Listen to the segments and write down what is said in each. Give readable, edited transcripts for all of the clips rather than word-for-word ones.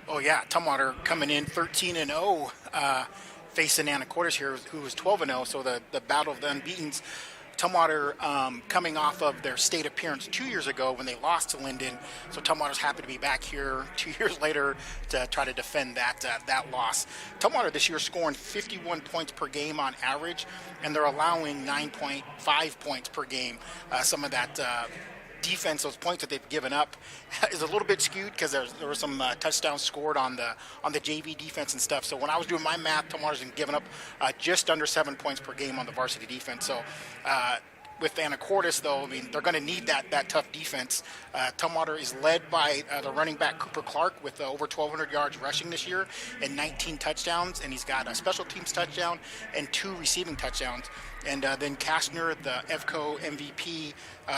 Oh yeah, Tumwater coming in 13-0, facing Anacortes here, who was 12-0. So the battle of the unbeatens. Tumwater coming off of their state appearance 2 years ago when they lost to Linden. So Tumwater's happy to be back here 2 years later to try to defend that loss. Tumwater this year scoring 51 points per game on average, and they're allowing 9.5 points per game. Some of that defense, those points that they've given up, is a little bit skewed because there were some touchdowns scored on the JV defense and stuff. So when I was doing my math, Tumwater's been giving up just under 7 points per game on the varsity defense. So with Anacortes, though, I mean, they're going to need that tough defense. Tumwater is led by the running back Cooper Clark with over 1,200 yards rushing this year and 19 touchdowns, and he's got a special teams touchdown and 2 receiving touchdowns. And then Kastner, the EVCO MVP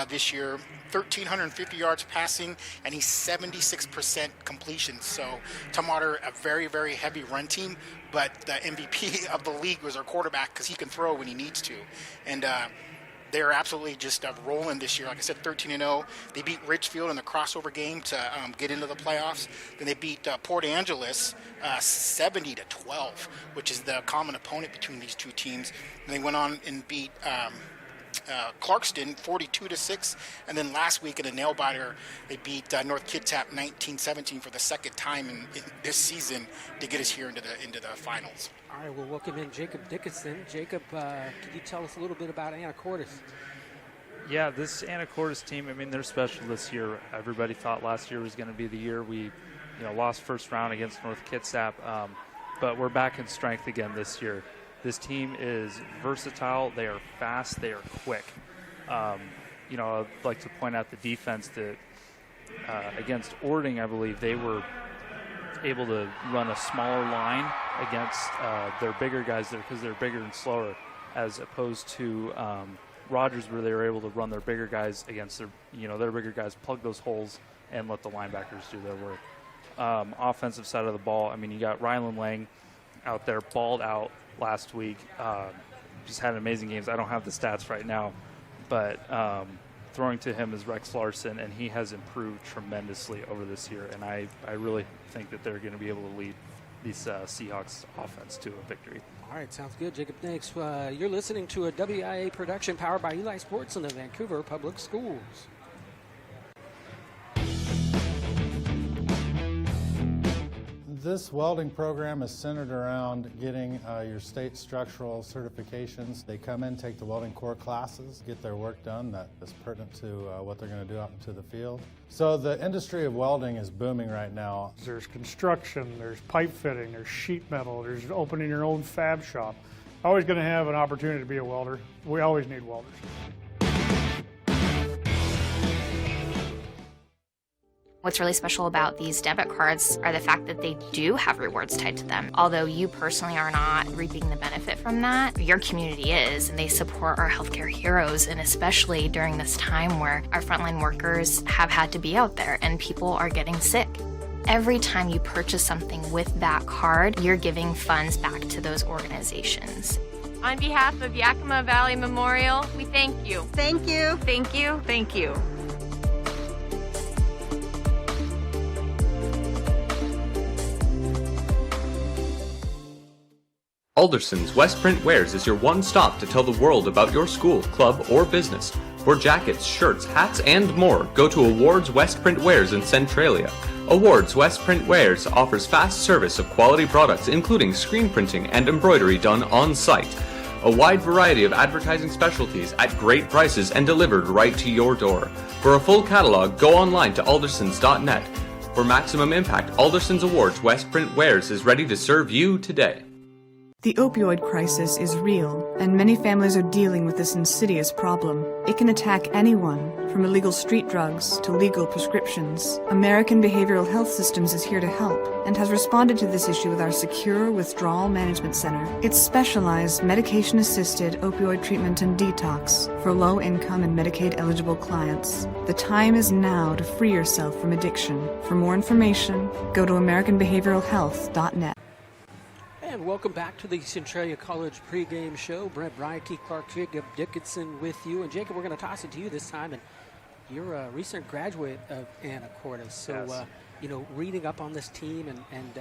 this year, 1,350 yards passing, and he's 76% completion. So Tumwater, a very, very heavy run team, but the MVP of the league was our quarterback because he can throw when he needs to. And they're absolutely just rolling this year. Like I said, 13-0. They beat Richfield in the crossover game to get into the playoffs. Then they beat Port Angeles 70-12, which is the common opponent between these two teams. And they went on and beat Clarkston 42-6, and then last week in a nail biter, they beat North Kitsap 19-17 for the second time in this season to get us here into the finals. All right, we'll welcome in Jacob Dickinson. Jacob, can you tell us a little bit about Anacortes? Yeah, this Anacortes team, I mean, they're special this year. Everybody thought last year was going to be the year we, lost first round against North Kitsap, but we're back in strength again this year. This team is versatile. They are fast. They are quick. I'd like to point out the defense that against Ording, I believe they were able to run a smaller line against their bigger guys there because they're bigger and slower, as opposed to Rogers, where they were able to run their bigger guys against their bigger guys, plug those holes, and let the linebackers do their work. Offensive side of the ball, I mean, you got Rylan Lang out there, balled out last week. Just had amazing games. I don't have the stats right now, but throwing to him is Rex Larson, and he has improved tremendously over this year. And I really think that they're going to be able to lead this Seahawks offense to a victory. All right, sounds good, Jacob. Thanks. You're listening to a WIA production powered by Eli Sports and the Vancouver Public Schools. This welding program is centered around getting your state structural certifications. They come in, take the welding core classes, get their work done that is pertinent to what they're going to do out into the field. So the industry of welding is booming right now. There's construction, there's pipe fitting, there's sheet metal, there's opening your own fab shop. Always going to have an opportunity to be a welder. We always need welders. What's really special about these debit cards are the fact that they do have rewards tied to them. Although you personally are not reaping the benefit from that, your community is, and they support our healthcare heroes, and especially during this time where our frontline workers have had to be out there and people are getting sick. Every time you purchase something with that card, you're giving funds back to those organizations. On behalf of Yakima Valley Memorial, we thank you. Thank you. Thank you. Thank you. Alderson's West Print Wares is your one stop to tell the world about your school, club, or business. For jackets, shirts, hats, and more, go to Awards West Print Wares in Centralia. Awards West Print Wares offers fast service of quality products, including screen printing and embroidery done on site. A wide variety of advertising specialties at great prices and delivered right to your door. For a full catalog, go online to aldersons.net. For maximum impact, Aldersons Awards West Print Wares is ready to serve you today. The opioid crisis is real, and many families are dealing with this insidious problem. It can attack anyone, from illegal street drugs to legal prescriptions. American Behavioral Health Systems is here to help and has responded to this issue with our Secure Withdrawal Management Center. It's specialized medication-assisted opioid treatment and detox for low-income and Medicaid-eligible clients. The time is now to free yourself from addiction. For more information, go to AmericanBehavioralHealth.net. And welcome back to the Centralia College pregame show. Brent Bryant, Keith Clark, Jacob Dickinson with you. And Jacob, we're going to toss it to you this time. And you're a recent graduate of Anacortes. So yes. reading up on this team and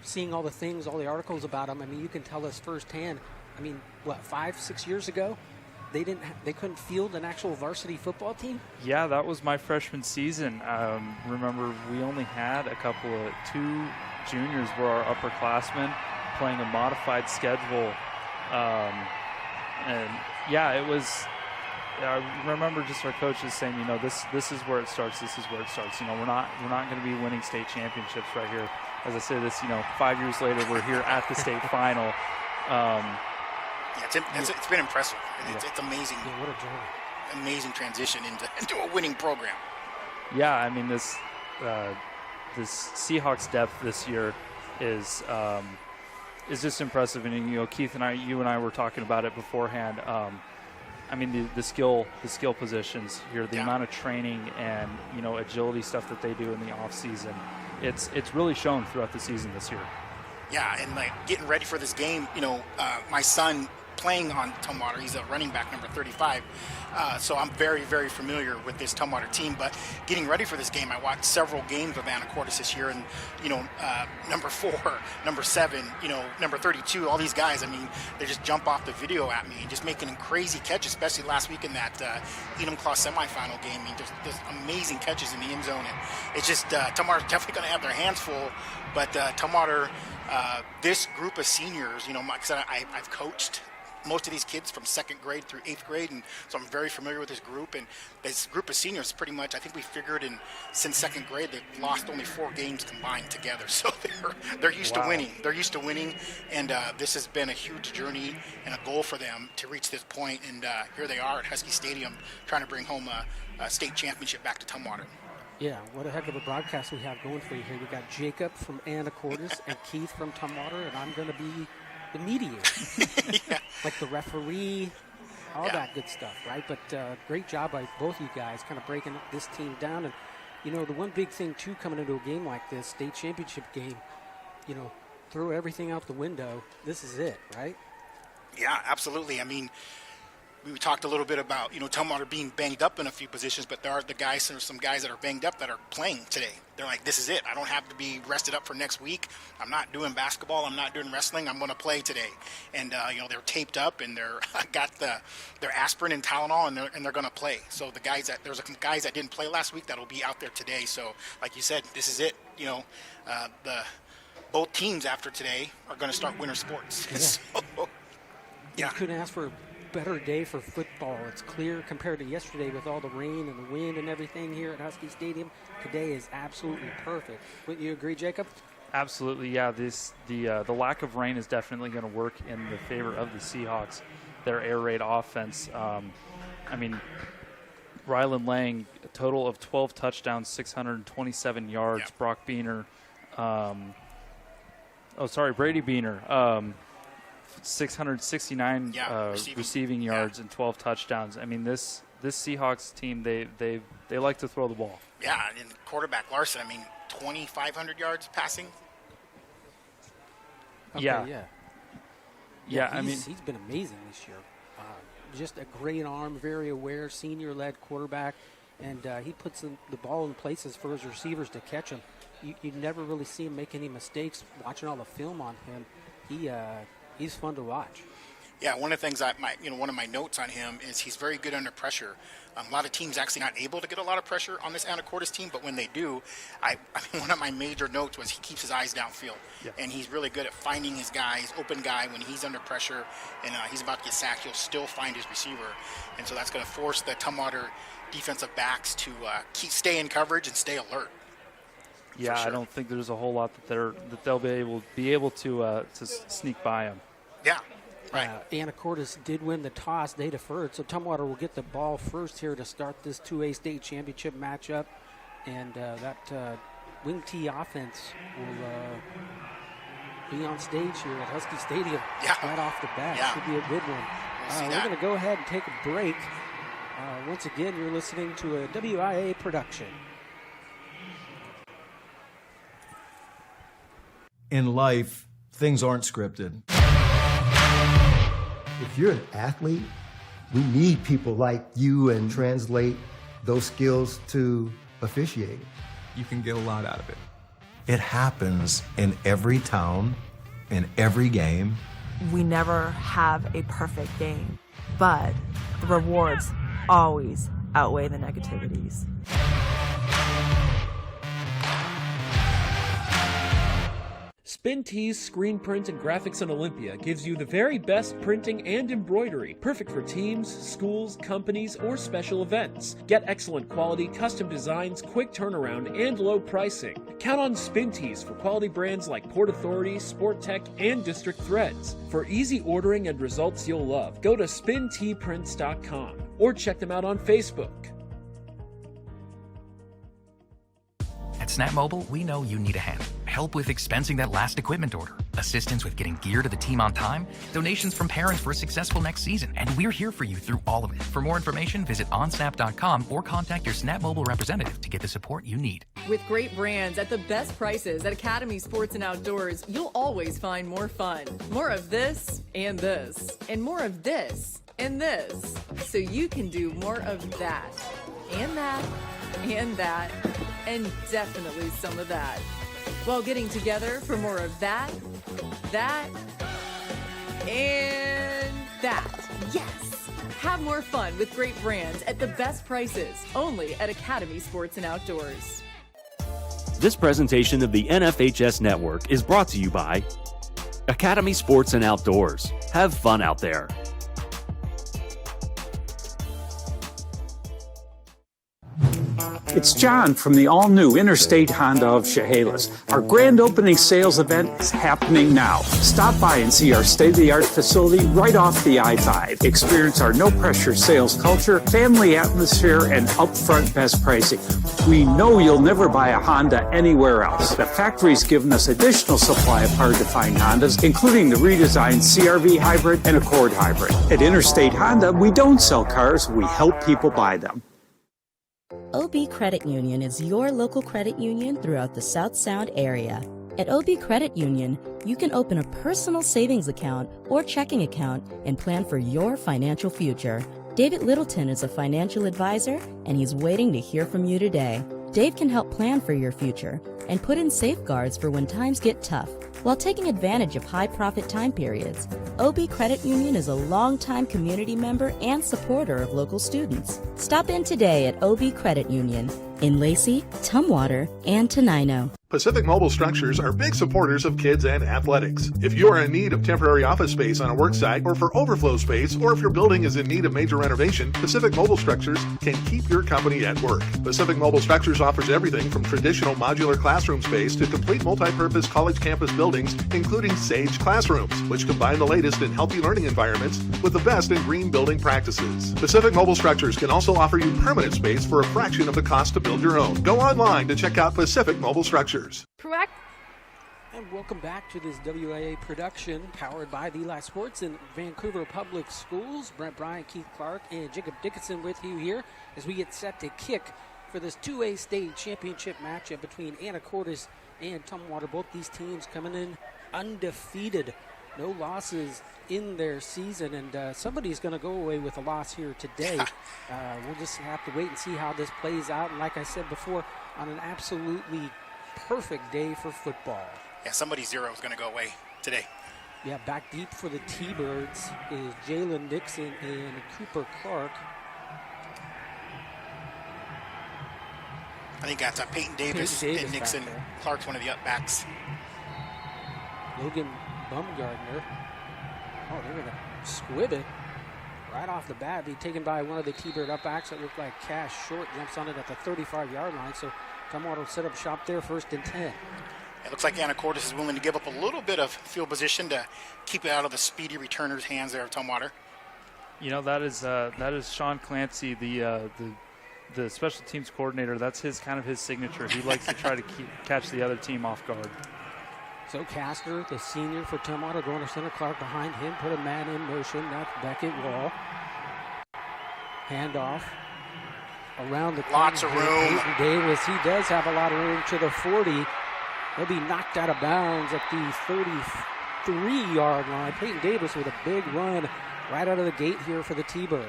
seeing all the things, all the articles about them, I mean, you can tell us firsthand. I mean, 5-6 years ago, they couldn't field an actual varsity football team? Yeah, that was my freshman season. Remember, we only had two juniors were our upperclassmen playing a modified schedule. And yeah, it was, I remember just our coaches saying, this is where it starts, this is where it starts. We're not going to be winning state championships right here. As I say this, 5 years later, we're here at the state final. It's been impressive. It's amazing. Yeah, what a journey. Amazing transition into a winning program. Yeah, I mean, this Seahawks depth this year is just impressive. And Keith and you and I were talking about it beforehand. I mean, the skill positions here, the amount of training and agility stuff that they do in the off season, it's really shown throughout the season this year. Yeah, and getting ready for this game, my son playing on Tumwater, he's a running back, number 35. So I'm very, very familiar with this Tumwater team. But getting ready for this game, I watched several games of Anacortes this year, and number 4, number 7, number 32, all these guys. I mean, they just jump off the video at me and just making crazy catches, especially last week in that Edom Claw semifinal game. I mean, just amazing catches in the end zone. And it's just Tumwater's definitely going to have their hands full. But Tumwater, this group of seniors, like I said, I've coached most of these kids from 2nd grade through 8th grade, and so I'm very familiar with this group. And this group of seniors, pretty much, I think we figured since 2nd grade, they've lost only 4 games combined together. So they're used to winning. They're used to winning, and this has been a huge journey and a goal for them to reach this point. And here they are at Husky Stadium, trying to bring home a state championship back to Tumwater. Yeah, what a heck of a broadcast we have going for you here. We got Jacob from Anacortes and Keith from Tumwater, and I'm going to be the mediator, like the referee, all that good stuff, right? But great job by both of you guys kind of breaking this team down. And, the one big thing, too, coming into a game like this, state championship game, throw everything out the window. This is it, right? Yeah, absolutely. I mean, we talked a little bit about, Tumwater being banged up in a few positions, but there's some guys that are banged up that are playing today. They're like, this is it. I don't have to be rested up for next week. I'm not doing basketball. I'm not doing wrestling. I'm going to play today. And, they're taped up and they're got their aspirin and Tylenol and they're going to play. So there's guys that didn't play last week that'll be out there today. So like you said, this is it. Both teams after today are going to start winter sports. Yeah. So, You couldn't ask for better day for football. It's clear compared to yesterday with all the rain and the wind and everything here at Husky Stadium. Today is absolutely perfect. Wouldn't you agree, Jacob? Absolutely, yeah. The lack of rain is definitely going to work in the favor of the Seahawks. Their air raid offense. I mean, Rylan Lang, a total of 12 touchdowns, 627 yards. Yeah. Brock Beaner. Brady Beaner. 669 receiving yards and 12 touchdowns. I mean, this Seahawks team, they like to throw the ball. Yeah, and quarterback Larson, 2,500 yards passing. Okay, yeah. He's been amazing this year. Just a great arm, very aware, senior-led quarterback, and he puts the ball in places for his receivers to catch him. You never really see him make any mistakes. Watching all the film on him, he's fun to watch. Yeah, one of the things one of my notes on him is he's very good under pressure. A lot of teams actually not able to get a lot of pressure on this Anacortes team, but when they do, one of my major notes was he keeps his eyes downfield, and he's really good at finding his guys, open guy when he's under pressure, and he's about to get sacked. He'll still find his receiver, and so that's going to force the Tumwater defensive backs to stay in coverage and stay alert. Yeah, sure. I don't think there's a whole lot that they'll be able to sneak by them. Yeah. Right. Anacortes did win the toss. They deferred, so Tumwater will get the ball first here to start this 2A state championship matchup. And that wing T offense will be on stage here at Husky Stadium right off the bat. Yeah. Should be a good one. We're going to go ahead and take a break. Once again, you're listening to a WIA production. In life, things aren't scripted. If you're an athlete, we need people like you and translate those skills to officiating. you can get a lot out of it. It happens in every town, in every game. We never have a perfect game, but the rewards always outweigh the negativities. Spin Tees Screen Print and Graphics on Olympia gives you the very best printing and embroidery, perfect for teams, schools, companies, or special events. Get excellent quality, custom designs, quick turnaround, and low pricing. Count on Spin Tees for quality brands like Port Authority, Sport Tech, and District Threads. For easy ordering and results you'll love, go to spinteeprints.com or check them out on Facebook. At Snap Mobile, we know you need a hand. Help with expensing that last equipment order, assistance with getting gear to the team on time, donations from parents for a successful next season, and we're here for you through all of it. For more information, visit onsnap.com or contact your Snap Mobile representative to get the support you need. With great brands at the best prices at Academy Sports and Outdoors, you'll always find more fun. More of this, and more of this, and this. So you can do more of that, and that, and that, and definitely some of that, while getting together for more of that, and that. Yes! Have more fun with great brands at the best prices, only at Academy Sports and Outdoors. This presentation of the NFHS Network is brought to you by Academy Sports and Outdoors. Have fun out there. It's John from the all-new Interstate Honda of Chehalis. Our grand opening sales event is happening now. Stop by and see our state-of-the-art facility right off the I-5. Experience our no-pressure sales culture, family atmosphere, and upfront best pricing. We know you'll never buy a Honda anywhere else. The factory's given us additional supply of hard-to-find Hondas, including the redesigned CR-V Hybrid and Accord Hybrid. At Interstate Honda, we don't sell cars, we help people buy them. OB Credit Union is your local credit union throughout the South Sound area. At OB Credit Union, you can open a personal savings account or checking account and plan for your financial future. David Littleton is a financial advisor, and he's waiting to hear from you today. Dave can help plan for your future and put in safeguards for when times get tough, while taking advantage of high-profit time periods. OB Credit Union is a longtime community member and supporter of local students. Stop in today at OB Credit Union in Lacey, Tumwater, and Tenino. Pacific Mobile Structures are big supporters of kids and athletics. If you are in need of temporary office space on a work site or for overflow space, or if your building is in need of major renovation, Pacific Mobile Structures can keep your company at work. Pacific Mobile Structures offers everything from traditional modular classroom space to complete multi-purpose college campus buildings, including Sage Classrooms, which combine the latest in healthy learning environments with the best in green building practices. Pacific Mobile Structures can also offer you permanent space for a fraction of the cost to build your own. Go online to check out Pacific Mobile Structures. Correct. And welcome back to this WIA production powered by the Eli Sports in Vancouver Public Schools. Brent Bryant, Keith Clark, and Jacob Dickinson with you here as we get set to kick for this 2A state championship matchup between Anacortes and Tumwater. Both these teams coming in undefeated, no losses in their season, and somebody's going to go away with a loss here today. We'll just have to wait and see how this plays out. And like I said before, on an absolutely perfect day for football. Yeah, somebody's zero is going to go away today. Yeah, back deep for the T-Birds is Jalen Dixon and Cooper Clark. I think that's Peyton Davis and Nixon. Clark's one of the up backs. Logan Bumgardner. Oh, they're going to squib it right off the bat. Be taken by one of the T-Bird up backs that looked like Cash Short. Jumps on it at the 35-yard line. So Tumwater will set up shop there, 1st and 10. It looks like Anacortes is willing to give up a little bit of field position to keep it out of the speedy returner's hands there of Tumwater. You know, that is Sean Clancy, the special teams coordinator. That's his signature. He likes to try to catch the other team off guard. So Castor, the senior for Tumwater, going to center. Clark behind him, put a man in motion. That's Beckett Wall. Handoff around the corner. Lots of room. Peyton Davis, he does have a lot of room to the 40. He'll be knocked out of bounds at the 33-yard line. Peyton Davis with a big run right out of the gate here for the T-Birds.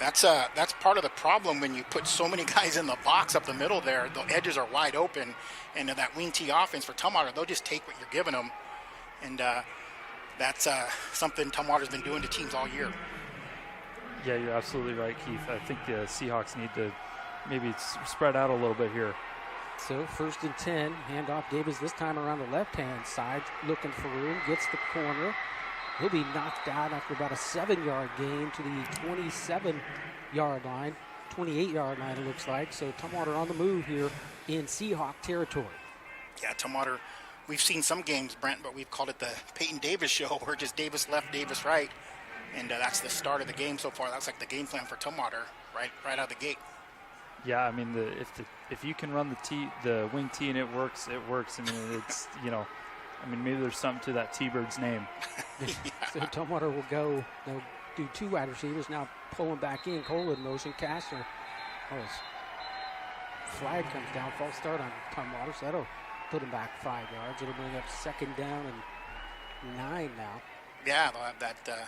That's part of the problem when you put so many guys in the box up the middle there. The edges are wide open, and that wing T offense for Tumwater, they'll just take what you're giving them, and that's something Tumwater's been doing to teams all year. Yeah, you're absolutely right, Keith. I think the Seahawks need to maybe spread out a little bit here. So 1st and 10, handoff Davis this time around the left-hand side, looking for room, gets the corner. He'll be knocked out after about a 7-yard gain to the 27-yard line, 28-yard line it looks like. So Tumwater on the move here in Seahawk territory. Yeah, Tumwater, we've seen some games, Brent, but we've called it the Peyton Davis show, where just Davis left, Davis right. And that's the start of the game so far. That's like the game plan for Tumwater right out of the gate. Yeah, I mean, if you can run the wing T and it works, it works. I mean, it's, maybe there's something to that T-Bird's name. So Tumwater will go, they'll do 2 wide receivers, now pulling back in, Cole in motion, Castner. Flag comes down, false start on Tumwater, so that'll put him back 5 yards. It'll bring up 2nd down and 9 now. Yeah, they'll have that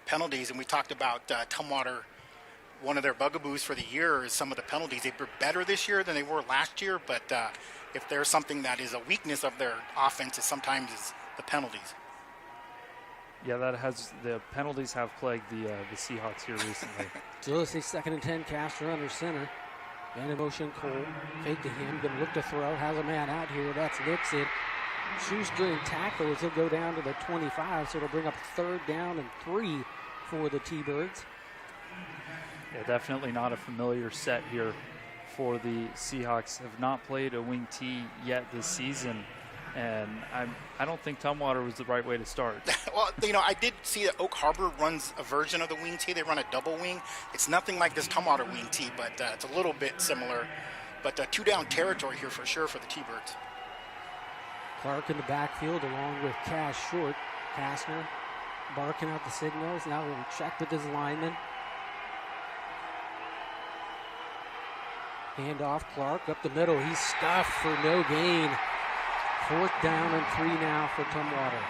penalties, and we talked about Tumwater. One of their bugaboos for the year is some of the penalties. They were better this year than they were last year, but if there's something that is a weakness of their offense, sometimes is the penalties. Yeah, the penalties have plagued the Seahawks here recently. So let's say 2nd and 10, Castner under center. Man in motion, Cole. Fake to him, gonna look to throw. Has a man out here, that's Nixon. Shoestring tackle as he'll go down to the 25, so it'll bring up 3rd down and 3 for the T-Birds. Yeah, definitely not a familiar set here for the Seahawks. Have not played a wing T yet this season, and I don't think Tumwater was the right way to start. Well, I did see that Oak Harbor runs a version of the wing T. They run a double wing. It's nothing like this Tumwater wing T, but it's a little bit similar. But 2-down territory here for sure for the T-Birds. Clark in the backfield along with Cash Short. Kastner barking out the signals. Now we'll check with his lineman. Hand off Clark up the middle. He's stuffed for no gain. 4th down and 3 now for Tumwater.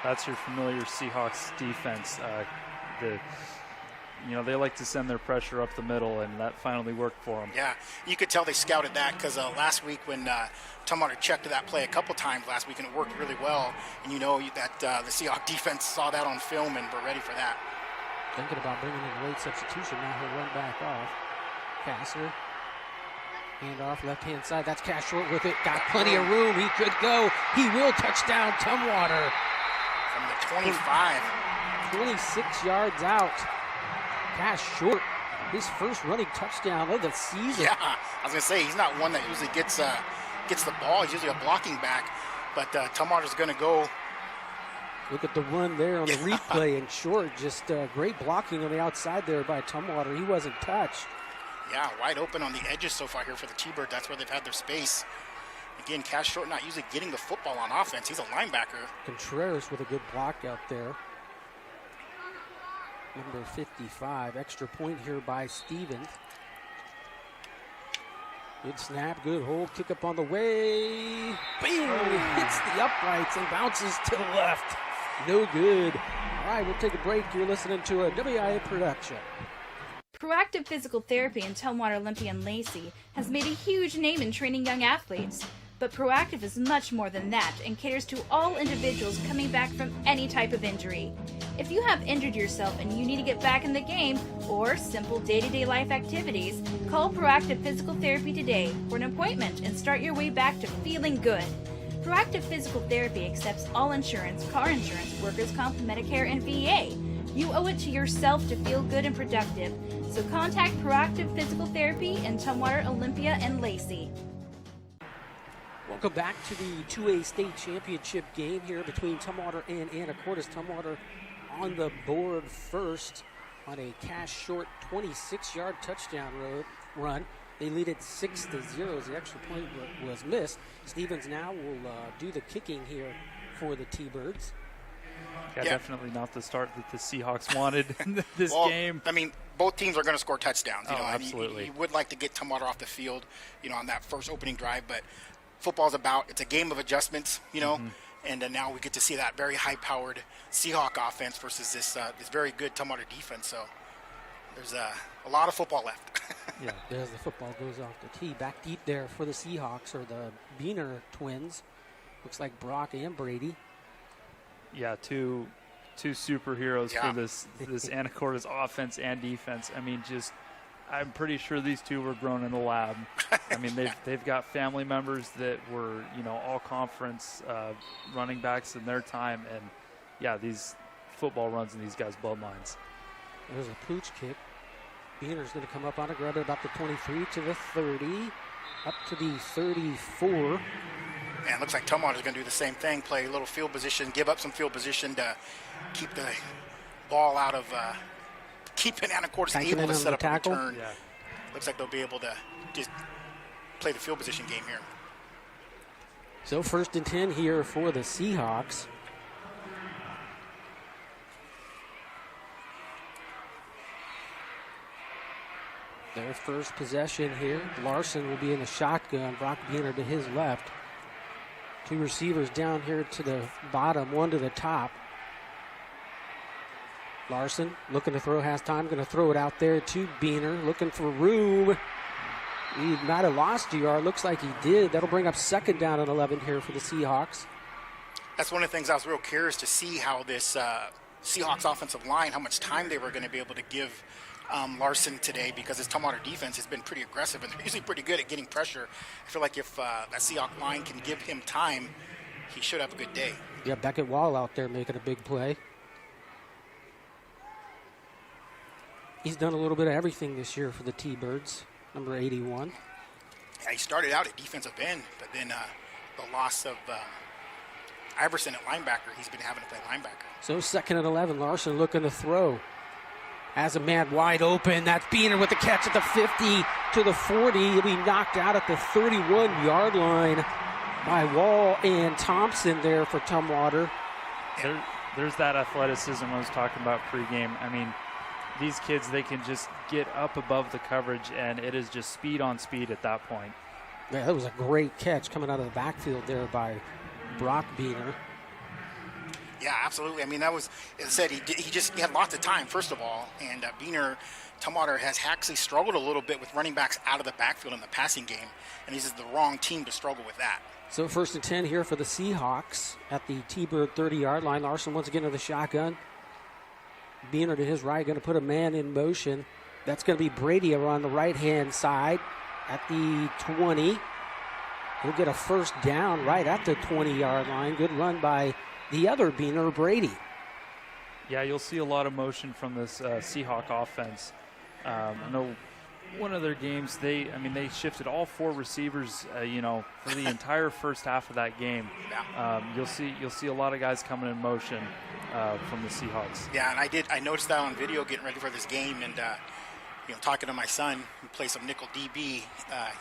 That's your familiar Seahawks defense. They like to send their pressure up the middle, and that finally worked for them. Yeah, you could tell they scouted that because last week when Tumwater checked that play a couple times last week, and it worked really well, and that the Seahawks defense saw that on film and were ready for that. Thinking about bringing in a late substitution. Now he'll run back off. Kastner. Hand off left-hand side. That's Cash Short with it. Got plenty of room. He could go. He will touchdown Tumwater. From the 25. 26 yards out. Cash Short, his first running touchdown of the season. Yeah, I was going to say, he's not one that usually gets the ball. He's usually a blocking back. But Tumwater's going to go. Look at the run there on the replay. And Short, just great blocking on the outside there by Tumwater. He wasn't touched. Yeah, wide open on the edges so far here for the T-Bird. That's where they've had their space. Again, Cash Short not usually getting the football on offense. He's a linebacker. Contreras with a good block out there. Number 55. Extra point here by Stevens. Good snap, good hold. Kick up on the way. Bing! Hits the uprights and bounces to the left. No good. All right, we'll take a break. You're listening to a WIA production. Proactive Physical Therapy in Tumwater, Olympia, and Lacey has made a huge name in training young athletes. But Proactive is much more than that and caters to all individuals coming back from any type of injury. If you have injured yourself and you need to get back in the game or simple day-to-day life activities, call Proactive Physical Therapy today for an appointment and start your way back to feeling good. Proactive Physical Therapy accepts all insurance, car insurance, workers' comp, Medicare, and VA. You owe it to yourself to feel good and productive. So contact Proactive Physical Therapy in Tumwater, Olympia, and Lacey. Welcome back to the 2A state championship game here between Tumwater and Anacortes. Tumwater on the board first on a Cash Short 26-yard touchdown run. They lead it 6-0 as the extra point was missed. Stevens now will do the kicking here for the T-Birds. Yeah, definitely not the start that the Seahawks wanted in this game. I mean, both teams are going to score touchdowns. Absolutely. You would like to get Tumwater off the field, on that first opening drive, but football's it's a game of adjustments, and now we get to see that very high-powered Seahawk offense versus this very good Tumwater defense. So there's a lot of football left. Yeah, as the football goes off the tee. Back deep there for the Seahawks are the Beener twins. Looks like Brock and Brady. Yeah, two superheroes for this Anacortes offense and defense. I mean, I'm pretty sure these two were grown in the lab. I mean, they've got family members that were, all conference running backs in their time, and yeah, these football runs in these guys' bloodlines. There's a pooch kick. Beener's going to come up on a grab at about the 23 to the 30, up to the 34. And it looks like Tumwater's going to do the same thing, play a little field position, give up some field position to keep the ball out of keeping Anacortes able to set up a return. Yeah. Looks like they'll be able to just play the field position game here. So 1st and 10 here for the Seahawks. Their first possession here. Larson will be in the shotgun. Brock Beener to his left. Two receivers down here to the bottom, one to the top. Larson looking to throw, has time, going to throw it out there to Beener, looking for room. He might have lost a yard. Looks like he did. That'll bring up 2nd down and 11 here for the Seahawks. That's one of the things I was real curious to see, how this Seahawks offensive line, how much time they were going to be able to give Larson today, because his Tumwater defense has been pretty aggressive, and they're usually pretty good at getting pressure. I feel like if that Seahawks line can give him time, he should have a good day. Yeah, Beckett Wall out there making a big play. He's done a little bit of everything this year for the T-Birds, number 81. Yeah, he started out at defensive end, but then the loss of Iverson at linebacker, he's been having to play linebacker. So 2nd and 11, Larson looking to throw. Has a man wide open. That's Beener with the catch at the 50 to the 40. He'll be knocked out at the 31-yard line by Wall and Thompson there for Tumwater. There's that athleticism I was talking about pregame. I mean, these kids, they can just get up above the coverage, and it is just speed on speed at that point. Yeah, that was a great catch coming out of the backfield there by Brock Beener. Yeah, absolutely. I mean, that was, as I said, he had lots of time, first of all, and Beener, Tumwater has actually struggled a little bit with running backs out of the backfield in the passing game, and this is the wrong team to struggle with that. So 1st and 10 here for the Seahawks at the T-Bird 30-yard line. Larson once again to the shotgun. Beener to his right, going to put a man in motion. That's going to be Brady on the right-hand side at the 20. He'll get a 1st down right at the 20-yard line. Good run by the other Beener, Brady. Yeah, you'll see a lot of motion from this Seahawk offense. I know one of their games, they shifted all 4 receivers, for the entire first half of that game. You'll see a lot of guys coming in motion from the Seahawks. Yeah, and I noticed that on video getting ready for this game, and talking to my son who plays some nickel DB, he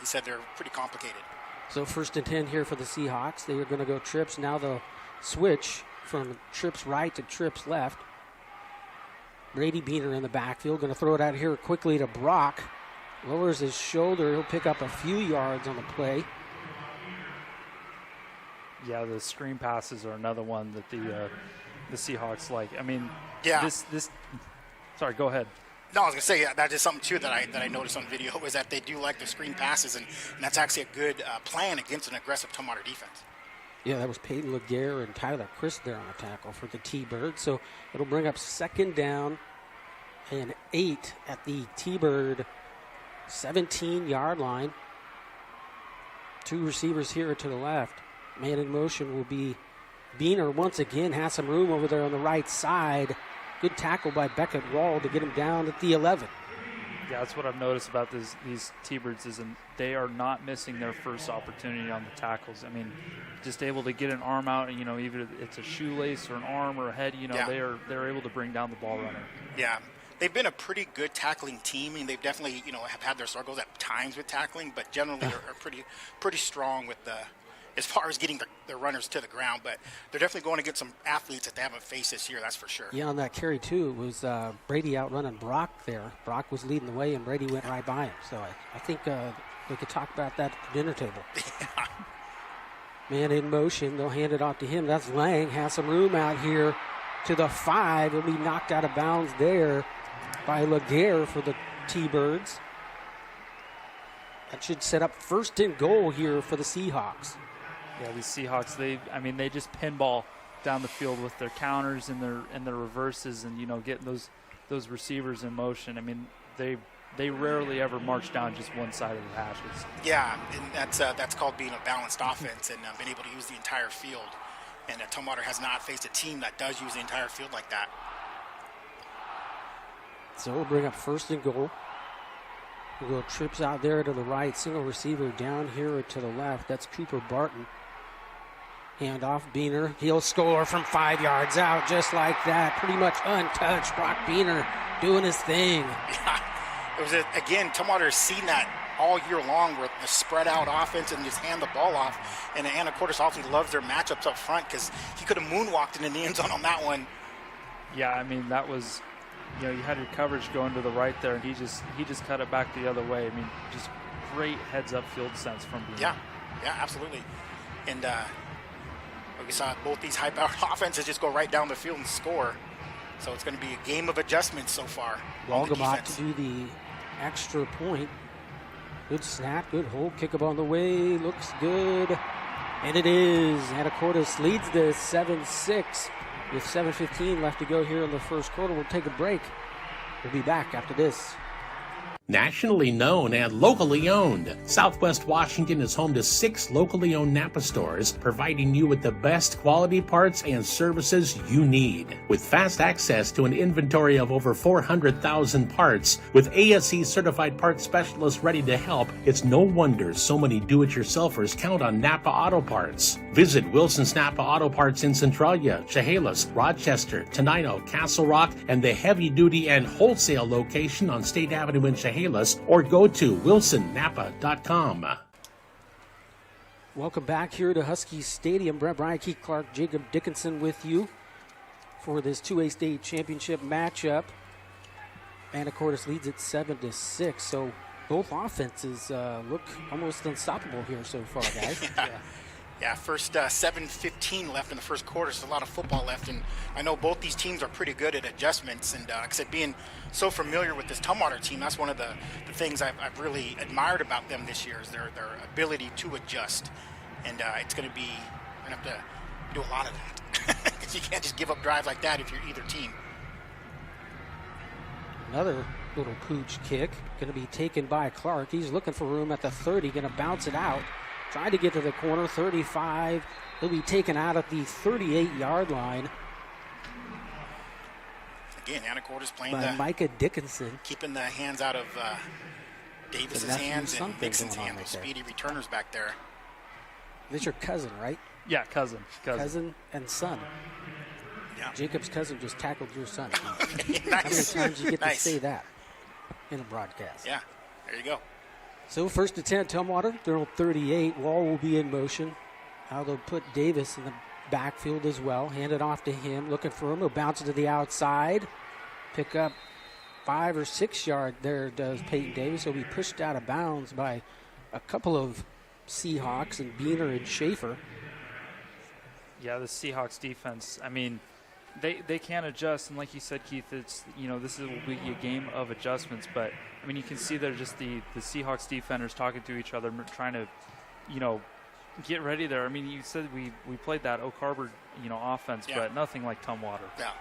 said they're pretty complicated. So 1st and 10 here for the Seahawks. They are going to go trips. Now they'll switch from trips right to trips left. Brady Beener in the backfield. Going to throw it out here quickly to Brock. Lowers his shoulder. He'll pick up a few yards on the play. Yeah, the screen passes are another one that the Seahawks like. I mean, yeah. Sorry, go ahead. No, I was going to say, that's just something, too, that I noticed on video, is that they do like the screen passes, and that's actually a good plan against an aggressive Tumwater defense. Yeah, that was Peyton Laguerre and Tyler Chris there on the tackle for the T-Bird. So it'll bring up 2nd down and 8 at the T-Bird 17-yard line. 2 receivers here to the left. Man in motion will be Beener once again. Has some room over there on the right side. Good tackle by Beckett Wall to get him down at the 11. Yeah, that's what I've noticed about these T-Birds is they are not missing their first opportunity on the tackles. I mean, just able to get an arm out, and either it's a shoelace or an arm or a head. They're able to bring down the ball runner. Yeah, they've been a pretty good tackling team. I mean, they've definitely have had their struggles at times with tackling, but generally are pretty strong with as far as getting their runners to the ground. But they're definitely going to get some athletes that they haven't faced this year, that's for sure. Yeah, on that carry, too, it was Brady outrunning Brock there. Brock was leading the way, and Brady went right by him. So I think we could talk about that at the dinner table. Man in motion. They'll hand it off to him. That's Lang. Has some room out here to the 5. He'll be knocked out of bounds there by Laguerre for the T-Birds. That should set up first and goal here for the Seahawks. Yeah, the Seahawks, they just pinball down the field with their counters and their reverses, and getting those receivers in motion. I mean, they rarely ever march down just one side of the hashes. Yeah, and that's called being a balanced offense and being able to use the entire field. And Tumwater has not faced a team that does use the entire field like that. So we'll bring up first and goal. We'll go trips out there to the right, single receiver down here to the left. That's Cooper Barton. Hand off Beaner. He'll score from 5 yards out just like that. Pretty much untouched. Brock Beaner doing his thing. Yeah, it was, again, Tumwater has seen that all year long where the spread out offense and just hand the ball off. And Anacortes obviously loves their matchups up front because he could have moonwalked into the end zone on that one. Yeah, I mean, that was... you had your coverage going to the right there, and he just cut it back the other way. I mean, just great heads-up field sense from Beaner. Yeah, absolutely. And we saw both these high-powered offenses just go right down the field and score. So it's going to be a game of adjustments so far. Walgamot to do the extra point. Good snap, good hold, kick up on the way, looks good. And it is. Anacortes leads this 7-6. With 7:15 left to go here in the first quarter, we'll take a break. We'll be back after this. Nationally known and locally owned, Southwest Washington is home to 6 locally owned Napa stores, providing you with the best quality parts and services you need. With fast access to an inventory of over 400,000 parts, with ASE certified parts specialists ready to help, it's no wonder so many do-it-yourselfers count on Napa Auto Parts. Visit Wilson's Napa Auto Parts in Centralia, Chehalis, Rochester, Tenino, Castle Rock, and the heavy-duty and wholesale location on State Avenue in Chehalis, or go to wilsonnapa.com. Welcome back here to Husky Stadium. Brett Bryant, Keith Clark, Jacob Dickinson with you for this 2A state championship matchup. Anacortes leads it 7-6, so both offenses look almost unstoppable here so far, guys. Yeah, first 7:15 left in the first quarter, so a lot of football left, and I know both these teams are pretty good at adjustments, and like I said, being so familiar with this Tumwater team, that's one of the things I've really admired about them this year is their ability to adjust, and it's going to have to do a lot of that, because you can't just give up drives like that if you're either team. Another little pooch kick, going to be taken by Clark. He's looking for room at the 30, going to bounce it out. Trying to get to the corner, 35. He'll be taken out at the 38-yard line. Again, Anacortes playing by Micah Dickinson. Keeping the hands out of Davis's hands and Nixon's hands. Those speedy returners back there. This your cousin, right? Yeah, cousin. Cousin and son. Yeah. Jacob's cousin just tackled your son. Okay, nice. How many times do you get to say that in a broadcast? Yeah, there you go. So first and 10, Tumwater. They're on 38. Wall will be in motion. Now they'll put Davis in the backfield as well. Hand it off to him. Looking for him. He'll bounce it to the outside. Pick up 5 or 6 yards there does Peyton Davis. He'll be pushed out of bounds by a couple of Seahawks and Beaner and Schaefer. Yeah, the Seahawks defense, I mean, they can adjust, and like you said, Keith, it's this will be a game of adjustments. But I mean, you can see they're just the Seahawks defenders talking to each other, trying to get ready there. I mean, you said we played that Oak Harbor offense, but nothing like Tumwater. Yeah.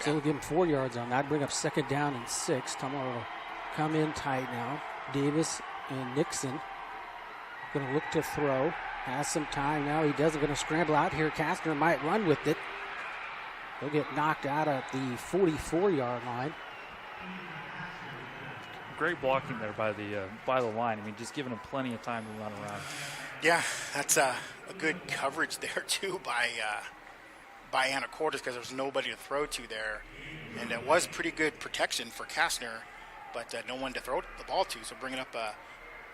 So we'll give him 4 yards on that. Bring up second down and 6. Tumwater will come in tight now. Davis and Nixon going to look to throw. Has some time now. He doesn't, going to scramble out here. Kastner might run with it. He'll get knocked out at the 44-yard line. Great blocking there by the line. I mean, just giving him plenty of time to run around. Yeah, that's a good coverage there too by Anacortes, because there was nobody to throw to there, and it was pretty good protection for Kastner, but no one to throw the ball to. So bringing up a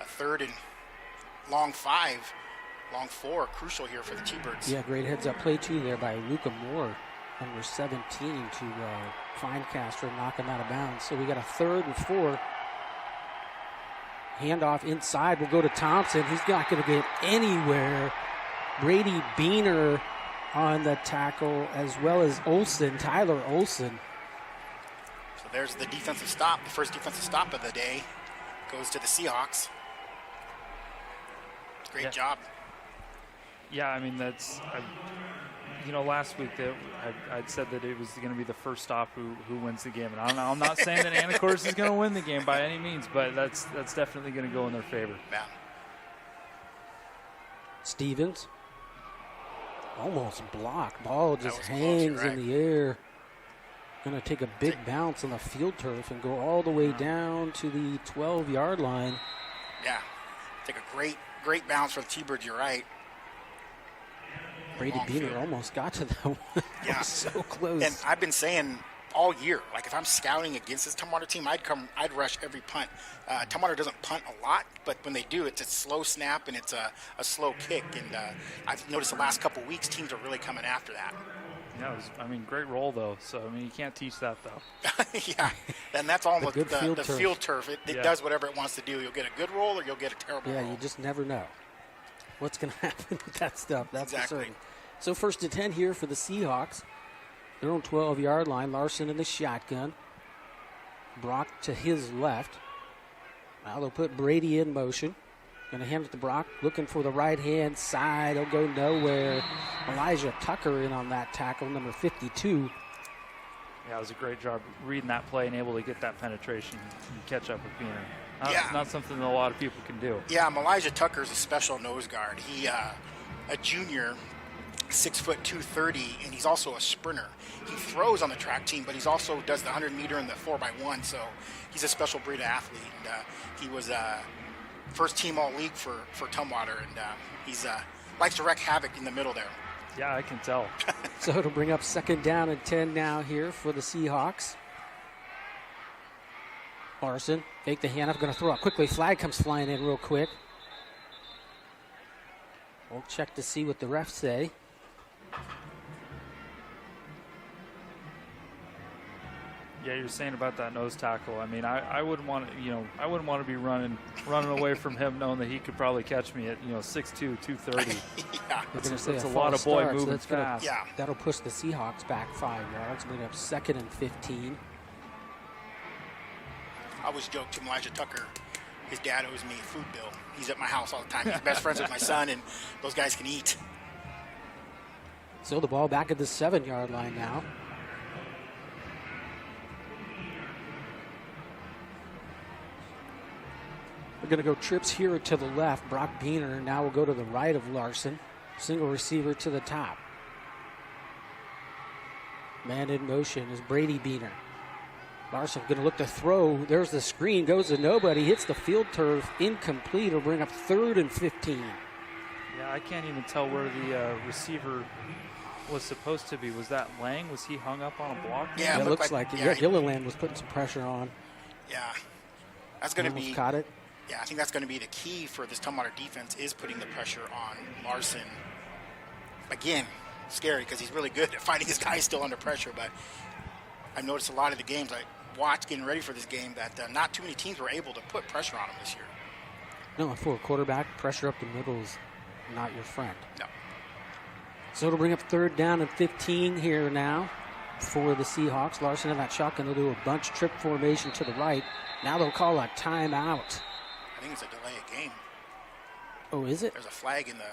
third and long 5, long 4, crucial here for the T-Birds. Yeah, great heads-up play too there by Luca Moore, number 17, to find Kastner and knock him out of bounds. So we got a 3rd and 4. Handoff inside will go to Thompson. He's not going to get anywhere. Brady Beaner on the tackle, as well as Olsen, Tyler Olsen. So there's the defensive stop. The first defensive stop of the day goes to the Seahawks. Great job. Yeah, I mean, last week I'd said that it was going to be the first stop who wins the game. And I'm not saying that Anacortes is going to win the game by any means, but that's definitely going to go in their favor. Yeah. Stevens. Almost blocked. Ball just hangs in the air. Going to take a big bounce on the field turf and go all the way down to the 12-yard line. Yeah. Take a great bounce for the T-Birds, you're right. Brady Beaner almost got to that one. Yeah. So close. And I've been saying all year, like if I'm scouting against this Tumwater team, I'd rush every punt. Tumwater doesn't punt a lot, but when they do, it's a slow snap and it's a slow kick. And I've noticed the last couple weeks, teams are really coming after that. Yeah, great roll though. So you can't teach that though. Yeah, and that's all the field turf. It does whatever it wants to do. You'll get a good roll or you'll get a terrible roll. Yeah, you just never know what's going to happen with that stuff. That's exactly. for certain. So 1st and 10 here for the Seahawks. Their own 12-yard line. Larson in the shotgun. Brock to his left. Now they'll put Brady in motion. Going to hand it to Brock, looking for the right-hand side. He'll go nowhere. Elijah Tucker in on that tackle, number 52. Yeah, it was a great job reading that play and able to get that penetration and catch up with Beaner. Not something that a lot of people can do. Yeah, Elijah Tucker's a special nose guard. He a junior, 6'2", 230, and he's also a sprinter. He throws on the track team, but he's also does the 100-meter and the 4x1, so he's a special breed of athlete. And he was first team all-league for Tumwater, and he's likes to wreak havoc in the middle there. Yeah, I can tell. So it'll bring up 2nd down and 10 now here for the Seahawks. Larson, fake the handoff, going to throw it quickly. Flag comes flying in real quick. We'll check to see what the refs say. Yeah, you're saying about that nose tackle. I mean, I wouldn't want to, I wouldn't want to be running away from him, knowing that he could probably catch me at 6'2", 230. Yeah, it's a lot of boy moving fast. Yeah, that'll push the Seahawks back 5 yards. Bring up 2nd and 15. I always joke to Elijah Tucker, his dad owes me a food bill. He's at my house all the time. He's best friends with my son, and those guys can eat. So the ball back at the 7-yard line now. We're going to go trips here to the left. Brock Beaner now will go to the right of Larson. Single receiver to the top. Man in motion is Brady Beaner. Larson going to look to throw. There's the screen. Goes to nobody. Hits the field turf. Incomplete. Will bring up 3rd and 15. Yeah, I can't even tell where the receiver was supposed to be. Was that Lang? Was he hung up on a block? Yeah, it looks like it. Yeah, Gilliland was putting some pressure on. Yeah. That's going to be. Caught it. Yeah, I think that's going to be the key for this Tumwater defense is putting the pressure on Larson. Again, scary because he's really good at finding his guys still under pressure. But I've noticed a lot of the games I watched getting ready for this game that not too many teams were able to put pressure on him this year. No, for a quarterback, pressure up the middle is not your friend. No. So it'll bring up 3rd down and 15 here now for the Seahawks. Larson in that shotgun. They'll do a bunch trip formation to the right. Now they'll call a timeout. I think it's a delay of game. Oh, is it? There's a flag in the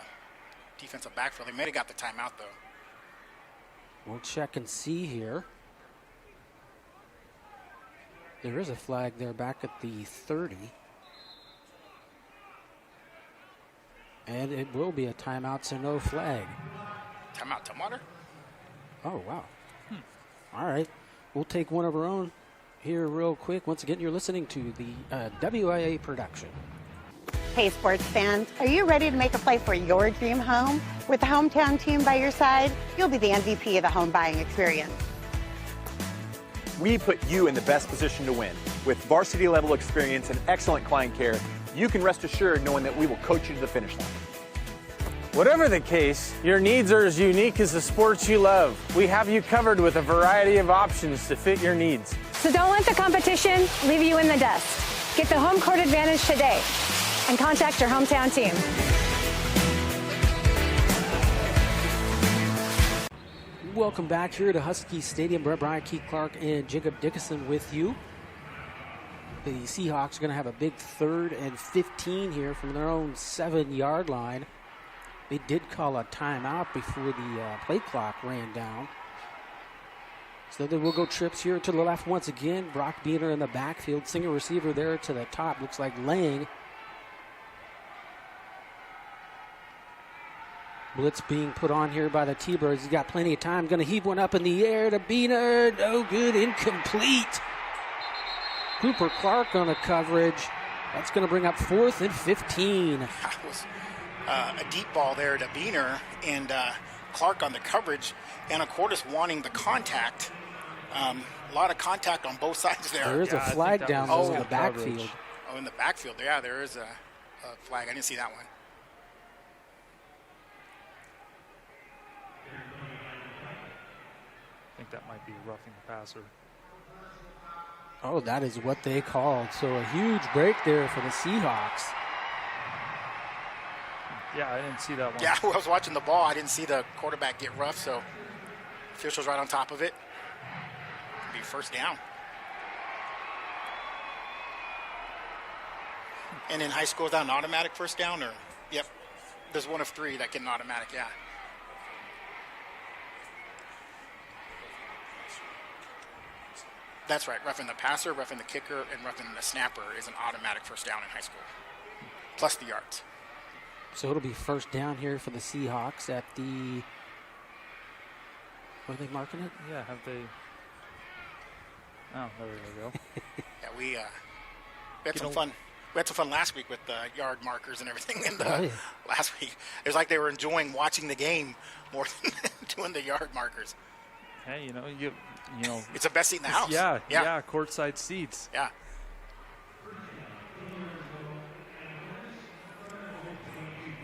defensive backfield. They may have got the timeout, though. We'll check and see here. There is a flag there back at the 30. And it will be a timeout, so no flag. Timeout, Tumwater? Oh, wow. All right. We'll take one of our own here real quick. Once again, you're listening to the WIA production. Hey, sports fans, are you ready to make a play for your dream home? With the hometown team by your side, you'll be the MVP of the home buying experience. We put you in the best position to win. With varsity level experience and excellent client care, you can rest assured knowing that we will coach you to the finish line. Whatever the case, your needs are as unique as the sports you love. We have you covered with a variety of options to fit your needs. So don't let the competition leave you in the dust. Get the home court advantage today and contact your hometown team. welcome back here to Husky Stadium. Brett Bryant, Keith Clark, and Jacob Dickinson with you. The Seahawks are going to have a big 3rd and 15 here from their own 7-yard line. They did call a timeout before the play clock ran down. So they will go trips here to the left once again. Brock Beener in the backfield. Single receiver there to the top. Looks like Lang. Blitz being put on here by the T-Birds. He's got plenty of time. Going to heave one up in the air to Beener. No good. Incomplete. Cooper Clark on the coverage. That's going to bring up 4th and 15. That was a deep ball there to Beener, and Clark on the coverage. Anacortes wanting the contact. A lot of contact on both sides there. There is a flag down in the backfield. Oh, in the backfield. Yeah, there is a flag. I didn't see that one. I think that might be roughing the passer. Oh, that is what they called. So a huge break there for the Seahawks. Yeah, I didn't see that one. Yeah, I was watching the ball. I didn't see the quarterback get rough, so officials right on top of it. It'll be first down. And in high school, is that an automatic first down? Or yep, there's one of 3 that get an automatic, yeah. That's right, roughing the passer, roughing the kicker, and roughing the snapper is an automatic first down in high school, plus the yards. So it'll be first down here for the Seahawks at the, what are they marking it? Yeah, have they? Oh, there we go. Yeah, we had some fun. We had some fun last week with the yard markers and everything. And last week, it was like they were enjoying watching the game more than doing the yard markers. Hey, you know, it's the best seat in the house. Yeah, courtside seats. Yeah.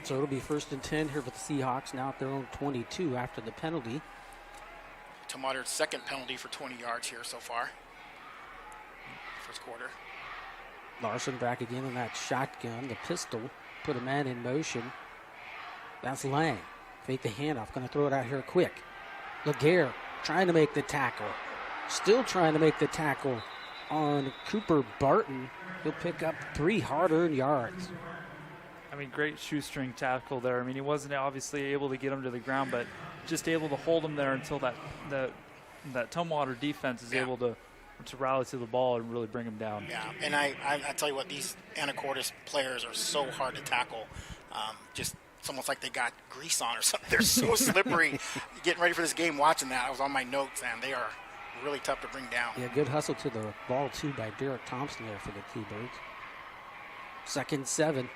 So it'll be 1st and 10 here for the Seahawks, now at their own 22 after the penalty. Tumwater's 2nd penalty for 20 yards here so far. First quarter. Larson back again in that shotgun, the pistol, put a man in motion. That's Lang. Fake the handoff, going to throw it out here quick. Laguerre trying to make the tackle. Still trying to make the tackle on Cooper Barton. He'll pick up 3 hard-earned yards. I mean, great shoestring tackle there. I mean, he wasn't obviously able to get him to the ground, but just able to hold him there until that Tumwater defense is able to rally to the ball and really bring him down. Yeah, and I tell you what, these Anacortes players are so hard to tackle. Just it's almost like they got grease on or something. They're so slippery. Getting ready for this game, watching that, I was on my notes, and they are really tough to bring down. Yeah, good hustle to the ball, too, by Derek Thompson there for the T-Birds. 2nd 7.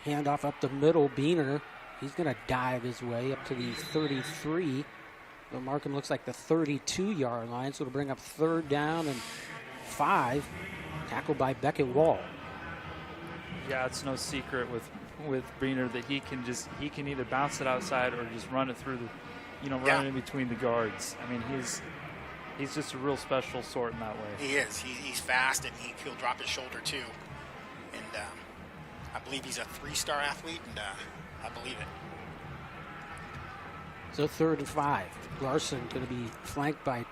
Handoff up the middle. Beener, he's going to dive his way up to the 33. The marking looks like the 32-yard line, so it'll bring up 3rd down and 5. Tackled by Beckett Wall. Yeah, it's no secret with Beener that he can either bounce it outside or just run it through the, run it in between the guards. I mean, he's just a real special sort in that way. He is. He's fast, and he'll drop his shoulder too. And I believe he's a 3-star athlete, and I believe it. So 3rd and 5. Larson going to be flanked by.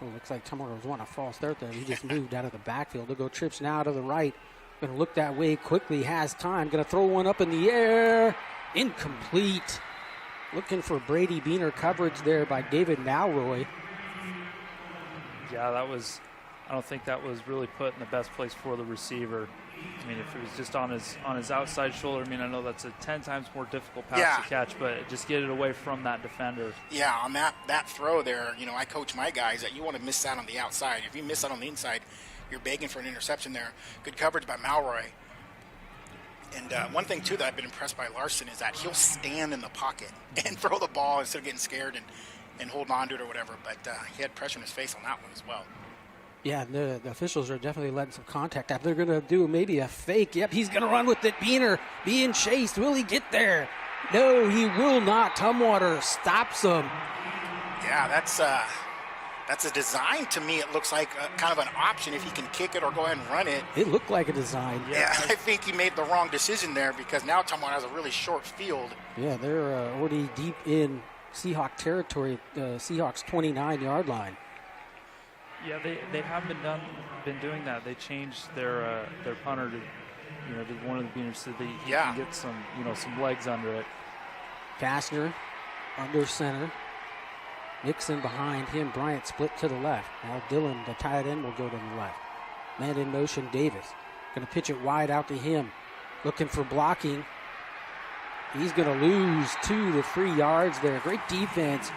Oh, looks like Tumwater was wanting a false start there. He just moved out of the backfield. They'll go trips now to the right. Going to look that way quickly. Has time. Going to throw one up in the air. Incomplete. Looking for Brady Beener coverage there by David Malroy. Yeah, I don't think that was really put in the best place for the receiver. I mean, if it was just on his outside shoulder, I mean, I know that's a 10 times more difficult pass to catch, but just get it away from that defender. Yeah, on that throw there, I coach my guys that you want to miss out on the outside. If you miss out on the inside, you're begging for an interception there. Good coverage by Malroy. And one thing, too, that I've been impressed by Larson is that he'll stand in the pocket and throw the ball instead of getting scared and holding on to it or whatever. But he had pressure in his face on that one as well. Yeah, the officials are definitely letting some contact out. They're going to do maybe a fake. Yep, he's going to run with it. Beener being chased. Will he get there? No, he will not. Tumwater stops him. Yeah, That's a design to me. It looks like kind of an option if he can kick it or go ahead and run it. It looked like a design. Yeah, I think he made the wrong decision there because now Tumwater has a really short field. Yeah, they're already deep in Seahawk territory, Seahawks 29-yard line. Yeah, they have been doing that. They changed their punter to to one of the beaners so that he can get some legs under it. Kastner under center. Nixon behind him. Bryant split to the left. Now Dillon, the tight end, will go to the left. Man in motion, Davis. Going to pitch it wide out to him. Looking for blocking. He's going to lose 2 to 3 yards there. Great defense.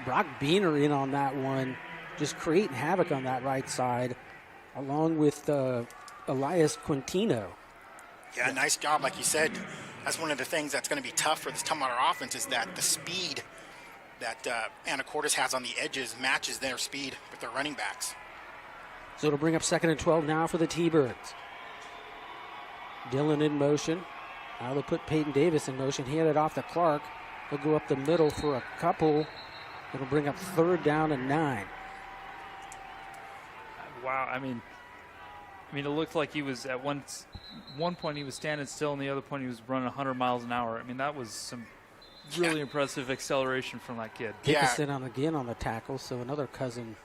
Brock Beener in on that one. Just creating havoc on that right side, along with Elias Quintino. Yeah, nice job. Like you said, that's one of the things that's going to be tough for this Tumwater offense is that the speed that Anacortes has on the edges matches their speed with their running backs. So it'll bring up 2nd and 12 now for the T-Birds. Dillon in motion. Now they'll put Peyton Davis in motion. Hand it off to Clark. He'll go up the middle for a couple. It'll bring up 3rd down and 9. Wow, I mean, it looked like he was at one point he was standing still, and the other point he was running 100 miles an hour. I mean, that was some really impressive acceleration from that kid. Dickinson again on the tackle, so another cousin.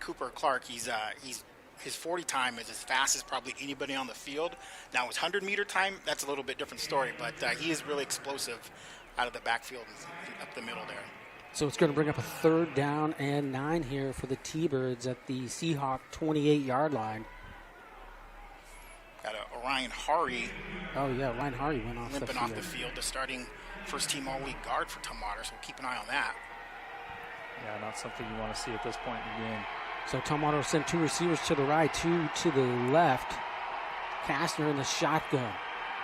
Cooper Clark, he's his 40 time is as fast as probably anybody on the field. Now his 100-meter time, that's a little bit different story, but he is really explosive out of the backfield and up the middle there. So it's going to bring up a 3rd down and 9 here for the T-Birds at the Seahawk 28-yard line. Got Orion Hari. Oh, yeah, Orion Hari went off limping off the field, the starting first-team all-week guard for Tumwater, so we'll keep an eye on that. Yeah, not something you want to see at this point in the game. So Tumwater will send 2 receivers to the right, 2 to the left. Kastner in the shotgun.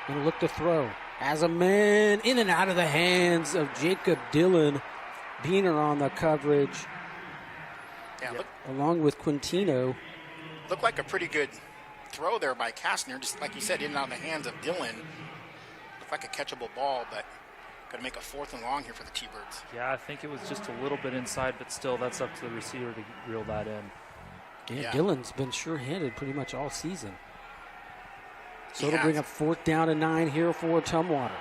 Going to look to throw. As a man in and out of the hands of Jacob Dillon. Beener on the coverage. Along with Quintino. Looked like a pretty good throw there by Kastner, just like you said, in and out of the hands of Dillon. Looked like a catchable ball, but going to make a 4th and long here for the T-Birds. Yeah, I think it was just a little bit inside, but still, that's up to the receiver to reel that in. Yeah, Dillon's been sure-handed pretty much all season. So it'll bring up 4th down and 9 here for Tumwater.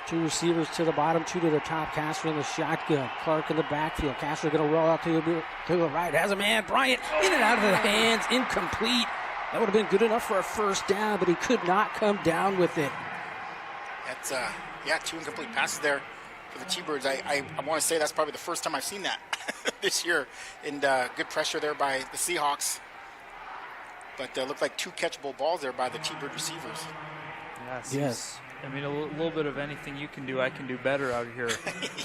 2 receivers to the bottom, 2 to the top. Kastner in the shotgun. Clark in the backfield. Kastner going to roll out to the right. Has a man. Bryant in and out of the hands. Incomplete. That would have been good enough for a 1st down, but he could not come down with it. That's 2 incomplete passes there for the T-Birds. I want to say that's probably the first time I've seen that this year. And good pressure there by the Seahawks. But looked like 2 catchable balls there by the T-Bird receivers. Yes. I mean, a little bit of anything you can do, I can do better out here.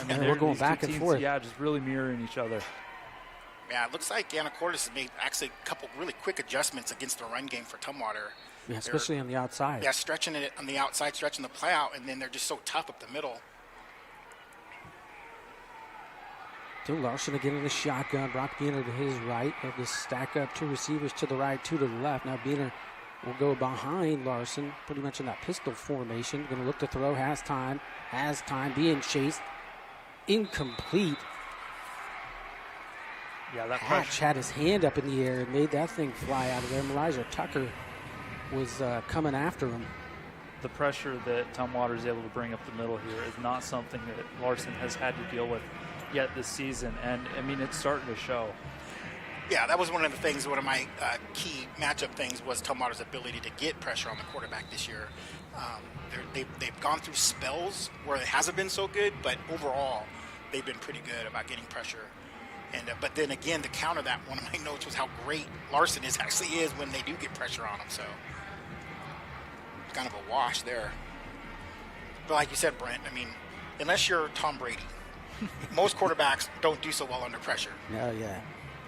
I mean, we're going back and forth. Yeah, just really mirroring each other. Yeah, it looks like Anacortes has made actually a couple really quick adjustments against the run game for Tumwater. Yeah, especially on the outside. Yeah, stretching it on the outside, stretching the play out, and then they're just so tough up the middle. So Larson again in the shotgun. Brock Beener to his right. They'll just stack up 2 receivers to the right, 2 to the left. Now Beener will go behind Larson, pretty much in that pistol formation. Going to look to throw, has time, being chased. Incomplete. Yeah, that Hatch had his hand up in the air and made that thing fly out of there. Elijah Tucker was coming after him. The pressure that Tumwater is able to bring up the middle here is not something that Larson has had to deal with yet this season, and I mean, it's starting to show. Yeah, that was one of the things, one of my key matchup things was Tumwater's ability to get pressure on the quarterback this year. They've gone through spells where it hasn't been so good, but overall, they've been pretty good about getting pressure. And but then again, to counter that, one of my notes was how great Larson actually is when they do get pressure on him. So it's kind of a wash there. But like you said, Brent, I mean, unless you're Tom Brady, most quarterbacks don't do so well under pressure. Yeah.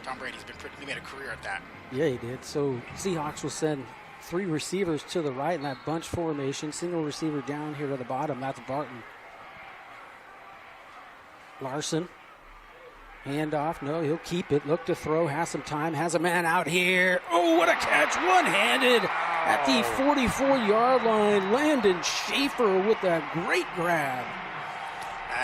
Tom Brady's he made a career at that. Yeah, he did. So Seahawks will send 3 receivers to the right in that bunch formation. Single receiver down here to the bottom. That's Barton. Larson. Handoff. No, he'll keep it. Look to throw. Has some time. Has a man out here. Oh, what a catch. One-handed at the 44-yard line. Landon Schaefer with a great grab.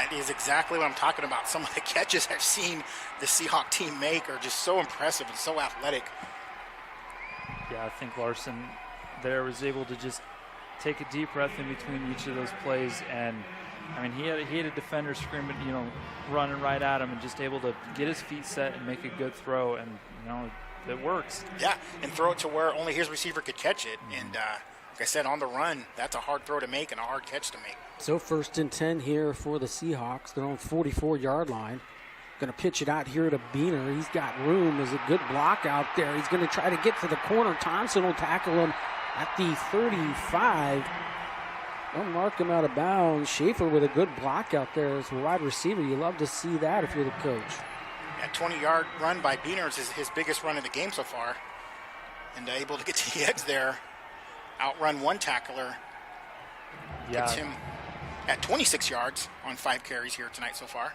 That is exactly what I'm talking about. Some of the catches I've seen the Seahawk team make are just so impressive and so athletic. Yeah, I think Larson there was able to just take a deep breath in between each of those plays, and I mean he had a defender screaming, running right at him, and just able to get his feet set and make a good throw, and it works. Yeah, and throw it to where only his receiver could catch it, and like I said, on the run, that's a hard throw to make and a hard catch to make. So 1st and 10 here for the Seahawks. They're on 44-yard line. Going to pitch it out here to Beener. He's got room. There's a good block out there. He's going to try to get to the corner. Thompson will tackle him at the 35. They'll mark him out of bounds. Schaefer with a good block out there as a wide receiver. You love to see that if you're the coach. That 20-yard run by Beener is his biggest run of the game so far. And able to get to the edge there. Outrun one tackler. Yeah. Gets him at 26 yards on 5 carries here tonight so far.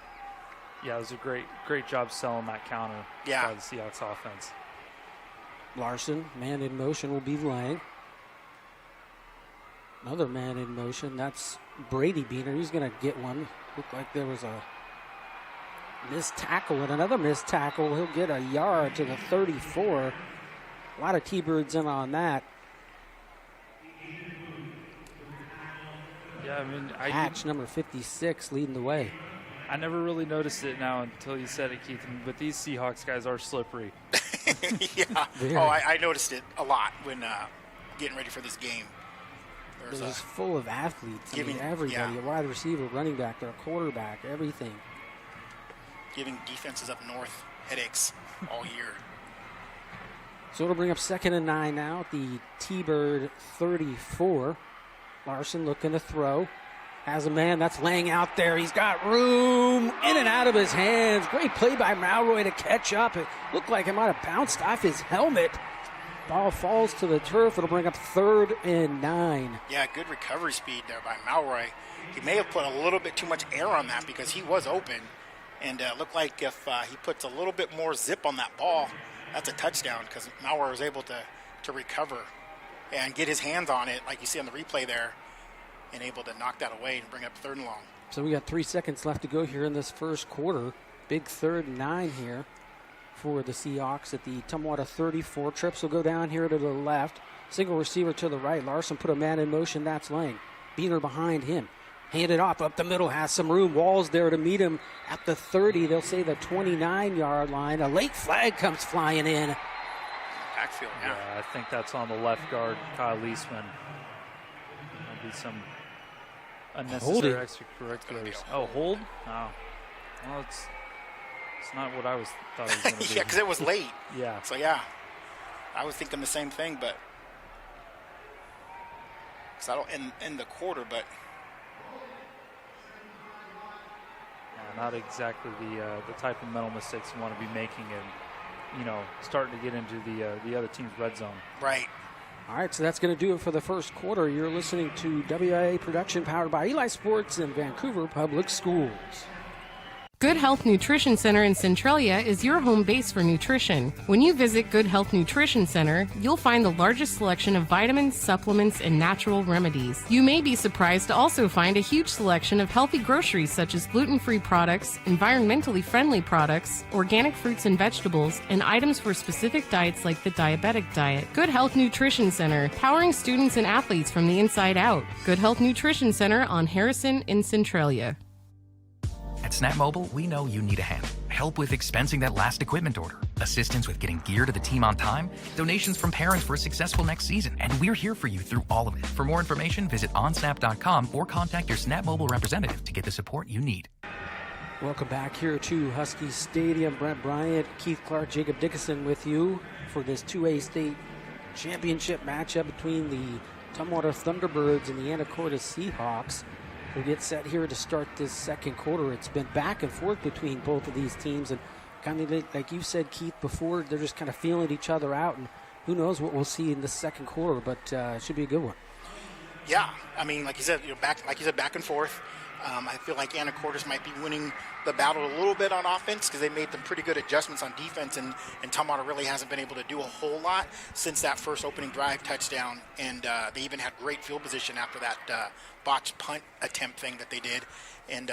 Yeah, it was a great job selling that counter by the Seahawks offense. Larson, man in motion will be Lang. Another man in motion, that's Brady Beener. He's going to get one. Looked like there was a missed tackle and another missed tackle. He'll get a yard to the 34. A lot of T-Birds in on that. Yeah, I mean, Hatch, number 56, leading the way. I never really noticed it now until you said it, Keith. But these Seahawks guys are slippery. Yeah. Very. Oh, I noticed it a lot when getting ready for this game. It was full of athletes. Everybody, a wide receiver, running back, their quarterback, everything. Giving defenses up north headaches all year. So it'll bring up 2nd and 9 now at the T-Bird 34. Larson looking to throw. Has a man that's laying out there. He's got room in and out of his hands. Great play by Malroy to catch up. It looked like it might have bounced off his helmet. Ball falls to the turf. It'll bring up 3rd and 9. Yeah, good recovery speed there by Malroy. He may have put a little bit too much air on that because he was open. And looked like if he puts a little bit more zip on that ball, that's a touchdown because Malroy was able to recover and get his hands on it, like you see on the replay there, and able to knock that away and bring up 3rd and long. So we got 3 seconds left to go here in this first quarter. Big 3rd and 9 here for the Seahawks at the Tumwater 34. Trips will go down here to the left. Single receiver to the right. Larson put a man in motion. That's Lang. Beener behind him. Handed off up the middle. Has some room. Walls there to meet him at the 30. They'll say the 29-yard line. A late flag comes flying in. Backfield, yeah. I think that's on the left guard, Kyle Leisman. Might be some unnecessary extracurriculars. Oh, hold? No. Well, it's not what I thought it was going to be. Yeah, because it was late. Yeah. So, yeah, I was thinking the same thing, but because I don't end the quarter, but not exactly the type of mental mistakes you want to be making and, starting to get into the other team's red zone. Right. All right, so that's going to do it for the first quarter. You're listening to WIA production powered by Eli Sports and Vancouver Public Schools. Good Health Nutrition Center in Centralia is your home base for nutrition. When you visit Good Health Nutrition Center, you'll find the largest selection of vitamins, supplements, and natural remedies. You may be surprised to also find a huge selection of healthy groceries such as gluten-free products, environmentally friendly products, organic fruits and vegetables, and items for specific diets like the diabetic diet. Good Health Nutrition Center, powering students and athletes from the inside out. Good Health Nutrition Center on Harrison in Centralia. At Snap Mobile, we know you need a hand. Help with expensing that last equipment order, assistance with getting gear to the team on time, donations from parents for a successful next season, and we're here for you through all of it. For more information, visit onsnap.com or contact your Snap Mobile representative to get the support you need. Welcome back here to Husky Stadium. Brent Bryant, Keith Clark, Jacob Dickinson with you for this 2A state championship matchup between the Tumwater Thunderbirds and the Anacortes Seahawks. We get set here to start this second quarter. It's been back and forth between both of these teams, and kind of like you said, Keith, before, they're just kind of feeling each other out, and who knows what we'll see in the second quarter, but it should be a good one. Yeah, I mean, like you said, back and forth. I feel like Anacortes might be winning the battle a little bit on offense because they made some pretty good adjustments on defense, and Tumwater really hasn't been able to do a whole lot since that first opening drive touchdown. And they even had great field position after that botched punt attempt thing that they did, and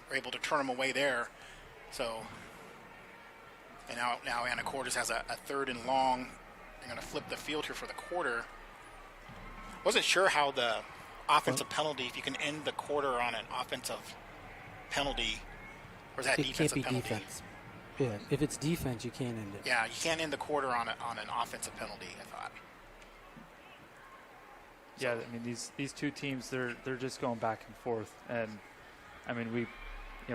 were able to turn them away there. So, and now Anacortes has a 3rd and long. They're going to flip the field here for the quarter. Wasn't sure how the offensive penalty, if you can end the quarter on an offensive penalty, or is that defensive penalty? It can't be defense. Yeah, if it's defense, you can't end it. Yeah, you can't end the quarter on an offensive penalty, I thought. Yeah, I mean, these two teams, they're just going back and forth. And, I mean,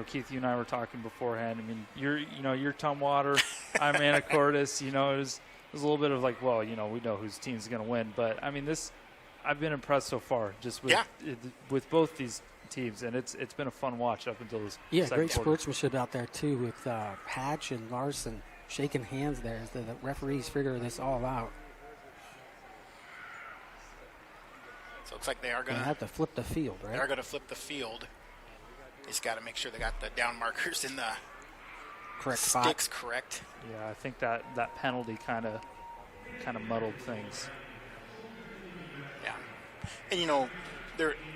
Keith, you and I were talking beforehand. I mean, you're Tumwater, I'm Anacortes. It was a little bit of like, well, we know whose team's going to win. But, I mean, I've been impressed so far just with both these teams, and it's been a fun watch up until this second great quarter. Sportsmanship out there, too, with Hatch and Larson shaking hands there as the referees figure this all out. So it looks like they are going to have to flip the field, right? They are going to flip the field. They just got to make sure they got the down markers in the correct sticks spot. Correct. Yeah, I think that penalty kind of muddled things. Yeah, and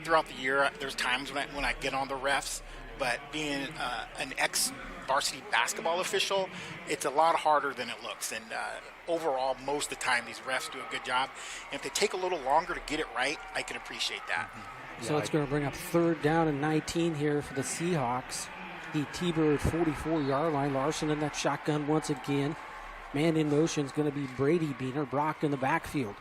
throughout the year, there's times when I get on the refs, but being an ex-varsity basketball official, it's a lot harder than it looks. And overall, most of the time, these refs do a good job. And if they take a little longer to get it right, I can appreciate that. Mm-hmm. So it's going to bring up 3rd down and 19 here for the Seahawks. The T-Bird 44-yard line. Larson in that shotgun once again. Man in motion is going to be Brady Beaner. Brock in the backfield.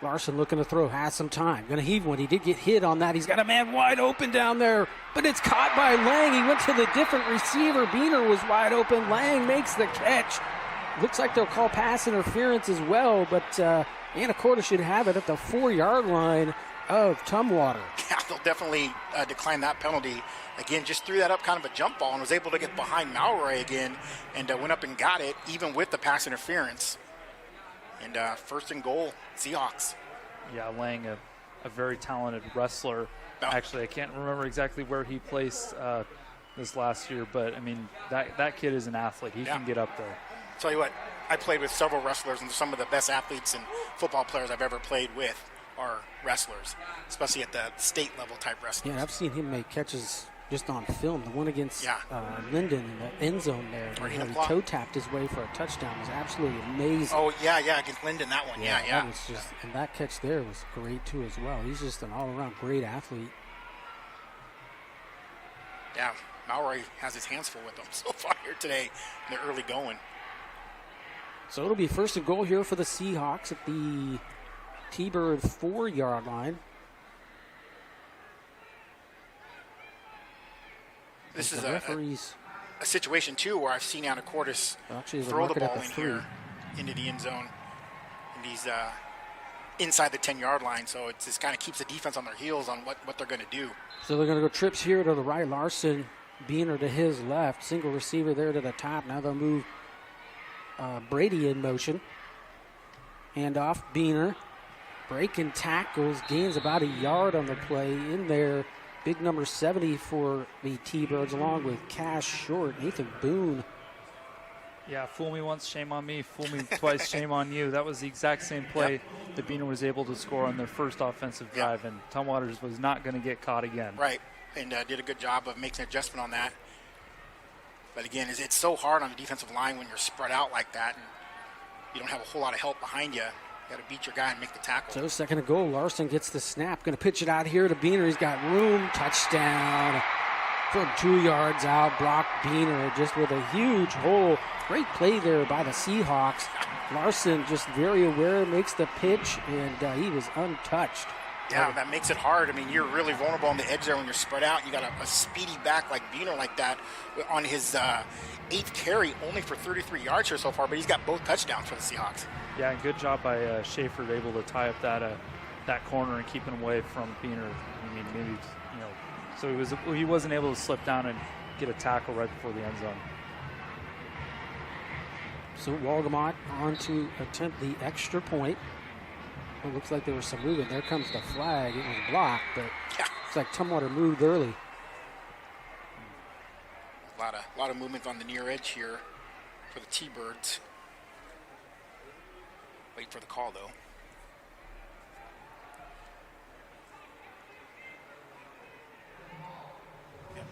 Larson looking to throw, has some time. Going to heave one. He did get hit on that. He's got a man wide open down there, but it's caught by Lang. He went to the different receiver. Beaner was wide open. Lang makes the catch. Looks like they'll call pass interference as well, but Anacortes should have it at the 4-yard line of Tumwater. Yeah, they'll definitely decline that penalty. Again, just threw that up kind of a jump ball and was able to get behind Malroy again and went up and got it, even with the pass interference. And 1st and goal, Seahawks. Yeah, Lang, a very talented wrestler. Oh. Actually, I can't remember exactly where he placed this last year, but, I mean, that kid is an athlete. He can get up there. Tell you what, I played with several wrestlers, and some of the best athletes and football players I've ever played with are wrestlers, especially at the state level type wrestlers. Yeah, I've seen him make catches just on film. The one against Linden in the end zone there, where he toe tapped his way for a touchdown, was absolutely amazing. Oh, yeah, against Linden, that one. Yeah. That was just, and that catch there was great, too, as well. He's just an all-around great athlete. Yeah, Malroy has his hands full with them so far here today in the early going. So it'll be 1st and goal here for the Seahawks at the T-Bird 4-yard line. This is a situation, too, where I've seen Anacortes throw the ball in here into the end zone. And he's inside the 10-yard line, so it just kind of keeps the defense on their heels on what they're going to do. So they're going to go trips here to the right. Larson, Beaner to his left. Single receiver there to the top. Now they'll move Brady in motion. Hand off, Beaner. Breaking tackles, gains about a yard on the play in there. Big number 70 for the T-Birds, along with Cash Short, Nathan Boone. Yeah, fool me once, shame on me. Fool me twice, shame on you. That was the exact same play that Beaner was able to score on their first offensive drive, and Tumwater was not going to get caught again. Right, and did a good job of making an adjustment on that. But again, it's so hard on the defensive line when you're spread out like that, and you don't have a whole lot of help behind you. You got to beat your guy and make the tackle. So 2nd and goal. Larson gets the snap. Going to pitch it out here to Beaner. He's got room. Touchdown from 2 yards out. Brock Beaner just with a huge hole. Great play there by the Seahawks. Larson just very aware, makes the pitch, and he was untouched. Yeah, that makes it hard. I mean, you're really vulnerable on the edge there when you're spread out. You got a speedy back like Beaner like that on his 8th carry, only for 33 yards here so far, but he's got both touchdowns for the Seahawks. Yeah, and good job by Schaefer, able to tie up that corner and keep him away from Beaner. I mean, maybe so he wasn't able to slip down and get a tackle right before the end zone. So Walgamot on to attempt the extra point. It looks like there was some movement. There comes the flag. It was blocked, but Looks like Tumwater moved early. A lot of movement on the near edge here for the T-Birds. Wait for the call, though. Yep.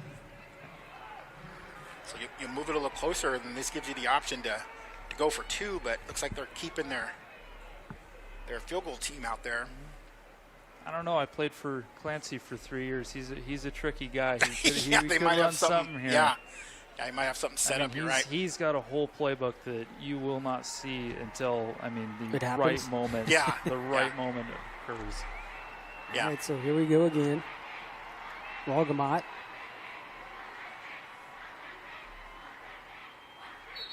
So you move it a little closer, and this gives you the option to go for 2, but looks like they're keeping their field goal team out there. I don't know. I played for Clancy for 3 years. He's a tricky guy. He yeah, could they might run have something here. Yeah, he might have something set up. You're right. He's got a whole playbook that you will not see until the It right moment. Yeah, the right moment occurs. Yeah. All right, so here we go again. Walgamot.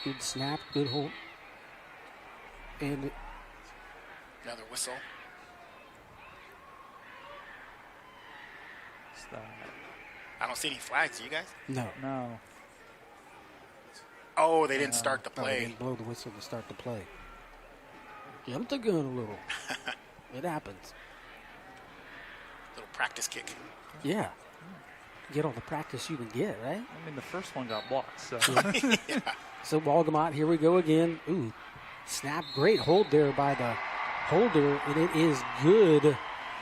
Good snap, good hold. And another whistle. I don't see any flags. Do you guys? No. Oh, they didn't start the They play. didn't blow the whistle to start the play. Jumped the gun a little. It happens. Little practice kick. Yeah. Get all the practice you can get, right? The first one got blocked. So, yeah. So Walgamot, here we go again. Ooh, snap, great hold there by the holder, and it is good.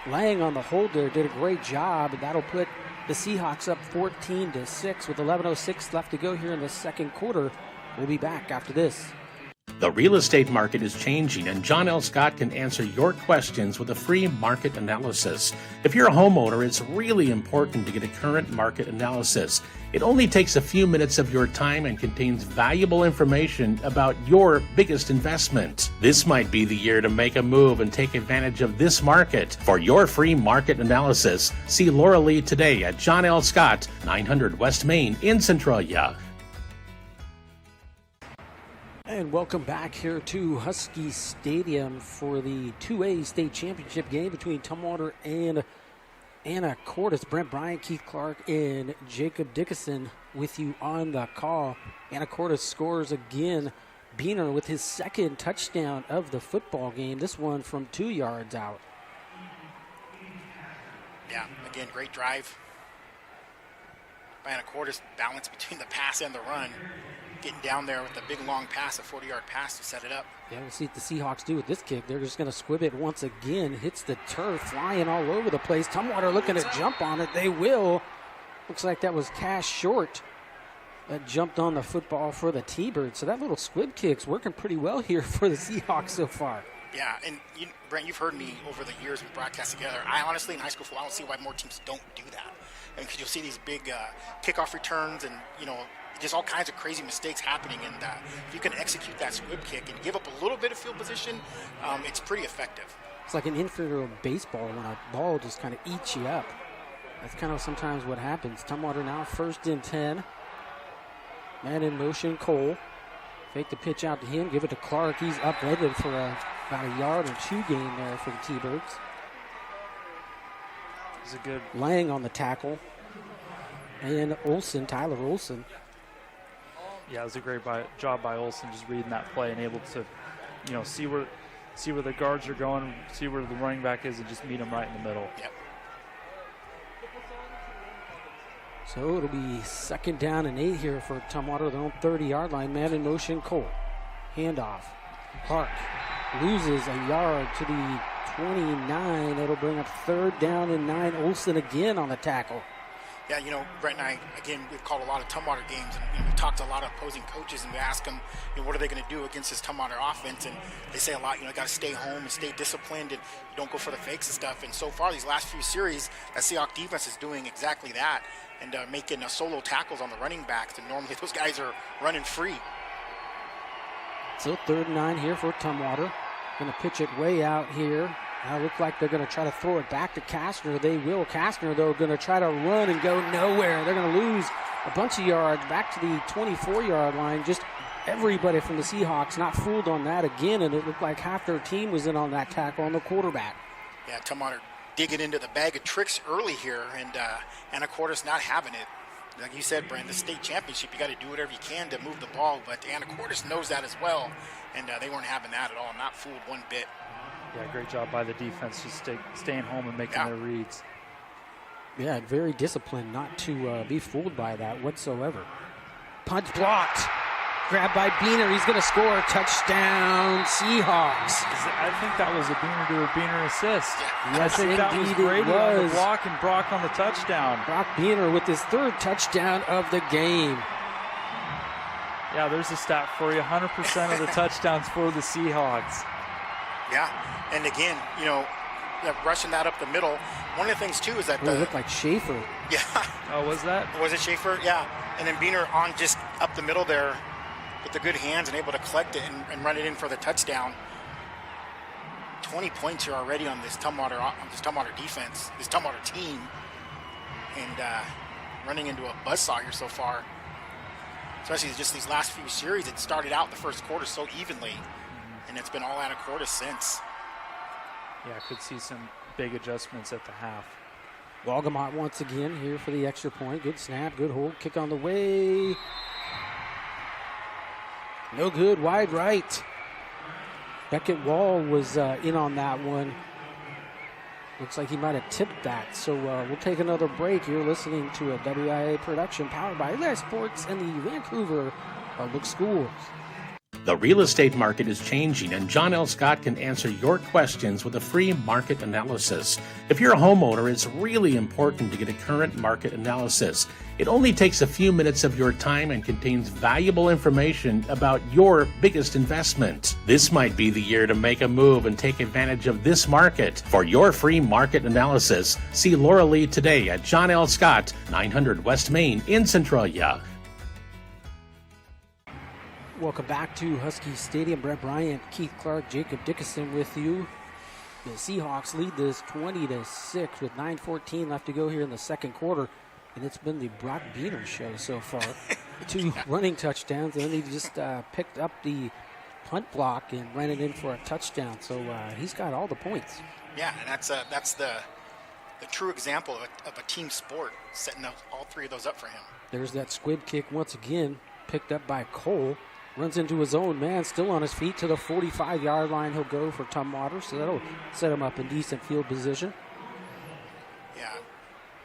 Laying on the hold there, did a great job, and that'll put the Seahawks up 14-6 with 11:06 left to go here in the second quarter. We'll be back after this. The real estate market is changing, and John L. Scott can answer your questions with a free market analysis. If you're a homeowner, it's really important to get a current market analysis. It only takes a few minutes of your time and contains valuable information about your biggest investment. This might be the year to make a move and take advantage of this market. For your free market analysis, see Laura Lee today at John L. Scott, 900 West Main in Centralia. And welcome back here to Husky Stadium for the 2A state championship game between Tumwater and Anacortes. Brent Bryant, Keith Clark, and Jacob Dickinson with you on the call. Anacortes scores again. Beener with his second touchdown of the football game. This one from 2 yards out. Yeah, again, great drive by Anacortes. Balance between the pass and the run. Getting down there with a big long pass, a 40-yard pass to set it up. Yeah, we'll see what the Seahawks do with this kick. They're just going to squib it once again. Hits the turf, flying all over the place. Tumwater looking to jump on it. They will. Looks like that was Cash Short that jumped on the football for the T-Birds. So that little squib kick's working pretty well here for the Seahawks so far. Yeah, and Brent, you've heard me over the years we broadcast together. I honestly, in high school football, I don't see why more teams don't do that. And you'll see these big kickoff returns and, just all kinds of crazy mistakes happening. And if you can execute that squib kick and give up a little bit of field position, it's pretty effective. It's like an infield of baseball when a ball just kind of eats you up. That's kind of sometimes what happens. Tumwater now 1st and 10. Man in motion, Cole. Fake the pitch out to him, give it to Clark. He's upended for about a yard or 2 gain there for the T-Birds. He's a good laying on the tackle. And Olsen, Tyler Olsen. Yeah, it was a great job by Olsen, just reading that play and able to, see where the guards are going, see where the running back is, and just meet him right in the middle. Yep. So it'll be 2nd down and 8 here for Tumwater, their own 30-yard line. Man in motion, Cole. Handoff. Clark loses a yard to the 29. It'll bring up 3rd down and 9. Olsen again on the tackle. Yeah, Brent and I, again, we've called a lot of Tumwater games, and we've talked to a lot of opposing coaches, and we ask them, what are they going to do against this Tumwater offense? And they say a lot, got to stay home and stay disciplined, and you don't go for the fakes and stuff. And so far, these last few series, that Seahawks defense is doing exactly that, and making solo tackles on the running backs, and normally those guys are running free. So 3rd and 9 here for Tumwater. Going to pitch it way out here. Now look like they're going to try to throw it back to Kastner. They will. Kastner, though, going to try to run and go nowhere. They're going to lose a bunch of yards back to the 24-yard line. Just everybody from the Seahawks not fooled on that again, and it looked like half their team was in on that tackle on the quarterback. Yeah, Tumwater digging into the bag of tricks early here, and Anacortes not having it. Like you said, Brent, the state championship, you got to do whatever you can to move the ball, but Anacortes knows that as well, and they weren't having that at all, not fooled one bit. Yeah, great job by the defense, just staying home and making their reads. Yeah, very disciplined not to be fooled by that whatsoever. Punch blocked. Grabbed by Beener. He's going to score. Touchdown, Seahawks. I think that was a Beener to a Beener assist. Yes, I think that was indeed Brady it on was. the block and Brock on the touchdown. Brock Beener with his 3rd touchdown of the game. Yeah, there's a stat for you. 100% of the touchdowns for the Seahawks. Yeah, and again, rushing that up the middle. One of the things, too, is that it looked like Schaefer. Yeah. Oh, was that? Was it Schaefer? Yeah. And then Beener on just up the middle there with the good hands and able to collect it and run it in for the touchdown. 20 points here already on this Tumwater defense, this Tumwater team. And running into a buzzsaw here so far. Especially just these last few series. It started out the first quarter so evenly. And it's been all Anacortes since. Yeah, could see some big adjustments at the half. Walgamot once again here for the extra point. Good snap, good hold, kick on the way. No good, wide right. Beckett Wall was in on that one. Looks like he might have tipped that. So we'll take another break. You're listening to a WIA production powered by Les Sports and the Vancouver Public Schools. The real estate market is changing, and John L. Scott can answer your questions with a free market analysis. If you're a homeowner, it's really important to get a current market analysis. It only takes a few minutes of your time and contains valuable information about your biggest investment. This might be the year to make a move and take advantage of this market. For your free market analysis, see Laura Lee today at John L. Scott, 900 West Main in Centralia. Welcome back to Husky Stadium. Brett Bryant, Keith Clark, Jacob Dickinson with you. The Seahawks lead this 20-6 with 9:14 left to go here in the second quarter. And it's been the Brock Beener show so far. 2 running touchdowns, and then he just picked up the punt block and ran it in for a touchdown. So he's got all the points. Yeah, and that's the true example of a team sport, setting all 3 of those up for him. There's that squib kick once again, picked up by Cole. Runs into his own man, still on his feet to the 45-yard line. He'll go for Tumwater, so that'll set him up in decent field position. Yeah,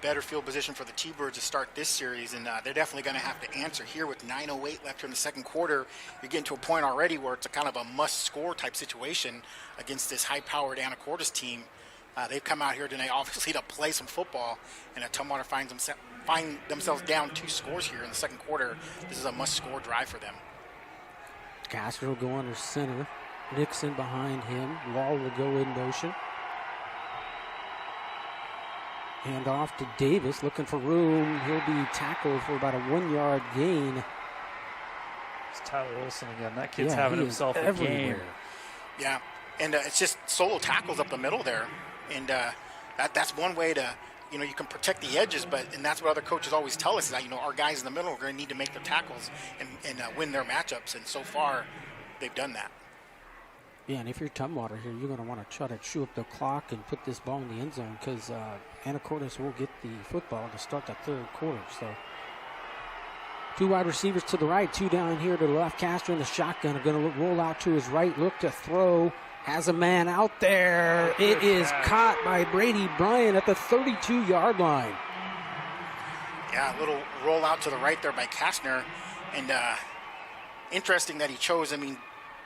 better field position for the T-Birds to start this series, and they're definitely going to have to answer here with 9:08 left in the second quarter. You're getting to a point already where it's a kind of a must-score type situation against this high-powered Anacortes team. They've come out here today, obviously, to play some football, and Tumwater find themselves down 2 scores here in the second quarter. This is a must-score drive for them. Castro will go under center. Nixon behind him. Wall will go in motion. Hand off to Davis, looking for room. He'll be tackled for about a 1-yard gain. It's Tyler Olson again. That kid's having himself a game. Yeah, and it's just solo tackles up the middle there. And that's one way to, you can protect the edges, and that's what other coaches always tell us, is that, our guys in the middle are going to need to make their tackles and win their matchups. And so far, they've done that. Yeah, and if you're Tumwater here, you're going to want to try to chew up the clock and put this ball in the end zone, because Anacortes will get the football to start the third quarter. So 2 wide receivers to the right, 2 down here to the left. Castro in the shotgun are going to roll out to his right, look to throw. Has a man out there. It is caught by Brady Bryant at the 32-yard line. Yeah, a little roll out to the right there by Kastner. And interesting that he chose,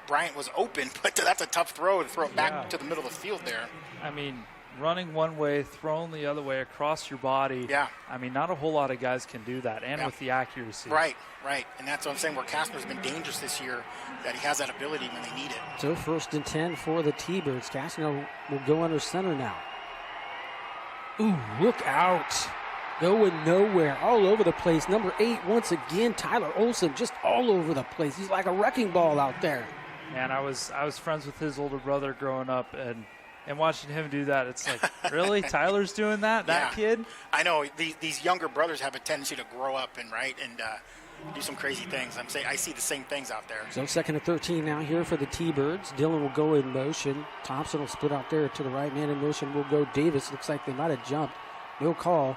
Bryant was open, but that's a tough throw to throw it back to the middle of the field there. Running one way, thrown the other way across your body. Yeah. Not a whole lot of guys can do that, and with the accuracy. Right. And that's what I'm saying, where Kastner's been dangerous this year, that he has that ability when they need it. So 1st and 10 for the T-Birds. Kastner will go under center now. Ooh, look out. Going nowhere, all over the place. Number 8, once again, Tyler Olson, just all over the place. He's like a wrecking ball out there. Man, I was friends with his older brother growing up, and watching him do that, it's like, really? Tyler's doing that? That kid? I know. These younger brothers have a tendency to grow up and do some crazy things. I see the same things out there. So 2nd and 13 now here for the T-Birds. Dillon will go in motion. Thompson will split out there to the right. Man in motion will go Davis. Looks like they might have jumped. No call.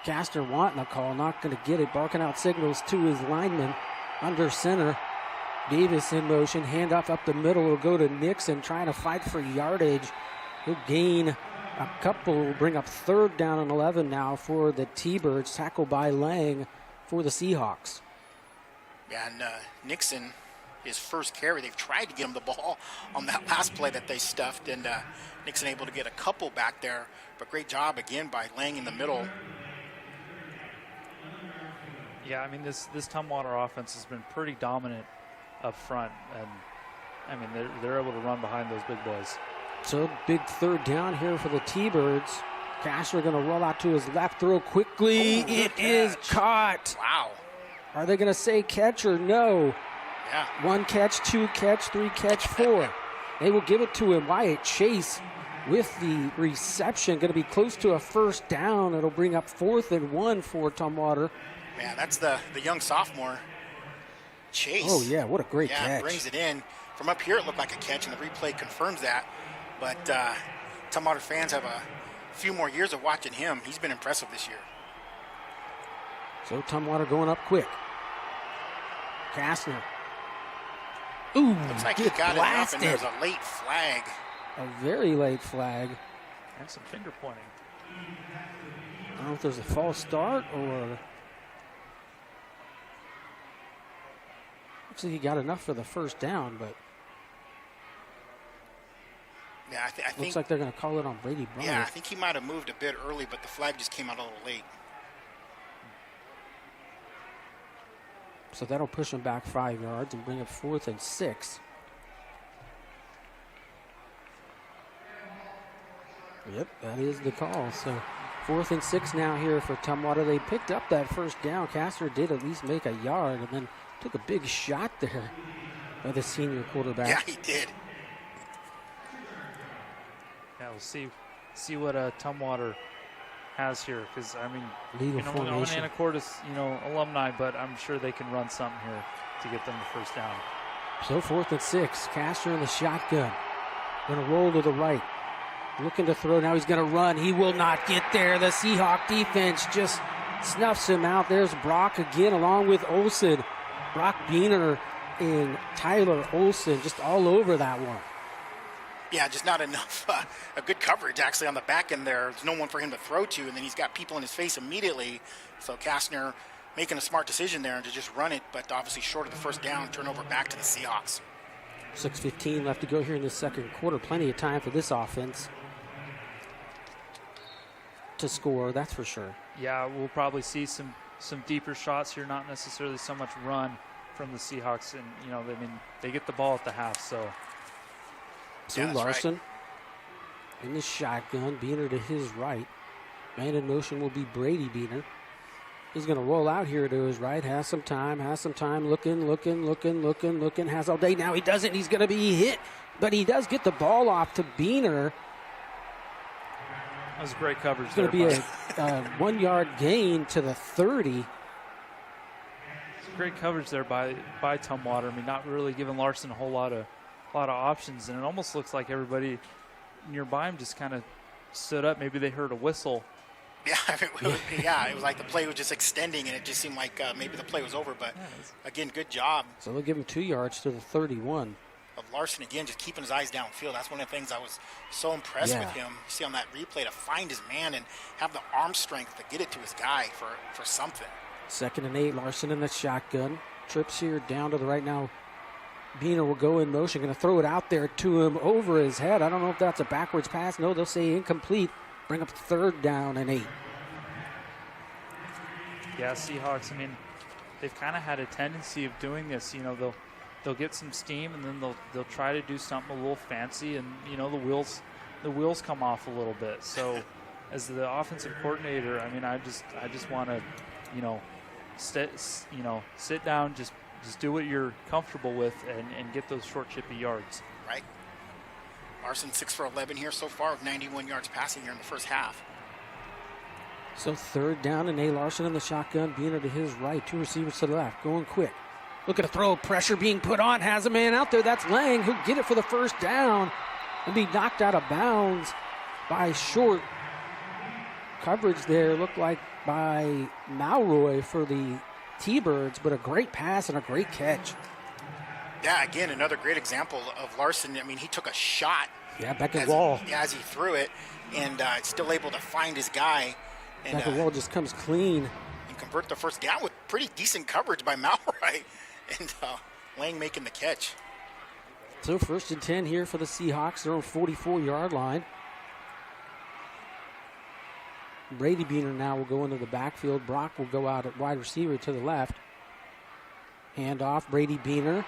Kastner wanting a call, not going to get it. Barking out signals to his lineman under center. Davis in motion. Handoff up the middle will go to Nixon, trying to fight for yardage. He'll gain A couple will bring up 3rd down and 11 now for the T-Birds. Tackle by Lang for the Seahawks. Yeah, and Nixon, his first carry, they've tried to get him the ball on that last play that they stuffed, and Nixon able to get a couple back there. But great job again by Lang in the middle. Yeah, I mean, this Tumwater offense has been pretty dominant up front, and I mean, they're able to run behind those big boys. So big 3rd down here for the T-Birds. Cashler going to roll out to his left, throw quickly. It is caught. Wow. Are they going to say catch or no? Yeah. 1 catch, 2 catch, 3 catch, 4. They will give it to him. Wyatt Chase with the reception. Going to be close to a 1st down. It'll bring up 4th and 1 for Tumwater. Man, that's the young sophomore, Chase. Oh, yeah, what a great catch. Yeah, brings it in. From up here, it looked like a catch, and the replay confirms that. But Tumwater fans have a few more years of watching him. He's been impressive this year. So Tumwater going up quick. Kastner. Ooh, looks like he got enough, and there's a late flag. A very late flag. And some finger pointing. I don't know if there's a false start or... Looks like he got enough for the 1st down, but... Yeah, I think looks like they're going to call it on Brady Bryant. Yeah, I think he might have moved a bit early, but the flag just came out a little late. So that'll push him back 5 yards and bring up 4th and 6. Yep, that is the call. So 4th and 6 now here for Tumwater. They picked up that 1st down. Kastner did at least make a yard and then took a big shot there by the senior quarterback. Yeah, he did. Yeah, we'll see what Tumwater has here, because I mean, legal formation. Anacortes, alumni, but I'm sure they can run something here to get them the 1st down. So 4th and 6, Kastner in the shotgun, going to roll to the right, looking to throw. Now he's going to run. He will not get there. The Seahawk defense just snuffs him out. There's Brock again, along with Olsen. Brock Beener and Tyler Olsen just all over that one. Yeah, just not enough a good coverage actually on the back end there. There's no one for him to throw to, and then he's got people in his face immediately. So Kastner making a smart decision there and to just run it, but obviously short of the 1st down, turnover back to the Seahawks. 6:15 left to go here in the 2nd quarter. Plenty of time for this offense to score, that's for sure. Yeah, we'll probably see some deeper shots here, not necessarily so much run from the Seahawks. And, they get the ball at the half, so... So yeah, Larson in the shotgun, Beener to his right. Man in motion will be Brady Beener. He's going to roll out here to his right. Has some time, looking. Has all day. Now he doesn't. He's going to be hit, but he does get the ball off to Beener. That was great coverage. It's going to be a 1-yard gain to the 30. Great coverage there by Tumwater. I mean, not really giving Larson a lot of options, and it almost looks like everybody nearby him just kind of stood up. Maybe they heard a whistle. Yeah, it was like the play was just extending, and it just seemed like maybe the play was over. But again, good job. So they'll give him 2 yards to the 31. Of Larson again, just keeping his eyes downfield. That's one of the things I was so impressed with him. You see on that replay to find his man and have the arm strength to get it to his guy for something. 2nd and 8, Larson in the shotgun. Trips here down to the right now. Beener will go in motion, going to throw it out there to him over his head. I don't know if that's a backwards pass. No, they'll say incomplete. Bring up 3rd down and 8. Yeah, Seahawks, I mean, they've kind of had a tendency of doing this. They'll get some steam, and then they'll try to do something a little fancy, and, the wheels come off a little bit. So as the offensive coordinator, I mean, I just want to, sit down, just do what you're comfortable with and get those short, chippy yards. Right. Larson 6 for 11 here so far with 91 yards passing here in the 1st half. So 3rd down and 8. Larson in the shotgun. Beener to his right. 2 receivers to the left. Going quick. Looking to throw. Pressure being put on. Has a man out there. That's Lang. Who'll get it for the 1st down and be knocked out of bounds by short coverage there. Looked like by Malroy for the T-Birds, but a great pass and a great catch. Yeah, again, another great example of Larson. I mean, he took a shot. Yeah, back at wall. As he threw it, and still able to find his guy. And, back at wall just comes clean. And convert the first down with pretty decent coverage by Malroy. And Lang making the catch. So 1st and 10 here for the Seahawks. They're on 44-yard line. Brady Beaner now will go into the backfield. Brock will go out at wide receiver to the left. Hand off, Brady Beaner.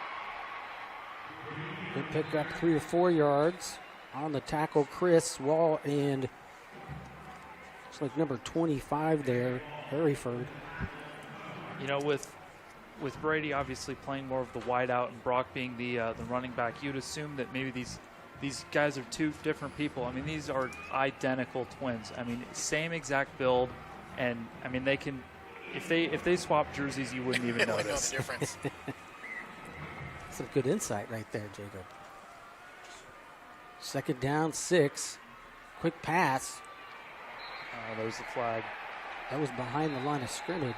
He'll pick up 3 or 4 yards. On the tackle, Chris Wall, and it's like number 25 there, Harryford. You know, with Brady obviously playing more of the wideout and Brock being the running back, you'd assume that maybe these guys are 2 different people. I mean, these are identical twins. I mean, same exact build, and I mean they can, if they swap jerseys, you wouldn't even notice. No difference. Some good insight right there, Jacob. 2nd down, 6. Quick pass. Oh, there's the flag. That was behind the line of scrimmage.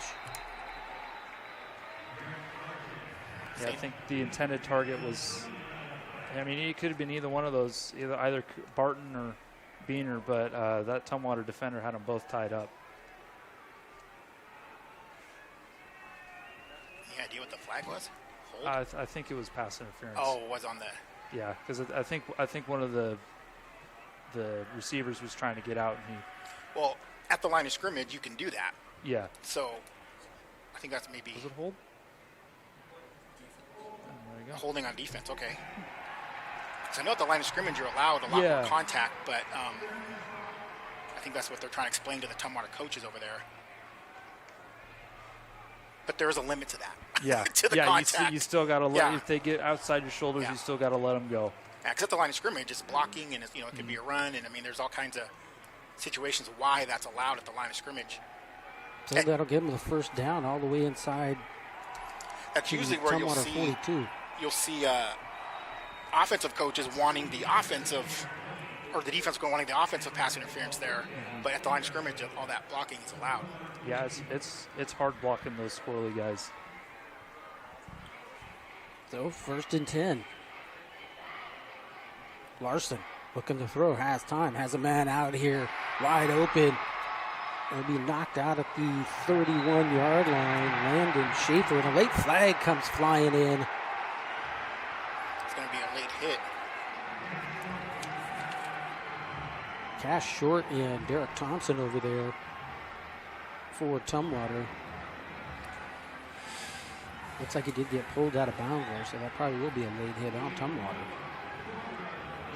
Yeah, I think the intended target was, I mean, it could have been either one of those, either Barton or Beaner, but that Tumwater defender had them both tied up. Any idea what the flag was? I think it was pass interference. Oh, it was on the... Yeah, because I think one of the receivers was trying to get out, and he... Well, at the line of scrimmage, you can do that. Yeah. So, I think that's maybe... Was it hold? There you go. Holding on defense, okay. So I know at the line of scrimmage you're allowed a lot more contact, but I think that's what they're trying to explain to the Tumwater coaches over there. But there is a limit to that. Yeah, to the contact. You still got to let, if they get outside your shoulders, you still got to let them go. Yeah, because at the line of scrimmage, it's blocking, and it could be a run, and I mean, there's all kinds of situations why that's allowed at the line of scrimmage. So that'll give them the first down all the way inside. That's usually where you'll see 42. You'll see offensive coaches wanting the offensive, or the defense wanting the offensive pass interference there, but at the line of scrimmage, all that blocking is allowed. Yeah, it's hard blocking those squirrely guys. So 1st and 10. Larson looking to throw, has time, has a man out here wide open. It'll be knocked out at the 31-yard line. Landon Schaefer, and a late flag comes flying in. It's going to be a late hit. Cash Short and Derek Thompson over there for Tumwater. Looks like he did get pulled out of bounds there, so that probably will be a late hit on Tumwater.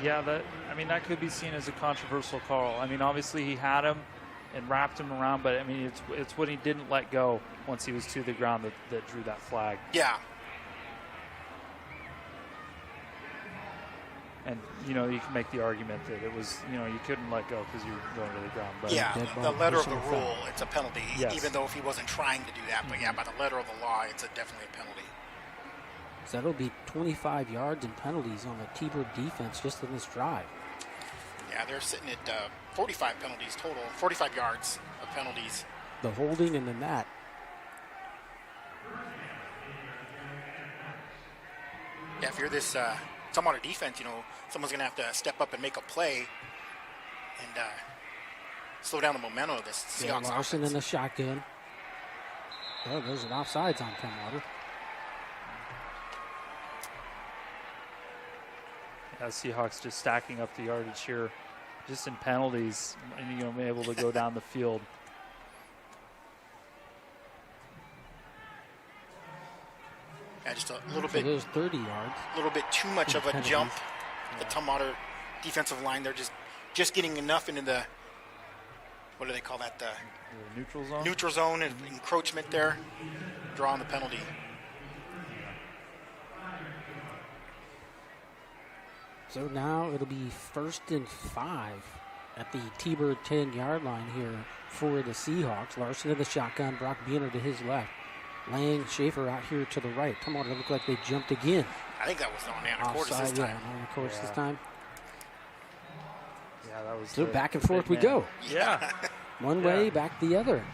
Yeah, that could be seen as a controversial call. I mean, obviously he had him and wrapped him around, but I mean, it's when he didn't let go once he was to the ground that drew that flag. Yeah. And, you can make the argument that it was, you couldn't let go because you were going to the ground. But yeah, the letter of the rule, it's a penalty, yes. Even though if he wasn't trying to do that. But yeah, by the letter of the law, it's definitely a penalty. So that'll be 25 yards and penalties on the T-Bird defense just in this drive. Yeah, they're sitting at 45 penalties total, 45 yards of penalties. The holding and then that. Yeah, if you're this Tumwater defense, someone's going to have to step up and make a play and slow down the momentum of this Seahawks Larson offense. in the shotgun. Oh, there's an offsides on Tumwater. Yeah, Seahawks just stacking up the yardage here, just in penalties, and be able to go down the field. Yeah, just a little bit. There's 30 yards. A little bit too much of a penalties. jump. The Tumwater defensive line, they're just getting enough into the, what do they call that? The neutral zone. Neutral zone and encroachment there, drawing the penalty. So now it'll be 1st and 5 at the T-Bird 10-yard line here for the Seahawks. Larson in the shotgun, Brock Beaner to his left. Lang, Schaefer out here to the right. Tumwater look like they jumped again. I think that was on Anacortes this time. Yeah, Anacortes this time. Yeah, that was. So back and forth we go. Yeah. One way, back the other.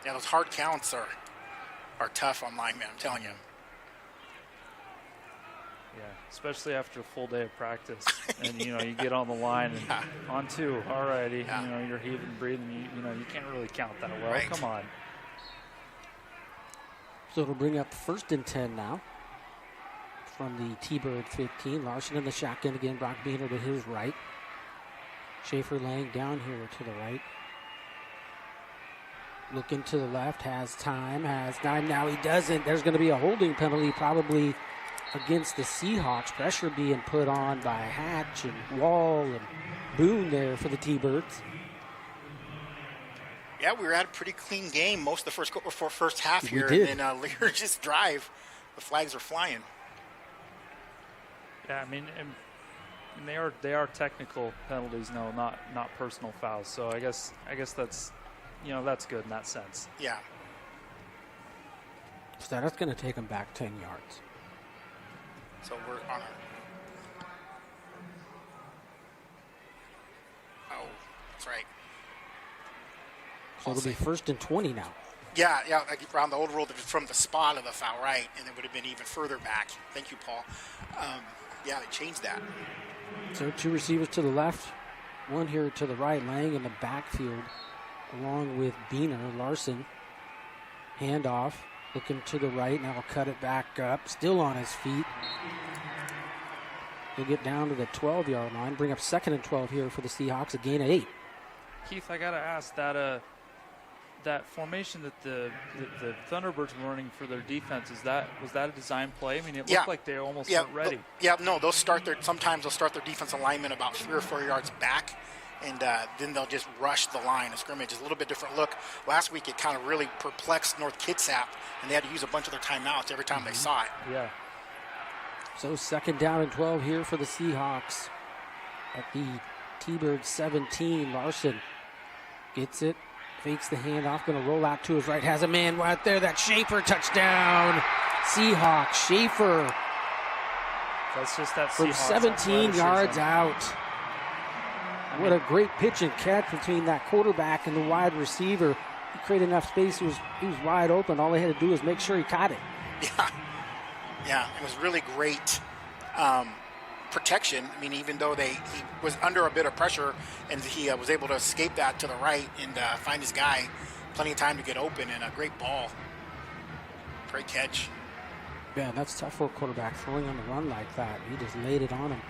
Yeah, those hard counts are tough on linemen, I'm telling you. Yeah, especially after a full day of practice, and you get on the line and on 2. Alrighty, you're heaving and breathing. You can't really count that well. Right. Come on. So it'll bring up 1st and 10 now from the T-Bird 15. Larson in the shotgun again. Brock Beaner to his right. Schaefer laying down here to the right. Looking to the left, has time. Now he doesn't. There's going to be a holding penalty probably against the Seahawks. Pressure being put on by Hatch and Wall and Boone there for the T-Birds. Yeah, we were at a pretty clean game most of the first half here. We did. And then Lear just drive. The flags are flying. Yeah, I mean, and they are technical penalties, not personal fouls. So I guess that's that's good in that sense. Yeah. So that's going to take them back 10 yards. So we're on our. Oh, that's right. So it'll be 1st and 20 now. Yeah, around the old rule from the spot of the foul, right, and it would have been even further back. Thank you, Paul. They changed that. So 2 receivers to the left, 1 here to the right, laying in the backfield, along with Beaner. Larson, handoff, looking to the right, now will cut it back up, still on his feet. He'll get down to the 12-yard line, bring up 2nd and 12 here for the Seahawks, a gain of 8. Keith, I got to ask that formation that the Thunderbirds were running for their defense, was that a design play? I mean, it looked like they almost weren't ready. Sometimes they'll start their defensive alignment about 3 or 4 yards back, and then they'll just rush the line of scrimmage. It's a little bit different look. Last week it kind of really perplexed North Kitsap, and they had to use a bunch of their timeouts every time they saw it. Yeah. So 2nd down and 12 here for the Seahawks at the T-Bird 17. Larson gets it, fakes the handoff, going to roll out to his right, has a man right there. That Schaefer touchdown. Seahawks, Schaefer. That's just that from Seahawks 17 yards out. What a great pitch and catch between that quarterback and the wide receiver. He created enough space. He was wide open. All they had to do was make sure he caught it. Yeah, it was really great protection. I mean, even though he was under a bit of pressure, and he was able to escape that to the right and find his guy. Plenty of time to get open, and a great ball. Great catch. Yeah, that's tough for a quarterback throwing on the run like that. He just laid it on him.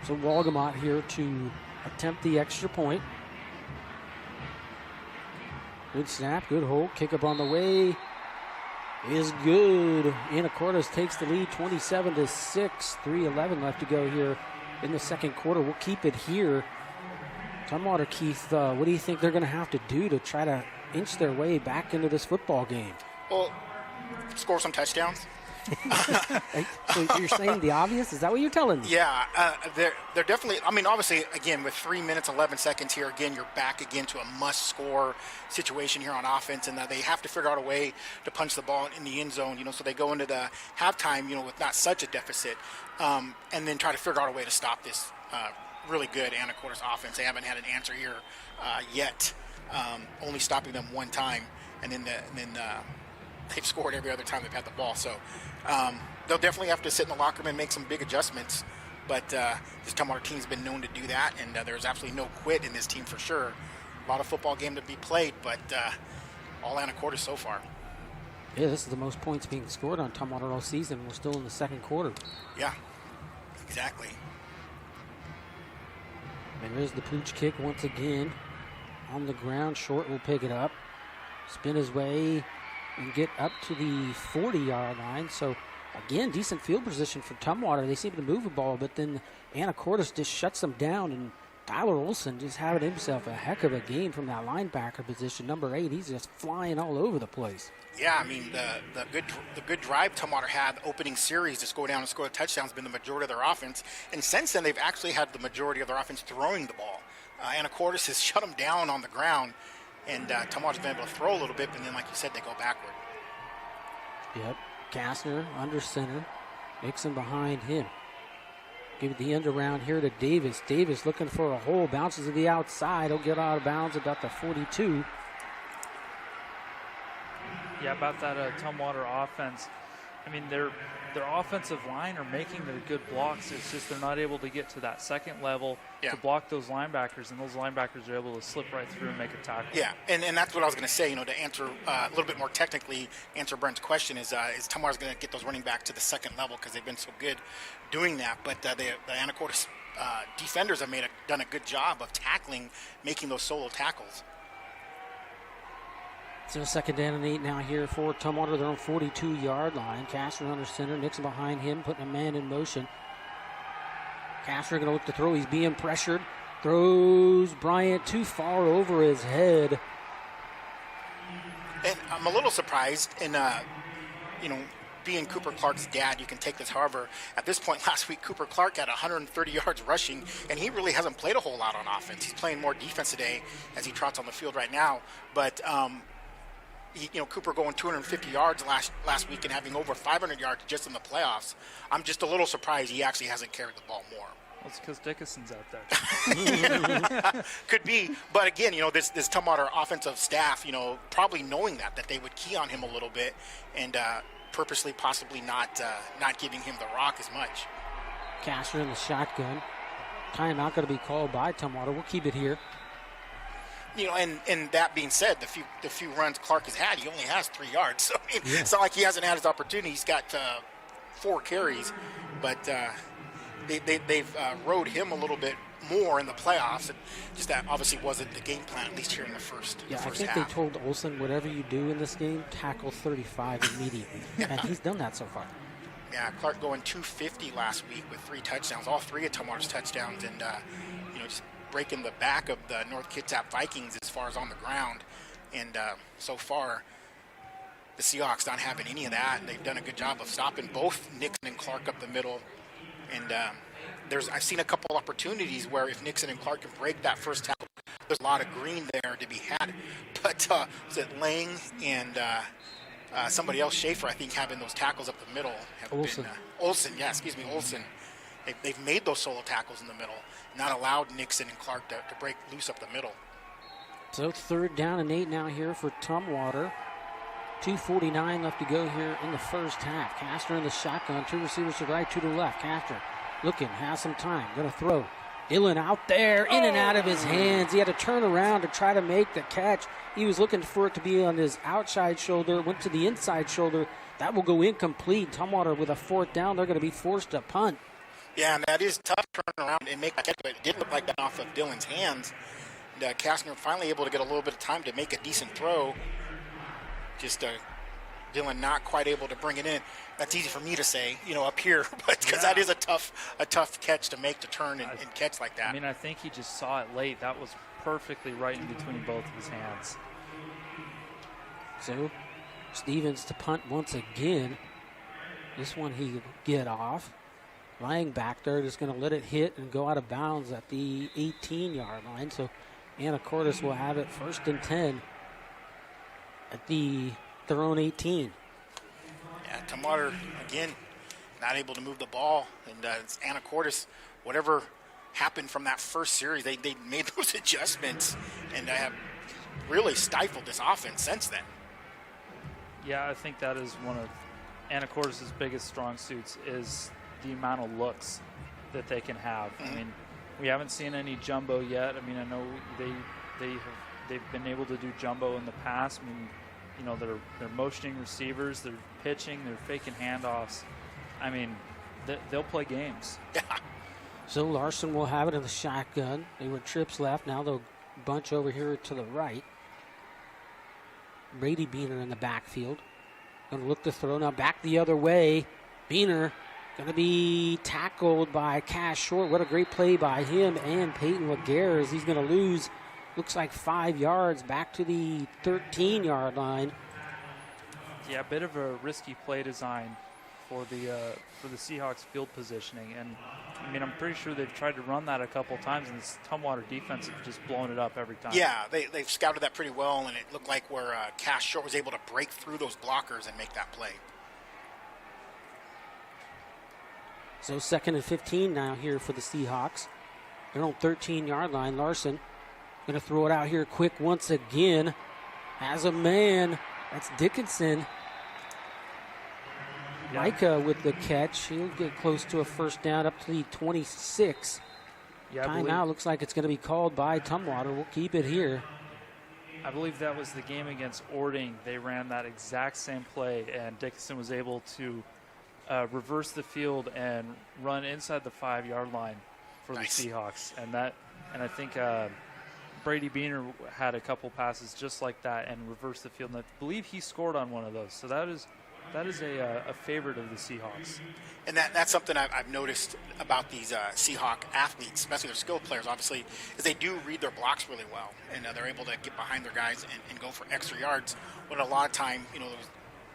So Walgamot here to attempt the extra point. Good snap, good hold, kick up on the way is good. Anacortes takes the lead 27-6, 3:11 left to go here in the second quarter. We'll keep it here. Tumwater, Keith, what do you think they're going to have to do to try to inch their way back into this football game? Well, score some touchdowns. So you're saying the obvious? Is that what you're telling me? Yeah, they're definitely. I mean, obviously, again, with 3 minutes 11 seconds here, again, you're back again to a must-score situation here on offense, and they have to figure out a way to punch the ball in the end zone. So they go into the halftime, with not such a deficit, and then try to figure out a way to stop this really good Anacortes offense. They haven't had an answer here yet, only stopping them one time, and then they've scored every other time they've had the ball. So they'll definitely have to sit in the locker room and make some big adjustments. But this Tumwater team's been known to do that, and there's absolutely no quit in this team for sure. A lot of football game to be played, but all Anacortes so far. Yeah, this is the most points being scored on Tumwater all season. We're still in the second quarter. Yeah, exactly. And there's the pooch kick once again. On the ground, Short will pick it up, spin his way, and get up to the 40-yard line. So, again, decent field position for Tumwater. They seem to move the ball, but then Anacortes just shuts them down, and Tyler Olson just having himself a heck of a game from that linebacker position. Number 8, he's just flying all over the place. Yeah, I mean, the good drive Tumwater had, the opening series to score down and score a touchdown has been the majority of their offense. And since then, they've actually had the majority of their offense throwing the ball. Anacortes has shut them down on the ground, and Tumwater's been able to throw a little bit, but then, like you said, they go backward. Yep, Kastner under center, Nixon behind him. Give it the end around here to Davis. Davis looking for a hole, bounces to the outside. He'll get out of bounds about the 42. Yeah, about that Tumwater offense. I mean, their offensive line are making their good blocks. It's just they're not able to get to that second level to block those linebackers, and those linebackers are able to slip right through and make a tackle. Yeah, and that's what I was going to say. To answer a little bit more technically, answer Brent's question is Tumwater's going to get those running back to the second level because they've been so good doing that. But the Anacortes defenders have done a good job of tackling, making those solo tackles. So 2nd down and 8 now here for Tumwater. They're on 42-yard line. Castro under center. Nixon behind him, putting a man in motion. Castro going to look to throw. He's being pressured. Throws Bryant too far over his head. And I'm a little surprised in, being Cooper Clark's dad, you can take this. However, at this point last week, Cooper Clark had 130 yards rushing, and he really hasn't played a whole lot on offense. He's playing more defense today as he trots on the field right now. But, Cooper going 250 yards last week and having over 500 yards just in the playoffs. I'm just a little surprised he actually hasn't carried the ball more. Well, it's because Dickinson's out there. Could be. But again, this Tumwater offensive staff, probably knowing that they would key on him a little bit and purposely possibly not giving him the rock as much. Castro in the shotgun. Timeout going to be called by Tumwater. We'll keep it here. And that being said, the few runs Clark has had, he only has 3 yards. So it's not like he hasn't had his opportunity. He's got 4 carries, but they've rode him a little bit more in the playoffs. Just that obviously wasn't the game plan, at least here in the first I think half. they told Olsen, whatever you do in this game, tackle 35 immediately. And he's done that so far. Yeah, Clark going 250 last week with 3 touchdowns, all 3 of Tumwater's touchdowns, and just breaking the back of the North Kitsap Vikings as far as on the ground. And so far, the Seahawks not having any of that. They've done a good job of stopping both Nixon and Clark up the middle. And I've seen a couple opportunities where if Nixon and Clark can break that first tackle, there's a lot of green there to be had. But was it Lang and somebody else, Schaefer, I think, having those tackles up the middle. Olsen. Olsen. They've made those solo tackles in the middle, not allowed Nixon and Clark to break loose up the middle. So 3rd down and 8 now here for Tumwater. 2:49 left to go here in the first half. Castro in the shotgun. 2 receivers to the right, 2 to the left. Castro looking, has some time. Going to throw. Dillon out there, in and out of his hands. He had to turn around to try to make the catch. He was looking for it to be on his outside shoulder. Went to the inside shoulder. That will go incomplete. Tumwater with a 4th down. They're going to be forced to punt. Yeah, and that is tough to turn around and make that catch, but it didn't look like that off of Dillon's hands. And Kastner finally able to get a little bit of time to make a decent throw. Just Dillon not quite able to bring it in. That's easy for me to say, up here, but because that is a tough catch to make, to turn and catch like that. I mean, I think he just saw it late. That was perfectly right in between both of his hands. So Stevens to punt once again. This one he'll get off. Lying back there, just going to let it hit and go out of bounds at the 18-yard line. So Anacortes will have it 1st and 10 at their own 18. Yeah, Tumwater, again, not able to move the ball. And it's Anacortes, whatever happened from that first series, they made those adjustments and have really stifled this offense since then. Yeah, I think that is one of Anacortes' biggest strong suits is the amount of looks that they can have. I mean, we haven't seen any jumbo yet. I mean, I know they've been able to do jumbo in the past. I mean, they're motioning receivers, they're pitching, they're faking handoffs. I mean, they'll play games. So Larson will have it in the shotgun. They were trips left. Now they'll bunch over here to the right. Brady Beaner in the backfield. Going to look to throw now back the other way. Beaner going to be tackled by Cash Short. What a great play by him and Peyton Laguerre as he's going to lose, looks like 5 yards back to the 13-yard line. Yeah, a bit of a risky play design for the Seahawks field positioning. And, I mean, I'm pretty sure they've tried to run that a couple times, and this Tumwater defense has just blown it up every time. Yeah, they've scouted that pretty well, and it looked like where Cash Short was able to break through those blockers and make that play. So 2nd and 15 now here for the Seahawks. They're on 13-yard line. Larson going to throw it out here quick once again. Has a man. That's Dickinson. Micah with the catch. He'll get close to a first down up to the 26. Yeah, Timeout looks like it's going to be called by Tumwater. We'll keep it here. I believe that was the game against Ording. They ran that exact same play, and Dickinson was able to reverse the field and run inside the 5-yard line for the Seahawks. And I think Brady Beaner had a couple passes just like that and reversed the field. And I believe he scored on one of those. So that is a favorite of the Seahawks. And that's something I've noticed about these Seahawk athletes, especially their skilled players, obviously, is they do read their blocks really well, and they're able to get behind their guys and go for extra yards. When a lot of time,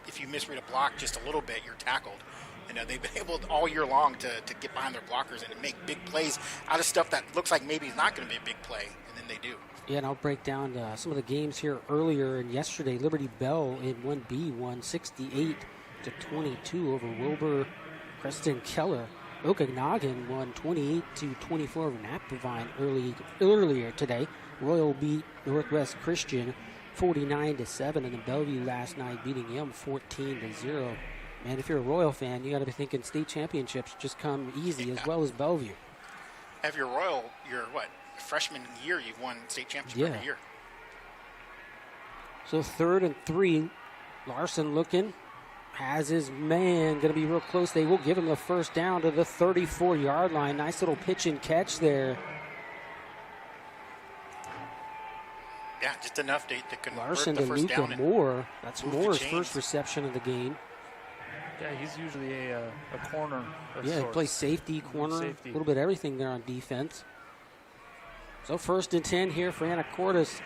if you misread a block just a little bit, you're tackled. And they've been able all year long to get behind their blockers and make big plays out of stuff that looks like maybe is not going to be a big play, and then they do. Yeah, and I'll break down some of the games here earlier. And yesterday, Liberty Bell in 1B won 68-22 over Wilbur Preston Keller. Okanagan won 28-24 over Napavine earlier today. Royal beat Northwest Christian 49-7, and then Bellevue last night beating them 14-0. And if you're a Royal fan, you got to be thinking state championships just come easy, as well as Bellevue. If you're Royal, you're freshman year, you've won state championship every year. So 3rd and 3, Larson looking, has his man, going to be real close. They will give him the first down to the 34-yard line. Nice little pitch and catch there. Yeah, just enough to convert Larson the to first down. Luca Moore. That's Moore's first reception of the game. Yeah, he's usually a corner of Yeah, he sorts. plays safety, corner, a little bit of everything there on defense. So 1st and 10 here for Anacortes.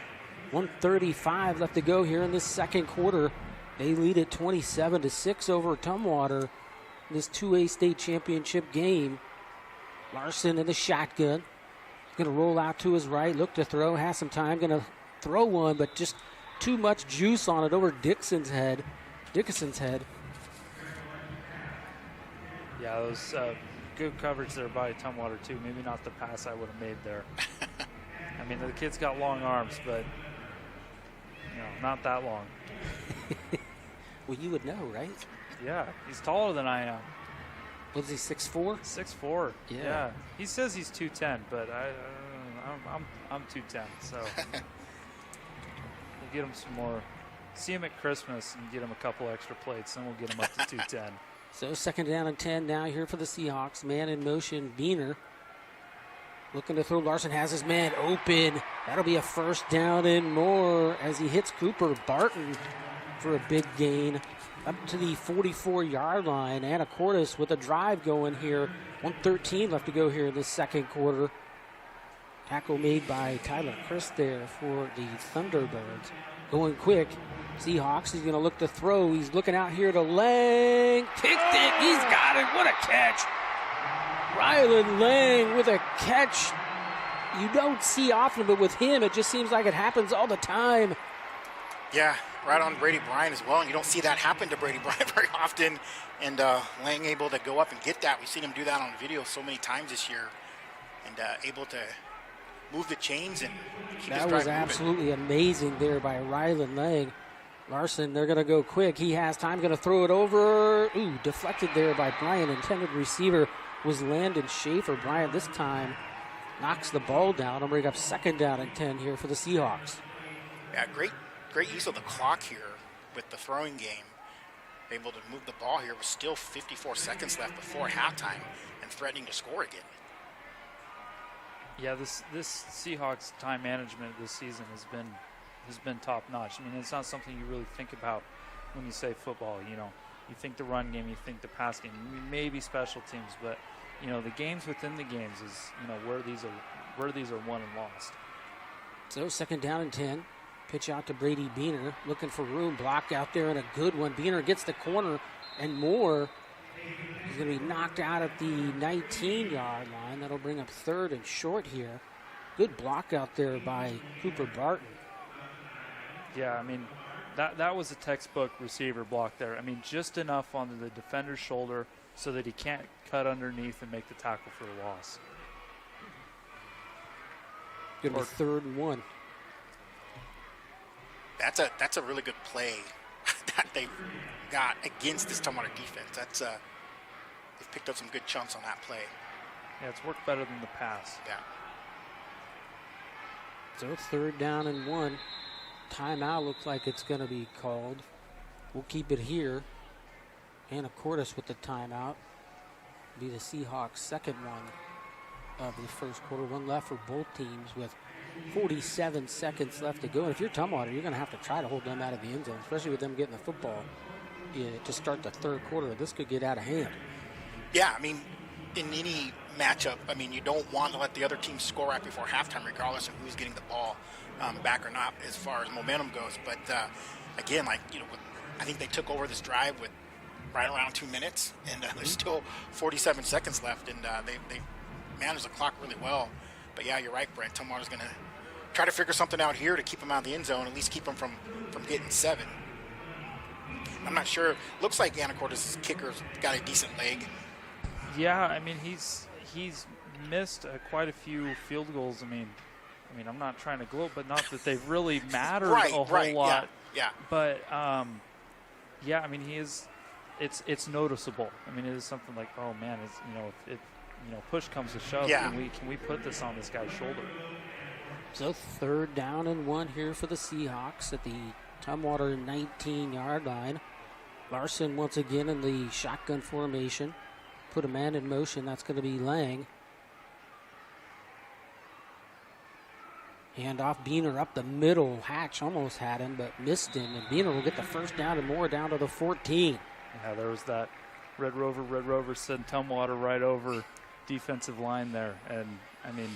1:35 left to go here in this second quarter. They lead at 27-6 over Tumwater in this 2A state championship game. Larson in the shotgun. Going to roll out to his right, look to throw, has some time, going to throw one, but just too much juice on it over Dickinson's head. Yeah, it was good coverage there by Tumwater, too. Maybe not the pass I would have made there. I mean, the kid's got long arms, but not that long. Well, you would know, right? Yeah, he's taller than I am. Was he 6'4"? 6'4". Yeah. He says he's 210, but I'm 210. So we'll get him some more. See him at Christmas and get him a couple extra plates, and we'll get him up to 210. So 2nd down and 10 now here for the Seahawks. Man in motion, Beaner. Looking to throw. Larson has his man open. That'll be a first down and more as he hits Cooper Barton for a big gain up to the 44-yard line. Anacortes with a drive going here. 1:13 left to go here in this second quarter. Tackle made by Tyler Chris there for the Thunderbirds. Going quick. Seahawks, he's going to look to throw. He's looking out here to Lang. Kicked it. He's got it. What a catch. Rylan Lang with a catch you don't see often, but with him, it just seems like it happens all the time. Yeah, right on Brady Bryan as well. And you don't see that happen to Brady Bryan very often. And Lang able to go up and get that. We've seen him do that on video so many times this year. And able to move the chains and keep his drive That was moving. absolutely amazing there by Rylan Lang. Larson, they're going to go quick. He has time, going to throw it over. Ooh, deflected there by Bryant. Intended receiver was Landon Schaefer. Bryant this time knocks the ball down. I'll bring up 2nd down and 10 here for the Seahawks. Yeah, great use of the clock here with the throwing game. Able to move the ball here with still 54 seconds left before halftime and threatening to score again. Yeah, this Seahawks time management this season has been top notch. I mean, it's not something you really think about when you say football. You think the run game, you think the pass game, maybe special teams, but the games within the games is where these are won and lost. So 2nd down and 10. Pitch out to Brady Beaner, looking for room. Blocked out there and a good one. Beaner gets the corner and more. He's going to be knocked out at the 19-yard line. That'll bring up 3rd and short here. Good block out there by Cooper Barton. Yeah, I mean, that was a textbook receiver block there. I mean, just enough on the defender's shoulder so that he can't cut underneath and make the tackle for the loss. Going to be 3rd and 1. That's a really good play that they got against this Tumwater defense. That's they've picked up some good chunks on that play. Yeah, it's worked better than the pass. Yeah. So it's 3rd down and 1. Timeout looks like it's going to be called. We'll keep it here. Anacortes with the timeout. Be the Seahawks' second one of the first quarter. One left for both teams with 47 seconds left to go. And if you're Tumwater, you're going to have to try to hold them out of the end zone, especially with them getting the football to start the third quarter. This could get out of hand. Yeah, I mean, in any matchup, I mean, you don't want to let the other team score right before halftime, regardless of who's getting the ball back or not, as far as momentum goes. But again, I think they took over this drive with right around 2 minutes, and there's still 47 seconds left, and they managed the clock really well. But yeah, you're right, Brent. Tumwater's going to try to figure something out here to keep them out of the end zone, at least keep them from getting 7. I'm not sure. Looks like Anacortes' kicker's got a decent leg. Yeah, I mean, he's missed quite a few field goals. I mean, I'm not trying to gloat, but not that they've really mattered a whole lot. Yeah. But yeah, I mean, it's noticeable. I mean, it is something like, oh man, it's, if push comes to shove, can we put this on this guy's shoulder? So 3rd down and 1 here for the Seahawks at the Tumwater 19-yard line. Larson once again in the shotgun formation. Put a man in motion. That's going to be Lang. Hand off Beener up the middle. Hatch almost had him, but missed him. And Beener will get the 1st down and more down to the 14. Yeah, there was that Red Rover sent Tumwater right over defensive line there. And, I mean,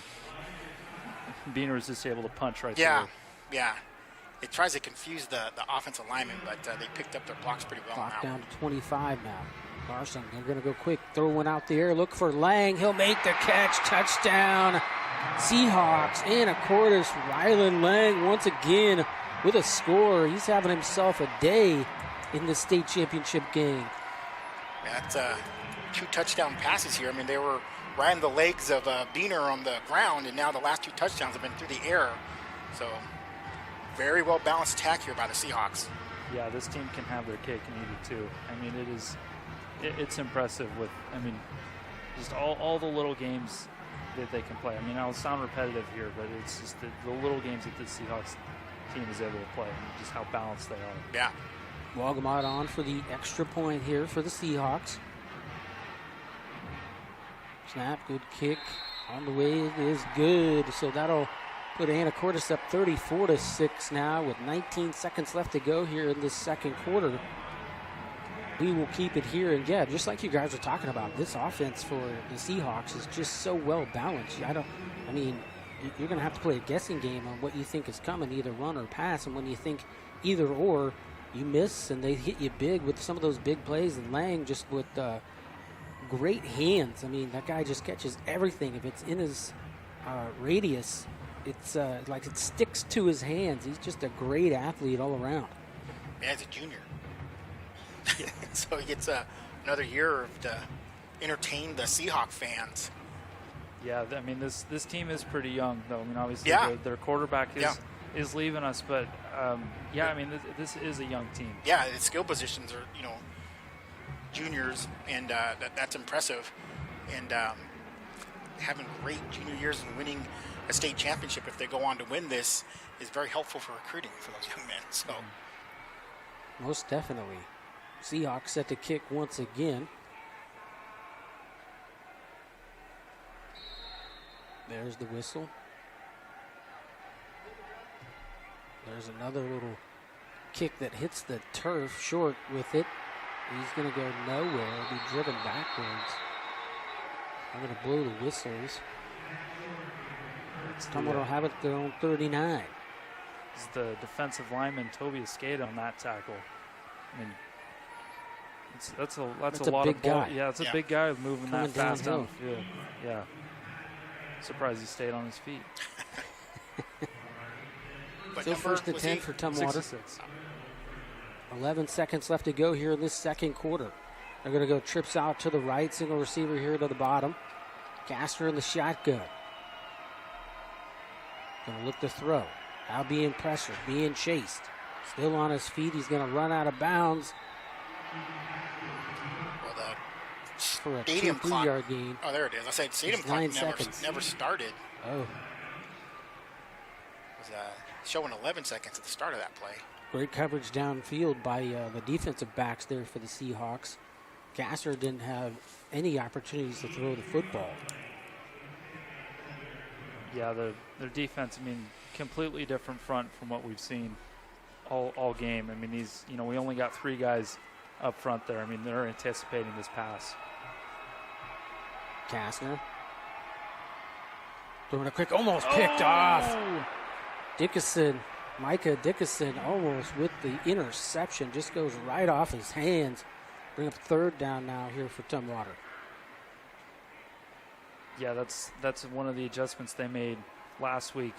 Beener was just able to punch right there. Yeah. It tries to confuse the offensive lineman, but they picked up their blocks pretty well. Clock down to 25 now. Larson, they're going to go quick. Throw one out the air. Look for Lang. He'll make the catch. Touchdown. Seahawks. Anacortes. Rylan Lang once again with a score. He's having himself a day in the state championship game. That's 2 touchdown passes here. I mean, they were right in the legs of Beener on the ground, and now the last 2 touchdowns have been through the air. So very well balanced attack here by the Seahawks. Yeah, this team can have their cake and eat it too. I mean, it's impressive with, I mean, just all the little games that they can play. I mean, I'll sound repetitive here, but it's just the little games that the Seahawks team is able to play and just how balanced they are. Yeah. Walgamot on for the extra point here for the Seahawks. Snap, good kick. On the way, it is good. So that'll put Anacortes up 34-6 now with 19 seconds left to go here in this second quarter. We will keep it here. And yeah, just like you guys were talking about, this offense for the Seahawks is just so well balanced. I mean, you're going to have to play a guessing game on what you think is coming, either run or pass. And when you think either or, you miss and they hit you big with some of those big plays. And Lang just with great hands. I mean, that guy just catches everything. If it's in his radius, it's like it sticks to his hands. He's just a great athlete all around. Yeah, he's a junior. So he gets another year to entertain the Seahawk fans. Yeah, I mean, this team is pretty young, though. I mean, obviously their quarterback is leaving us, but yeah, I mean, this is a young team. Yeah, the skill positions are, juniors, and that's impressive. And having great junior years and winning a state championship, if they go on to win this, is very helpful for recruiting for those young men. So, most definitely. Seahawks set to kick once again. There's the whistle. There's another little kick that hits the turf short with it. He's going to go nowhere, be driven backwards. I'm going to blow the whistles. Someone will have it their own 39. It's the defensive lineman, Toby Escada, on that tackle. I mean, that's a lot big of ball. Guy. Yeah, it's a big guy moving Coming that fast downhill. down. Yeah. Surprised he stayed on his feet. Still 1st and 10 for Tumwater. 66. 11 seconds left to go here in this second quarter. They're going to go trips out to the right, single receiver here to the bottom. Castor in the shotgun. Going to look to throw. Now being pressured, being chased. Still on his feet. He's going to run out of bounds. Well, For a stadium 2 clock. 3-yard gain. Oh, there it is. I said stadium It's clock 9 seconds. never started. Oh. It was showing 11 seconds at the start of that play. Great coverage downfield by the defensive backs there for the Seahawks. Gasser didn't have any opportunities to throw the football. Yeah, their defense, I mean, completely different front from what we've seen all game. I mean, we only got 3 guys up front there. I mean, they're anticipating this pass. Kastner throwing a quick, almost picked off. Micah Dickinson almost with the interception, just goes right off his hands. Bring up 3rd down now here for Tumwater. Yeah, that's one of the adjustments they made last week.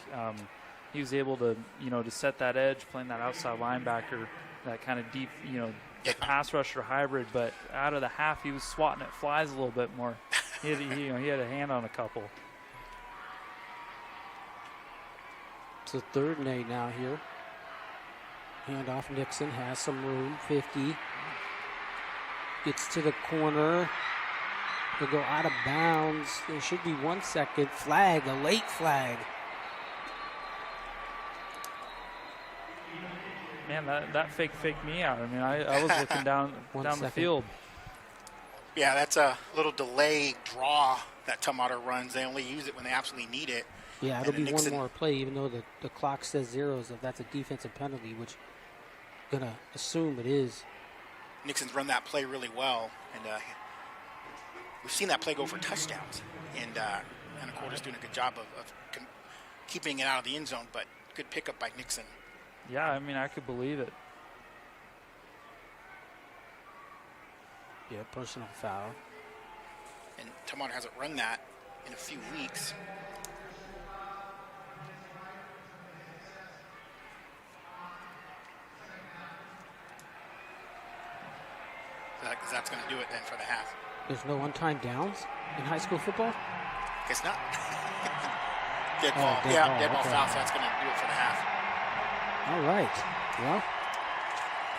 He was able to, to set that edge, playing that outside linebacker, that kind of deep, pass rusher hybrid. But out of the half, he was swatting at flies a little bit more. He had a hand on a couple. It's a 3rd and 8 now here. Handoff, Nixon has some room, 50. Gets to the corner. He'll go out of bounds. There should be 1 second. Flag, a late flag. Man, that faked me out. I mean, I was looking down the field. Yeah, that's a little delay draw that Tumwater runs. They only use it when they absolutely need it. Yeah, it'll be one more play, even though the clock says 0, if that's a defensive penalty, which I'm going to assume it is. Nixon's run that play really well, and we've seen that play go for touchdowns. And Anacortes doing a good job of keeping it out of the end zone, but good pickup by Nixon. Yeah, I mean, I could believe it. Yeah, personal foul. And Tumwater hasn't run that in a few weeks. That's going to do it then for the half. There's no one-time downs in high school football? Guess not. Dead ball. Dead ball foul, so that's going to do it for the half. All right. Well,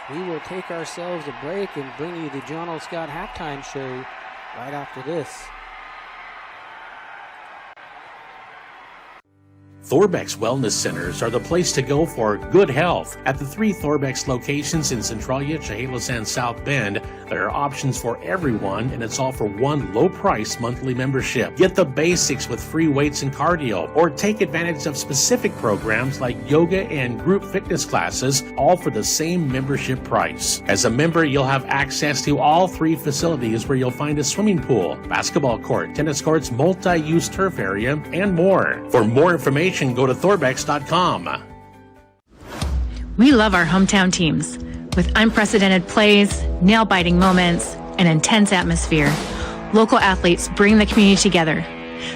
we will take ourselves a break and bring you the John O. Scott halftime show right after this. Thorbeck's Wellness Centers are the place to go for good health. At the 3 Thorbeck's locations in Centralia, Chehalis, and South Bend, there are options for everyone, and it's all for one low-price monthly membership. Get the basics with free weights and cardio, or take advantage of specific programs like yoga and group fitness classes, all for the same membership price. As a member, you'll have access to all 3 facilities where you'll find a swimming pool, basketball court, tennis courts, multi-use turf area, and more. For more information, go to Thorbex.com. We love our hometown teams. With unprecedented plays, nail-biting moments, and intense atmosphere, local athletes bring the community together.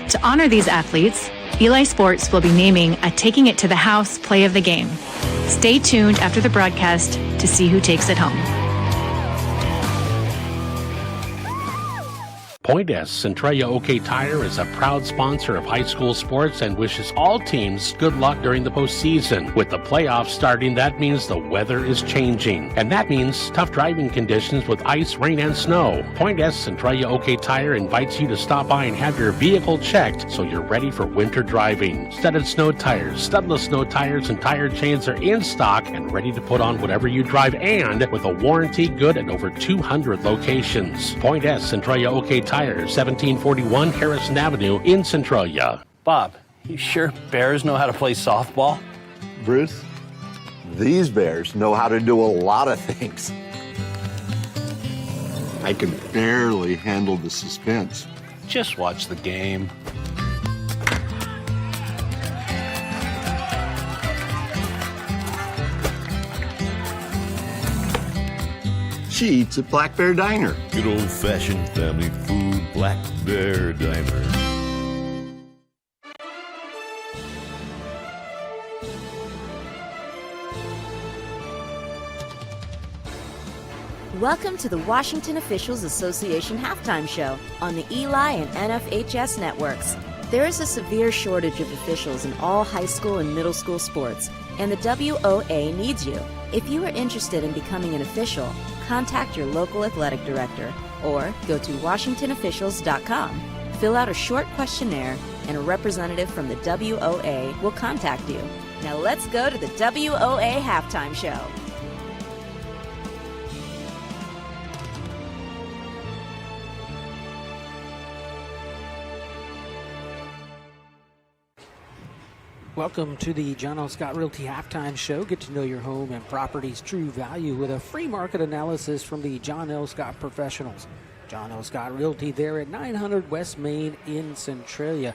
To honor these athletes, Eli Sports will be naming a Taking It to the House play of the game. Stay tuned after the broadcast to see who takes it home. Point S Centralia OK Tire is a proud sponsor of high school sports and wishes all teams good luck during the postseason. With the playoffs starting, that means the weather is changing, and that means tough driving conditions with ice, rain, and snow. Point S Centralia OK Tire invites you to stop by and have your vehicle checked so you're ready for winter driving. Studded snow tires, studless snow tires, and tire chains are in stock and ready to put on whatever you drive, and with a warranty good at over 200 locations. Point S Centralia OK Tire, 1741 Harrison Avenue in Centralia. Bob, you sure bears know how to play softball? Bruce, these bears know how to do a lot of things. I can barely handle the suspense. Just watch the game. She eats at Black Bear Diner. Good old-fashioned family food, Black Bear Diner. Welcome to the Washington Officials Association halftime show on the Eli and NFHS networks. There is a severe shortage of officials in all high school and middle school sports, and the WOA needs you. If you are interested in becoming an official, contact your local athletic director or go to WashingtonOfficials.com. Fill out a short questionnaire, and a representative from the WOA will contact you. Now let's go to the WOA halftime show. Welcome to the John L. Scott Realty Halftime Show. Get to know your home and property's true value with a free market analysis from the John L. Scott professionals. John L. Scott Realty there at 900 West Main in Centralia.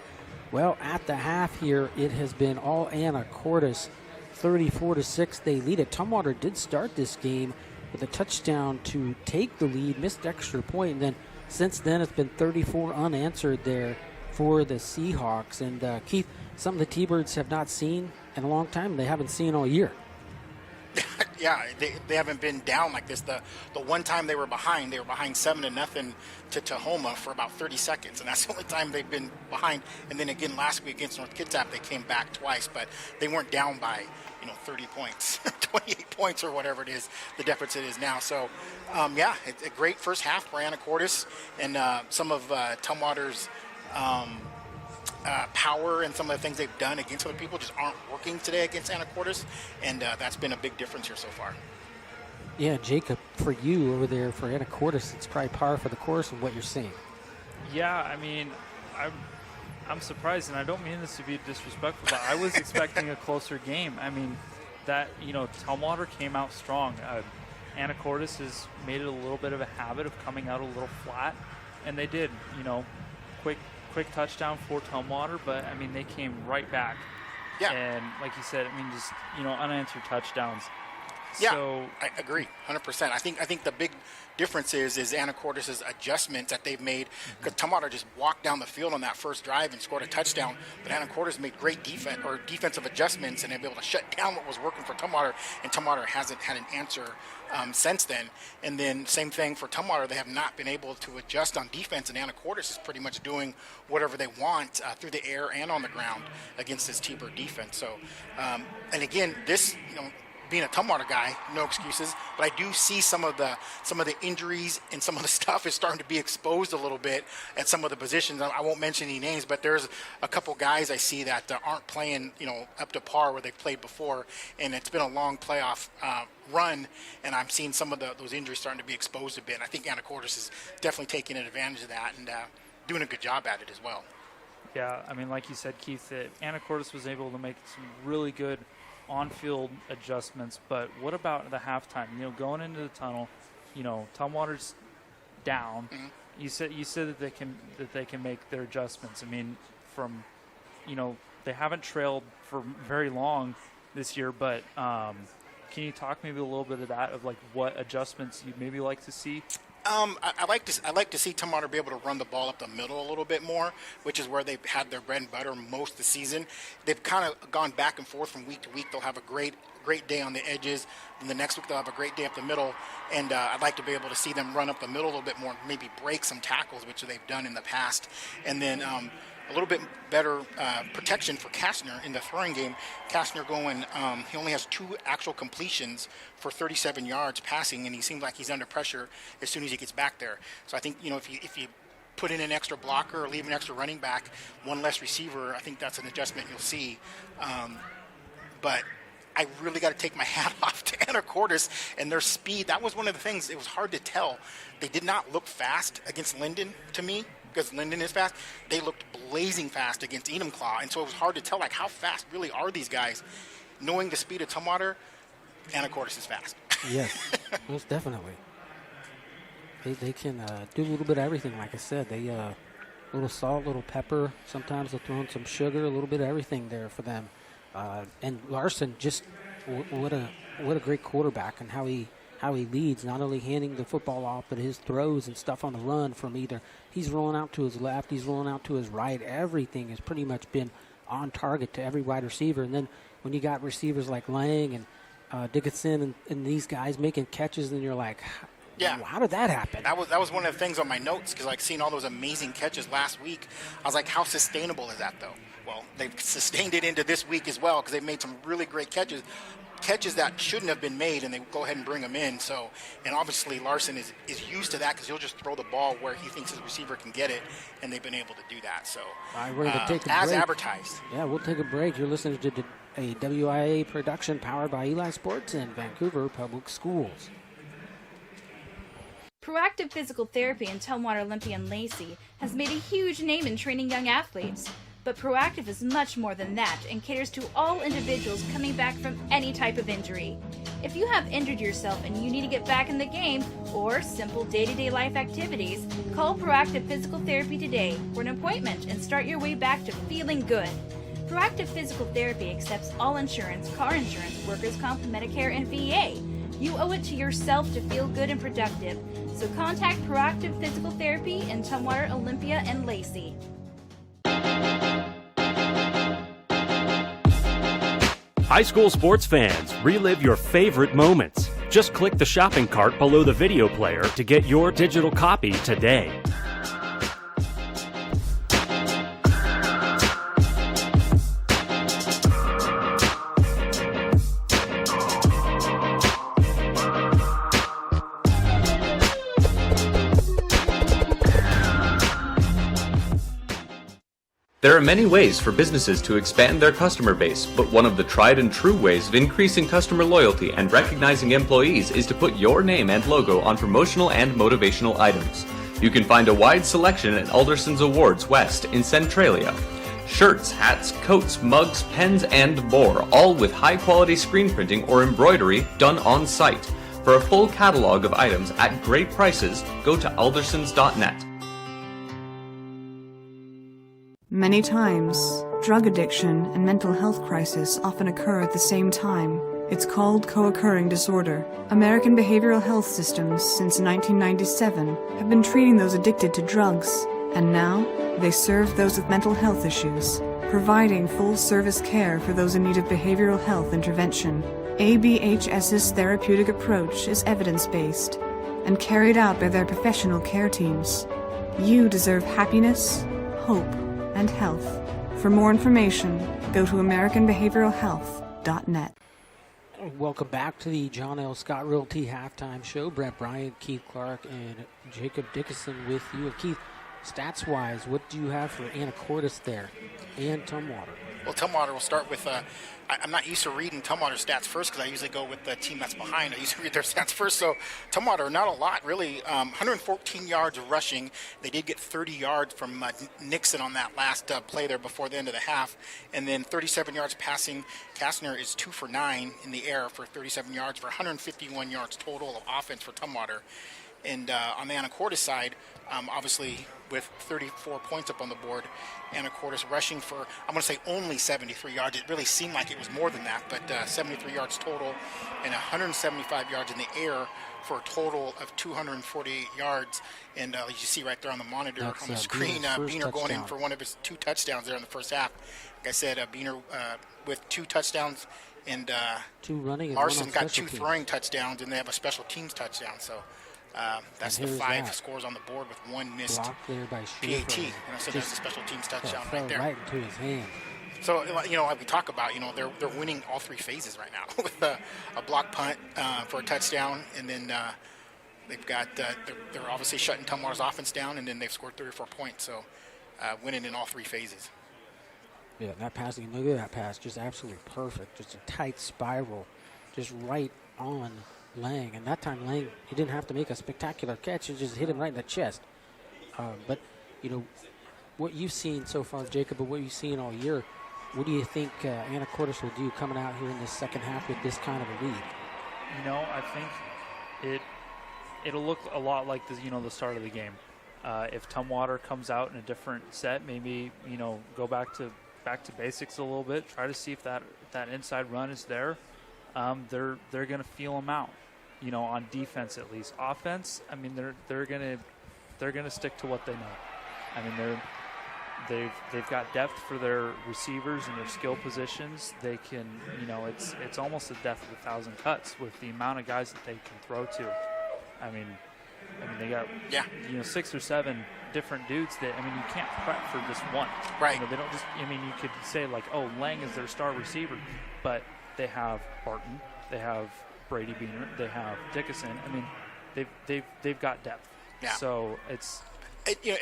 Well, at the half here, it has been all Anacortes, 34-6. They lead it. Tumwater did start this game with a touchdown to take the lead, missed extra point, and then since then it's been 34 unanswered there for the Seahawks. And Keith, some of the T-Birds have not seen in a long time. They haven't seen all year. Yeah, they haven't been down like this. The one time they were behind 7-0 to Tahoma for about 30 seconds, and that's the only time they've been behind. And then again last week against North Kitsap, they came back twice, but they weren't down by 30 points, 28 points or whatever it is, the difference it is now. So, yeah, it's a great first half for Anacortes, and some of Tumwater's power and some of the things they've done against other people just aren't working today against Anacortes, and that's been a big difference here so far. Yeah, Jacob, for you over there for Anacortes, it's probably par for the course of what you're seeing. Yeah, I mean, I'm surprised, and I don't mean this to be disrespectful, but I was expecting a closer game. I mean, that, Tumwater came out strong. Anacortes has made it a little bit of a habit of coming out a little flat, and they did, quick touchdown for Tumwater, but I mean they came right back. Yeah. And like you said, I mean just unanswered touchdowns. Yeah, so, I agree, 100%. I think the big difference is Anacortes' adjustments that they've made, because Tumwater just walked down the field on that first drive and scored a touchdown, but Anacortes made great defensive adjustments and they've been able to shut down what was working for Tumwater, and Tumwater hasn't had an answer since then. And then same thing for Tumwater, they have not been able to adjust on defense, and Anacortes is pretty much doing whatever they want through the air and on the ground against this T-Bird defense. So, and again, this, being a Tumwater guy, no excuses, but I do see some of the injuries and some of the stuff is starting to be exposed a little bit at some of the positions. I won't mention any names, but there's a couple guys I see that aren't playing, up to par where they've played before, and it's been a long playoff run, and I'm seeing some of those injuries starting to be exposed a bit. And I think Anacortes is definitely taking advantage of that and doing a good job at it as well. Yeah, I mean, like you said, Keith, that Anacortes was able to make some really good on-field adjustments, but what about the halftime? Going into the tunnel, Tumwater's down. Mm-hmm. You said that they can make their adjustments. I mean, from they haven't trailed for very long this year, but can you talk maybe a little bit of that, of like what adjustments you'd maybe like to see? I like to see Tumwater be able to run the ball up the middle a little bit more, which is where they've had their bread and butter most of the season. They've kind of gone back and forth from week to week. They'll have a great day on the edges, and the next week they'll have a great day up the middle. And I'd like to be able to see them run up the middle a little bit more, maybe break some tackles, which they've done in the past. And then a little bit better protection for Kastner in the throwing game. Kastner going, he only has 2 actual completions for 37 yards passing, and he seems like he's under pressure as soon as he gets back there. So I think, if you put in an extra blocker or leave an extra running back, one less receiver, I think that's an adjustment you'll see. But I really got to take my hat off to Anacortes and their speed. That was one of the things. It was hard to tell. They did not look fast against Linden to me, because Linden is fast. They looked blazing fast against Enumclaw, and so it was hard to tell, like, how fast really are these guys? Knowing the speed of Tumwater, Anacortes is fast. Yes, most definitely. They can do a little bit of everything, like I said. They a little salt, a little pepper. Sometimes they'll throw in some sugar, a little bit of everything there for them. And Larson, just what a great quarterback, and how he leads, not only handing the football off, but his throws and stuff on the run from either he's rolling out to his left, he's rolling out to his right. Everything has pretty much been on target to every wide receiver. And then when you got receivers like Lang and Dickinson and these guys making catches, then you're like, yeah, how did that happen? That was one of the things on my notes, because seeing all those amazing catches last week, I was like, how sustainable is that though? well, they've sustained it into this week as well because they've made some really great catches that shouldn't have been made, and they go ahead and bring them in. So, and obviously Larson is used to that because he'll just throw the ball where he thinks his receiver can get it, and they've been able to do that. So, we're going to take a as break. Advertised. Yeah, we'll take a break. You're listening to a WIA production powered by Eli Sports and Vancouver Public Schools. Proactive Physical Therapy in Tumwater, Olympia, and Lacey has made a huge name in training young athletes. But Proactive is much more than that and caters to all individuals coming back from any type of injury. If you have injured yourself and you need to get back in the game or simple day-to-day life activities, call Proactive Physical Therapy today for an appointment and start your way back to feeling good. Proactive Physical Therapy accepts all insurance, car insurance, workers' comp, Medicare, and VA. You owe it to yourself to feel good and productive. So contact Proactive Physical Therapy in Tumwater, Olympia, and Lacey. High school sports fans, relive your favorite moments. Just click the shopping cart below the video player to get your digital copy today. There are many ways for businesses to expand their customer base, but one of the tried and true ways of increasing customer loyalty and recognizing employees is to put your name and logo on promotional and motivational items. You can find a wide selection at Alderson's Awards West in Centralia. Shirts, hats, coats, mugs, pens, and more, all with high-quality screen printing or embroidery done on site. For a full catalog of items at great prices, go to aldersons.net. Many times, drug addiction and mental health crisis often occur at the same time. It's called co-occurring disorder. American behavioral health systems since 1997 have been treating those addicted to drugs, and now they serve those with mental health issues, providing full-service care for those in need of behavioral health intervention. ABHS's therapeutic approach is evidence-based and carried out by their professional care teams. You deserve happiness, hope, and health. For more information, go to AmericanBehavioralHealth.net. Welcome back to the John L. Scott Realty Halftime Show. Brett Bryant, Keith Clark, and Jacob Dickinson with you. And Keith, stats-wise, what do you have for Anacortes there and Tumwater? Well, Tumwater, we'll start with, I'm not used to reading Tumwater stats first because I usually go with the team that's behind. I used to read their stats first. So Tumwater, not a lot, really. 114 yards of rushing. They did get 30 yards from Nixon on that last play there before the end of the half. And then 37 yards passing. Kastner is 2 for 9 in the air for 37 yards for 151 yards total of offense for Tumwater. And on the Anacortes side, obviously with 34 points up on the board, Anacortes rushing for, I'm going to say only 73 yards. It really seemed like it was more than that, but 73 yards total and 175 yards in the air for a total of 248 yards. And as you see right there on the monitor, on the screen, Beener going in for one of his 2 touchdowns there in the first half. Like I said, Beener with 2 touchdowns, and 2 running and Larson 1 on got 2 special throwing touchdowns, and they have a special teams touchdown. So that's the 5 scores on the board with 1 missed blocked there by PAT. So there's a special teams touchdown fell right there. right into his hand. So, like we talk about, they're winning all 3 phases right now with a block punt for a touchdown, and then they've got they're obviously shutting Tumwater's offense down, and then they've scored 3 or 4 points. So winning in all 3 phases. Yeah, that passing, look at that pass, just absolutely perfect. Just a tight spiral, just right on Lang. And that time Lang, he didn't have to make a spectacular catch, he just hit him right in the chest. But, what you've seen so far, Jacob, and what you've seen all year, what do you think Anacortes will do coming out here in this second half with this kind of a lead? I think it'll look a lot like the start of the game. If Tumwater comes out in a different set, maybe go back to basics a little bit. Try to see if that inside run is there. They're going to feel them out. On defense at least. Offense, I mean, they're going to stick to what they know. I mean, they've got depth for their receivers and their skill positions. They can, it's almost a death of 1,000 cuts with the amount of guys that they can throw to. I mean, they got 6 or 7 different dudes that, I mean, you can't prep for just one. Right. You know, they don't just, I mean, you could say like, oh, Lang is their star receiver, but they have Barton, they have Brady Beaner, they have Dickinson. I mean, they've got depth. Yeah. So it's.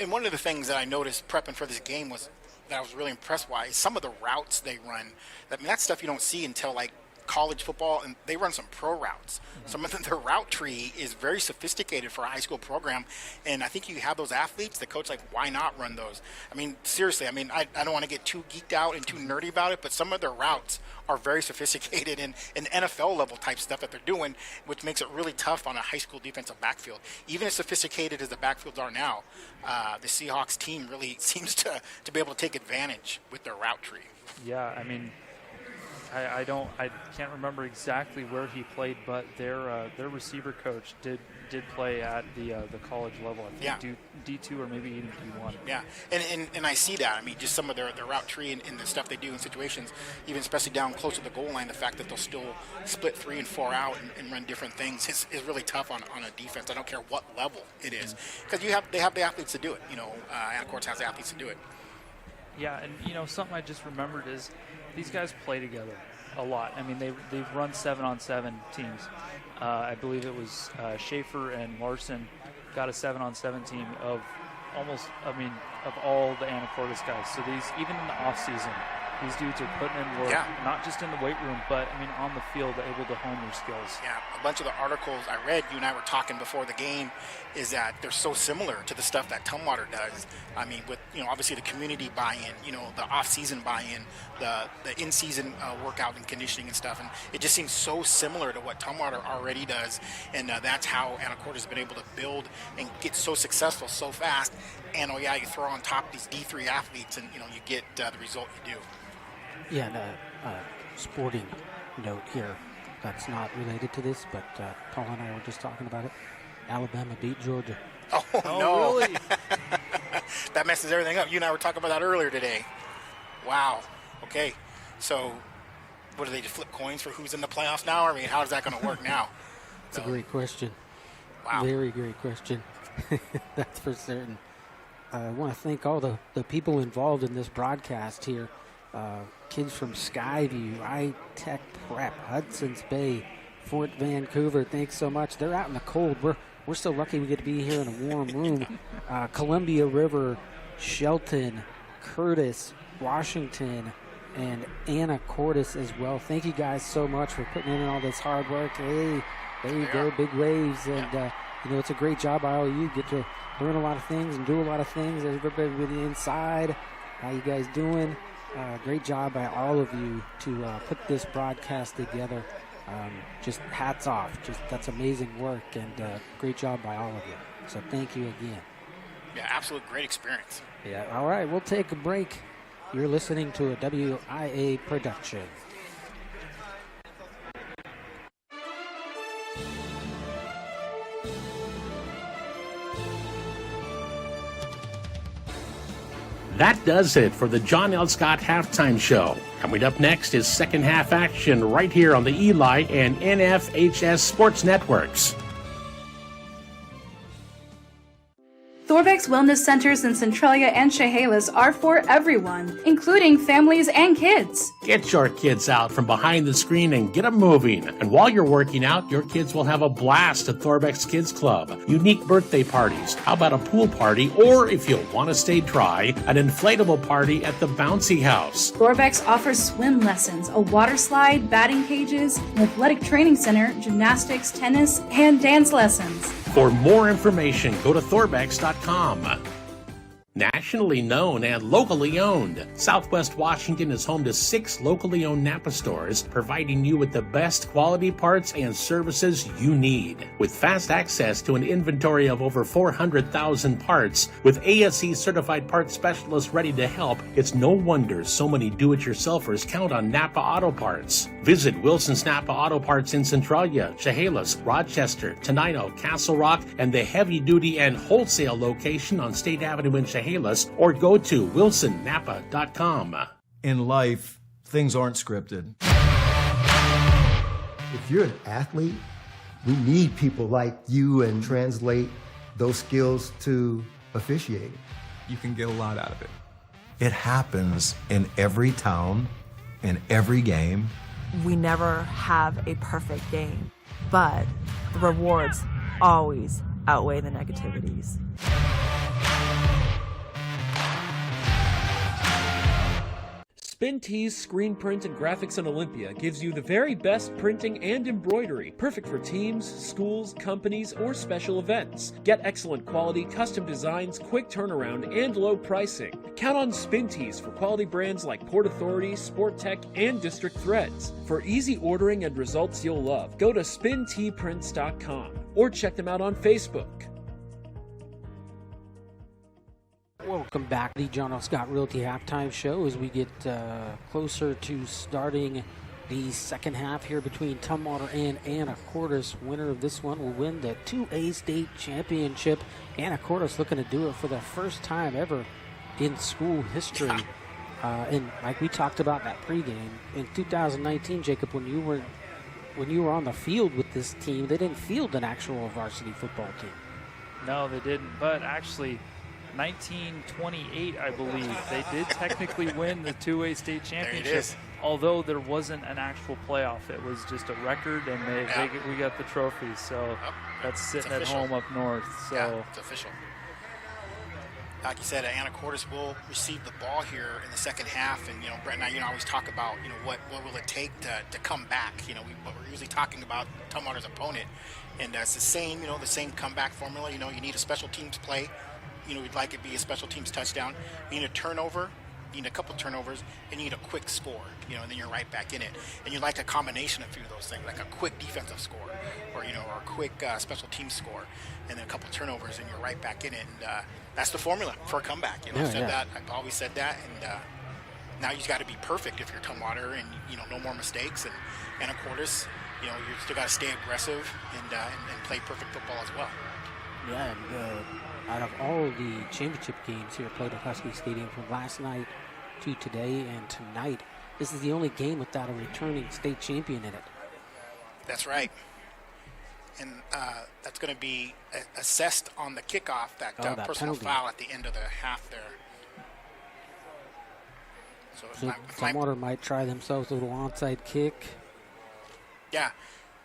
And one of the things that I noticed prepping for this game was that I was really impressed by is some of the routes they run. I mean, that's stuff you don't see until like college football, and they run some pro routes. Some of their route tree is very sophisticated for a high school program, and I think you have those athletes, the coach, like, why not run those? I mean, seriously, I mean, I don't want to get too geeked out and too nerdy about it, but some of their routes are very sophisticated and NFL level type stuff that they're doing, which makes it really tough on a high school defensive backfield. Even as sophisticated as the backfields are now, the Seahawks team really seems to be able to take advantage with their route tree. Yeah, I mean, I can't remember exactly where he played, but their receiver coach did play at the college level. I think D2 or maybe even D1. Yeah, and I see that. I mean, just some of their route tree and the stuff they do in situations, even especially down close to the goal line, the fact that they'll still split 3 and 4 out and run different things is really tough on a defense. I don't care what level it is, because they have the athletes to do it. You know, Anacortes has the athletes to do it. Yeah, and you know, something I just remembered is these guys play together a lot. I mean, they've run 7-on-7 teams. I believe it was Schaefer and Larson got a 7-on-7 team of all the Anacortes guys. So these, even in the off season, these dudes are putting in work, not just in the weight room, but I mean on the field, able to hone their skills. Yeah, a bunch of the articles I read, you and I were talking before the game, is that they're so similar to the stuff that Tumwater does. I mean, with, you know, obviously the community buy-in, you know, the off-season buy-in, the in-season workout and conditioning and stuff, and it just seems so similar to what Tumwater already does, and that's how Anacortes has been able to build and get so successful so fast. And you throw on top these D3 athletes, and you know, you get the result you do. Yeah, and sporting note here that's not related to this, but Paul and I were just talking about it. Alabama beat Georgia. Oh no. Really? That messes everything up. You and I were talking about that earlier today. Wow. Okay. So, what do they just flip coins for who's in the playoffs now? I mean, how is that going to work now? It's a great question. Wow. Very great question. That's for certain. I want to thank all the people involved in this broadcast here. Kids from Skyview, iTech Prep, Hudson's Bay, Fort Vancouver, thanks so much. They're out in the cold. We're so lucky we get to be here in a warm room. Columbia River, Shelton, Curtis, Washington, and Anacortes as well. Thank you guys so much for putting in all this hard work. Hey, there you go, big waves. And, you know, it's a great job by all of you. Get to learn a lot of things and do a lot of things. Everybody inside, how you guys doing? Great job by all of you to put this broadcast together. Just hats off. That's amazing work, and great job by all of you. So thank you again. Yeah, absolute great experience. Yeah. All right, we'll take a break. You're listening to a WIA production. That does it for the John L. Scott Halftime Show. Coming up next is second half action right here on the Eli and NFHS Sports Networks. Thorbeck's Wellness Centers in Centralia and Chehalis are for everyone, including families and kids. Get your kids out from behind the screen and get them moving. And while you're working out, your kids will have a blast at Thorbeck's Kids Club. Unique birthday parties. How about a pool party? Or if you want to stay dry, an inflatable party at the Bouncy House. Thorbeck's offers swim lessons, a water slide, batting cages, an athletic training center, gymnastics, tennis, and dance lessons. For more information, go to Thorbeck's.com. Nationally known and locally owned, Southwest Washington is home to 6 locally owned Napa stores, providing you with the best quality parts and services you need. With fast access to an inventory of over 400,000 parts, with ASE certified parts specialists ready to help, it's no wonder so many do-it-yourselfers count on Napa Auto Parts. Visit Wilson's Napa Auto Parts in Centralia, Chehalis, Rochester, Tenino, Castle Rock, and the heavy-duty and wholesale location on State Avenue in Chehalis, or go to wilsonnapa.com. In life, things aren't scripted. If you're an athlete, we need people like you and translate those skills to officiating. You can get a lot out of it. It happens in every town, in every game. We never have a perfect game, but the rewards always outweigh the negativities. Spin Tees Screen Print and Graphics in Olympia gives you the very best printing and embroidery, perfect for teams, schools, companies, or special events. Get excellent quality, custom designs, quick turnaround, and low pricing. Count on Spin Tees for quality brands like Port Authority, Sport Tech, and District Threads. For easy ordering and results you'll love, go to spinteeprints.com or check them out on Facebook. Welcome back to the John F. Scott Realty Halftime Show as we get closer to starting the second half here between Tumwater and Anacortes. Winner of this one will win the 2A state championship. Anacortes looking to do it for the first time ever in school history. And like we talked about that pregame, in 2019, Jacob, when you were on the field with this team, they didn't field an actual varsity football team. No, they didn't. But actually, 1928, I believe, they did technically win the 2A state championship, although there wasn't an actual playoff. It was just a record, and we got the trophy. So that's sitting at home up north. So yeah, it's official. Like you said, Anacortes will receive the ball here in the second half, and Brett and I, always talk about what will it take to come back. But we're usually talking about Tumwater's opponent, and it's the same, the same comeback formula. You need a special teams play. We'd like it to be a special teams touchdown. You need a turnover, you need a couple turnovers, and you need a quick score, and then you're right back in it. And you like a combination of a few of those things, like a quick defensive score, or a quick special teams score, and then a couple turnovers, and you're right back in it. And that's the formula for a comeback. I've always said that, and now you just got to be perfect if you're Tumwater, and no more mistakes. And Anacortes, you still got to stay aggressive and play perfect football as well. Yeah, and out of all the championship games here played at Husky Stadium from last night to today and tonight, this is the only game without a returning state champion in it. That's right. And that's going to be assessed on the kickoff, that personal foul at the end of the half there. So Tumwater might try themselves a little onside kick. Yeah,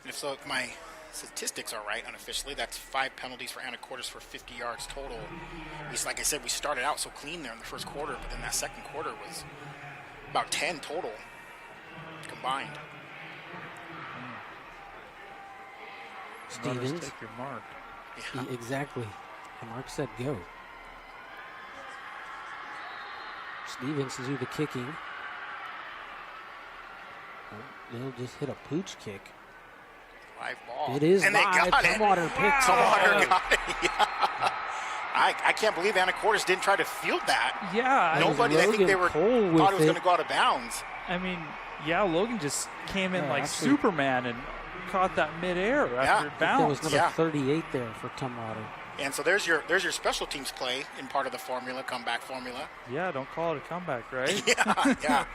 and if my statistics are right unofficially, that's 5 penalties for Anacortes for 50 yards total. Like I said, we started out so clean there in the first quarter, but then that second quarter was about 10 total combined. Stevens. Take your mark. Yeah. Exactly. The mark said go. Stevens to do the kicking. They'll just hit a pooch kick. Live ball. It is and live. They got Tumwater picks Tumwater got it. Yeah. I can't believe Anacortes didn't try to field that. Yeah. Nobody, I think they thought it was going to go out of bounds. I mean, Logan just came in like Superman and caught that midair after bounce. There was number 38 there for Tumwater. And so there's your special teams play in part of the formula, comeback formula. Yeah, don't call it a comeback, right? Yeah.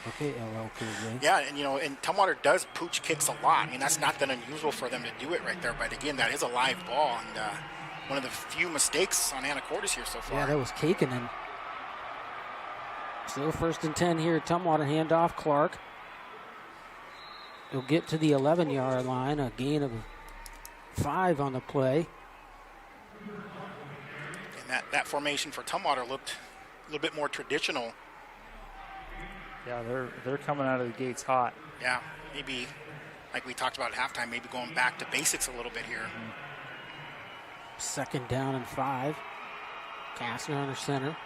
Okay, LLPJ. Yeah, and Tumwater does pooch kicks a lot. I mean, that's not that unusual for them to do it right there. But again, that is a live ball, and one of the few mistakes on Anacortes here so far. Yeah, that was Kakinen. Still 1st and 10 here. Tumwater handoff. Clark. He'll get to the 11-yard line. A gain of 5 on the play. And that formation for Tumwater looked a little bit more traditional. Yeah, they're coming out of the gates hot. Yeah, maybe like we talked about at halftime, maybe going back to basics a little bit here. 2nd down and 5. Kastner under center.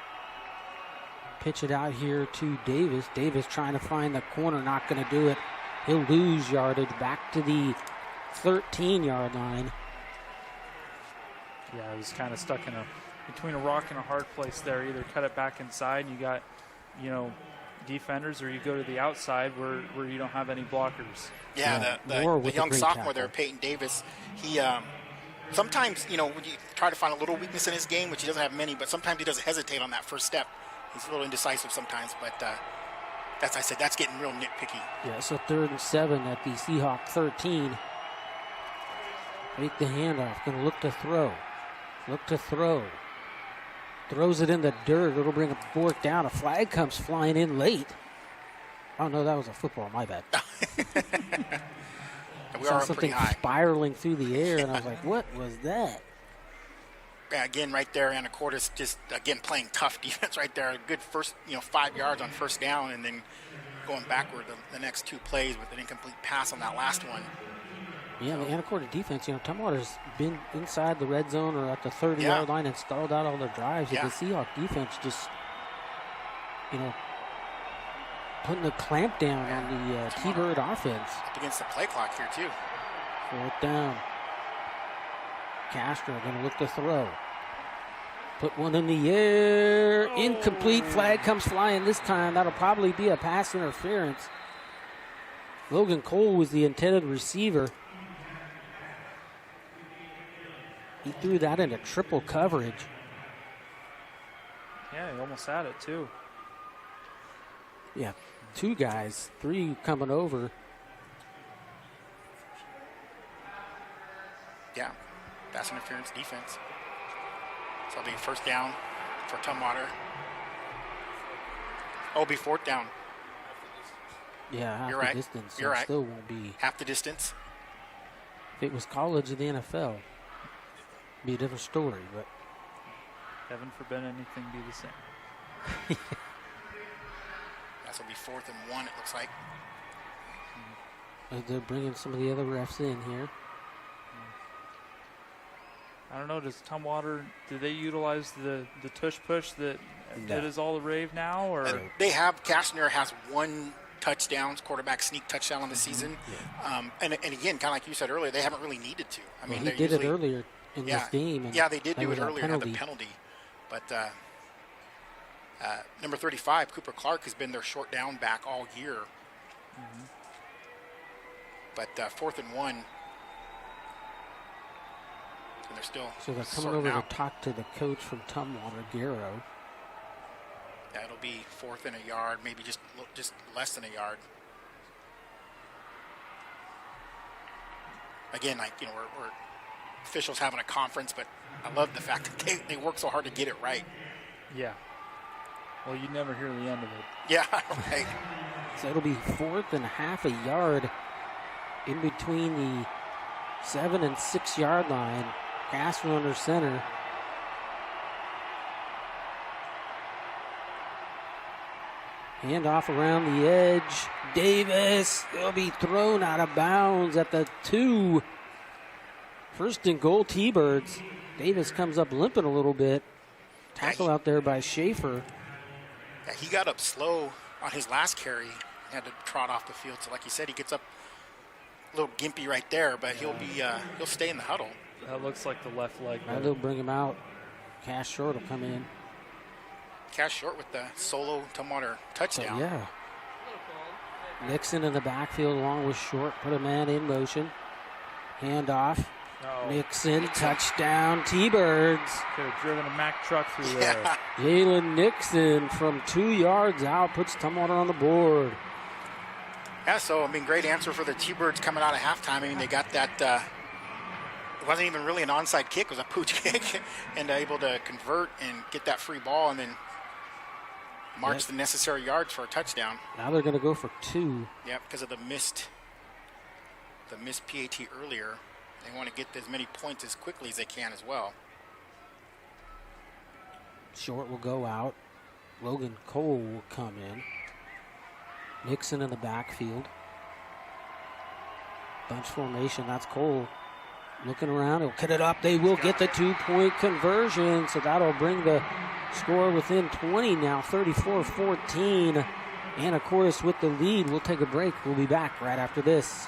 Pitch it out here to Davis. Davis trying to find the corner, not going to do it. He'll lose yardage back to the 13-yard line. Yeah, he was kind of stuck between a rock and a hard place there. Either cut it back inside, you got, defenders, or you go to the outside where you don't have any blockers. Yeah, the young sophomore there, Peyton Davis, he sometimes, when you try to find a little weakness in his game, which he doesn't have many, but sometimes he doesn't hesitate on that first step. He's a little indecisive sometimes, but that's getting real nitpicky. Yeah, so 3rd and 7 at the Seahawk 13. Make the handoff, going to look to throw. Look to throw. Throws it in the dirt. It'll bring a fourth down. A flag comes flying in late. Oh, no, that was a football. My bad. We saw are something pretty high. spiraling through the air, and I was like, what was that? Yeah, again, right there, Anacortes just, again, playing tough defense right there. A good first, 5 yards on first down, and then going backward the next 2 plays with an incomplete pass on that last one. Yeah, the Anacortes defense, Tumwater's been inside the red zone or at the 30-yard line and stalled out all their drives. Yeah. The Seahawk defense just, putting a clamp down on the T-Bird offense. Up against the play clock here, too. Fourth down. Castro going to look to throw. Put one in the air. Incomplete. Flag comes flying this time. That'll probably be a pass interference. Logan Cole was the intended receiver. He threw that into triple coverage. Yeah, he almost had it, too. Yeah, 2 guys, 3 coming over. Yeah, pass interference defense. So it'll be first down for Tumwater. Oh, it'll be fourth down. Yeah, half You're the right. distance. You're It right. still won't be. Half the distance. If it was college or the NFL, it'd be a different story. But Heaven forbid anything be the same. This will be 4th and 1, it looks like. they're bringing some of the other refs in here. I don't know, does Tumwater, do they utilize the tush push that it is all the rave now? Or They have, Kastner has 1 touchdown, quarterback sneak touchdown on the season. And again, kind of like you said earlier, they haven't really needed to. I mean, he they did usually, it earlier in this game. And they did that do was it a earlier, had the penalty. But number 35, Cooper Clark, has been their short down back all year. But 4th and 1. And they're still So they're coming sorting over out. to talk to the coach from Tumwater, Garrow. Yeah, it'll be 4th and a yard, maybe just less than a yard. Again, we're officials having a conference, but I love the fact that they work so hard to get it right. Yeah. Well, you never hear the end of it. Yeah, right. So it'll be 4th and half a yard in between the 7 and 6 yard line. Castro under center. Handoff around the edge. Davis. It'll be thrown out of bounds at the 2. First and goal, T-Birds. Davis comes up limping a little bit. Tackle out there by Schaefer. Yeah, he got up slow on his last carry. He had to trot off the field. So like you said, he gets up a little gimpy right there, but he'll stay in the huddle. That looks like the left leg. Now they'll bring him out. Cash Short will come in. Cash Short with the solo Tumwater touchdown. Yeah. Nixon in the backfield along with Short. Put a man in motion. Handoff. Nixon, touchdown, T-Birds. Could have driven a Mack truck through there. Jalen Nixon from 2 yards out puts Tumwater on the board. Yeah, so, great answer for the T-Birds coming out of halftime. They got that, it wasn't even really an onside kick, it was a pooch kick, and able to convert and get that free ball and then march the necessary yards for a touchdown. Now they're going to go for 2. Yeah, because of the missed PAT earlier. They want to get as many points as quickly as they can as well. Short will go out. Logan Cole will come in. Nixon in the backfield. Bunch formation. That's Cole. Looking around. He'll cut it up. They will get the 2-point conversion. So that'll bring the score within 20 now. 34-14. Anacortes with the lead. We'll take a break. We'll be back right after this.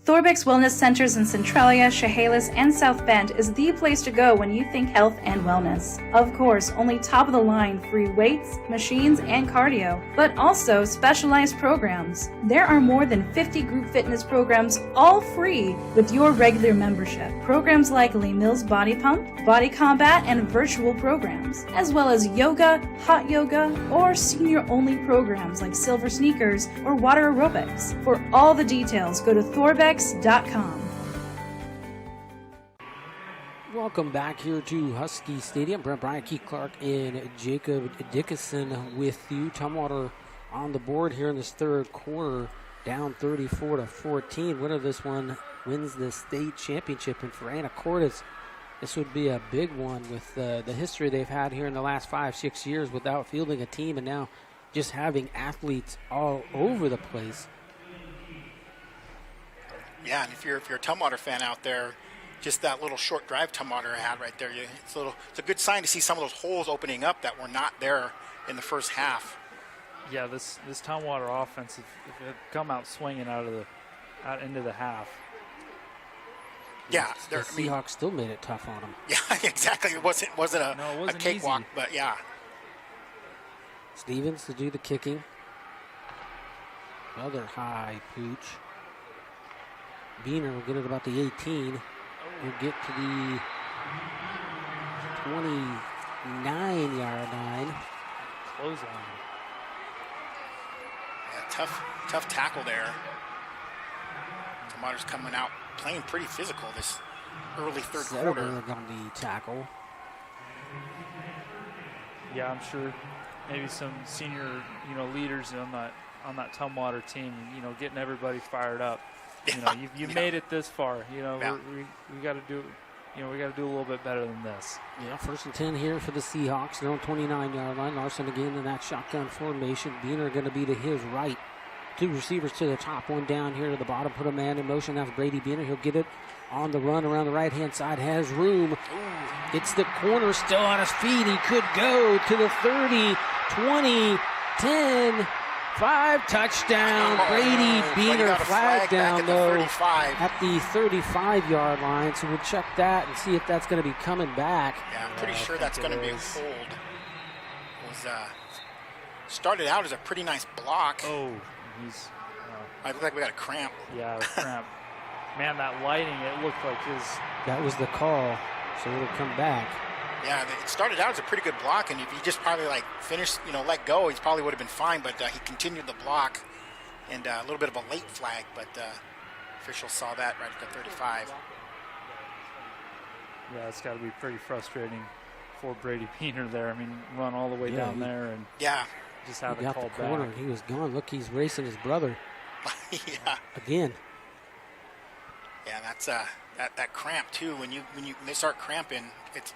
Thorbeck's Wellness Centers in Centralia, Chehalis, and South Bend is the place to go when you think health and wellness. Of course, only top-of-the-line free weights, machines, and cardio, but also specialized programs. There are more than 50 group fitness programs, all free, with your regular membership. Programs like Lee Mills Body Pump, Body Combat, and virtual programs, as well as yoga, hot yoga, or senior-only programs like Silver Sneakers or Water Aerobics. For all the details, go to Thorbeck.com. Welcome back here to Husky Stadium. Brent Bryant, Keith Clark, and Jacob Dickinson with you. Tumwater on the board here in this third quarter, down 34-14. Winner of this one wins the state championship. And for Anacortes, this would be a big one with the history they've had here in the last 5-6 years without fielding a team and now just having athletes all over the place. Yeah, and if you're a Tumwater fan out there, just that little short drive Tumwater had right there, it's a good sign to see some of those holes opening up that were not there in the first half. Yeah, this Tumwater offense, if it come out swinging out into the half. Yeah, the Seahawks still made it tough on them. Yeah, exactly. It wasn't a cakewalk, but yeah. Stevens to do the kicking. Another high pooch. Beener will get it about the 18. He'll get to the 29-yard line. Close line. Yeah, tough tackle there. Tumwater's coming out playing pretty physical this early third quarter. On the tackle. Yeah, I'm sure maybe some senior, leaders on that Tumwater team, getting everybody fired up. You made it this far. We got to do. We got to do a little bit better than this. Yeah, 1st and 10 here for the Seahawks. Their own 29-yard line. Larson again in that shotgun formation. Beener going to be to his right. 2 receivers to the top, 1 down here to the bottom. Put a man in motion. That's Brady Beener. He'll get it on the run around the right-hand side. Has room. It's the corner still on his feet. He could go to the 30, 20, 10. 5 touchdown. Brady Beener flag down though at the 35-yard line. So we'll check that and see if that's going to be coming back. Yeah, I'm pretty sure that's going to be a hold. It was started out as a pretty nice block. Oh, I look like we got a cramp. Yeah, a cramp. Man, that lighting, it looked like his. That was the call, so it'll come back. Yeah, it started out as a pretty good block, and if he just probably finished, let go, he probably would have been fine, but he continued the block, and a little bit of a late flag, but officials saw that right at the 35. Yeah, it's got to be pretty frustrating for Brady Beener there. I mean, run all the way down there and just have it called back. He was gone. Look, he's racing his brother. Yeah. Again. Yeah, that's that cramp too. When they start cramping, it's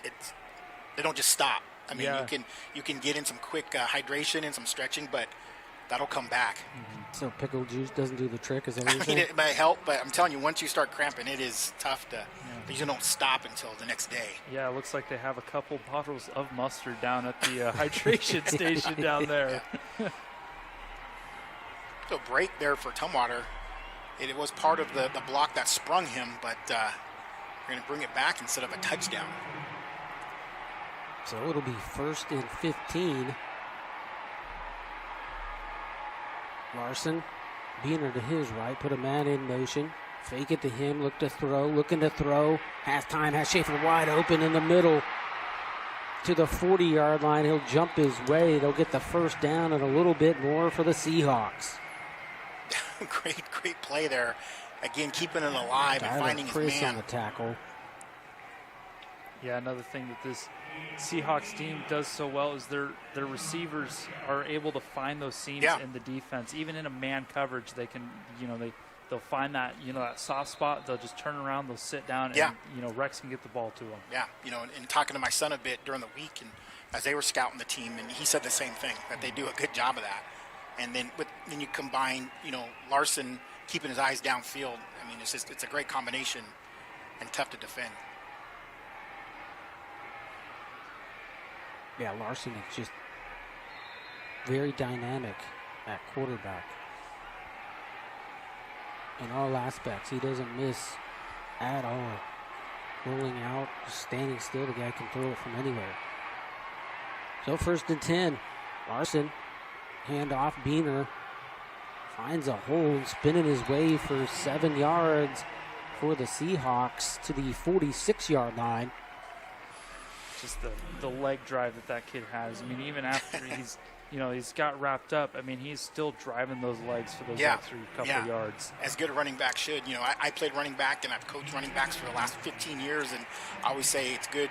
they don't just stop. I mean, you can get in some quick hydration and some stretching, but that'll come back. Mm-hmm. So pickle juice doesn't do the trick, is that what you're saying? It might help, but I'm telling you, once you start cramping, it is tough to. You don't stop until the next day. Yeah, it looks like they have a couple bottles of mustard down at the hydration station down there. So break there for Tumwater. It was part of the block that sprung him, but we're going to bring it back instead of a touchdown. So it'll be 1st and 15. Larson, Beener to his right, put a man in motion. Fake it to him, looking to throw. Halftime has Schaefer wide open in the middle to the 40-yard line. He'll jump his way. They'll get the first down and a little bit more for the Seahawks. Great play there. Again, keeping it alive and finding his man. On the tackle. Yeah, another thing that this Seahawks team does so well is their receivers are able to find those seams in the defense. Even in a man coverage, they can, they'll find that, that soft spot. They'll just turn around, they'll sit down, and Rex can get the ball to them. Yeah, and talking to my son a bit during the week, and as they were scouting the team, and he said the same thing, that they do a good job of that. And then then you combine, Larson keeping his eyes downfield. I mean, it's a great combination and tough to defend. Yeah, Larson is just very dynamic at quarterback. In all aspects, he doesn't miss at all. Rolling out, just standing still, the guy can throw it from anywhere. So 1st and 10, Larson. Hand off, Beener finds a hole, spinning his way for 7 yards for the Seahawks to the 46-yard line. Just the leg drive that kid has. I mean, even after he's got wrapped up. I mean, he's still driving those legs for those extra couple of yards. As good a running back should. I played running back, and I've coached running backs for the last 15 years, and I always say it's good.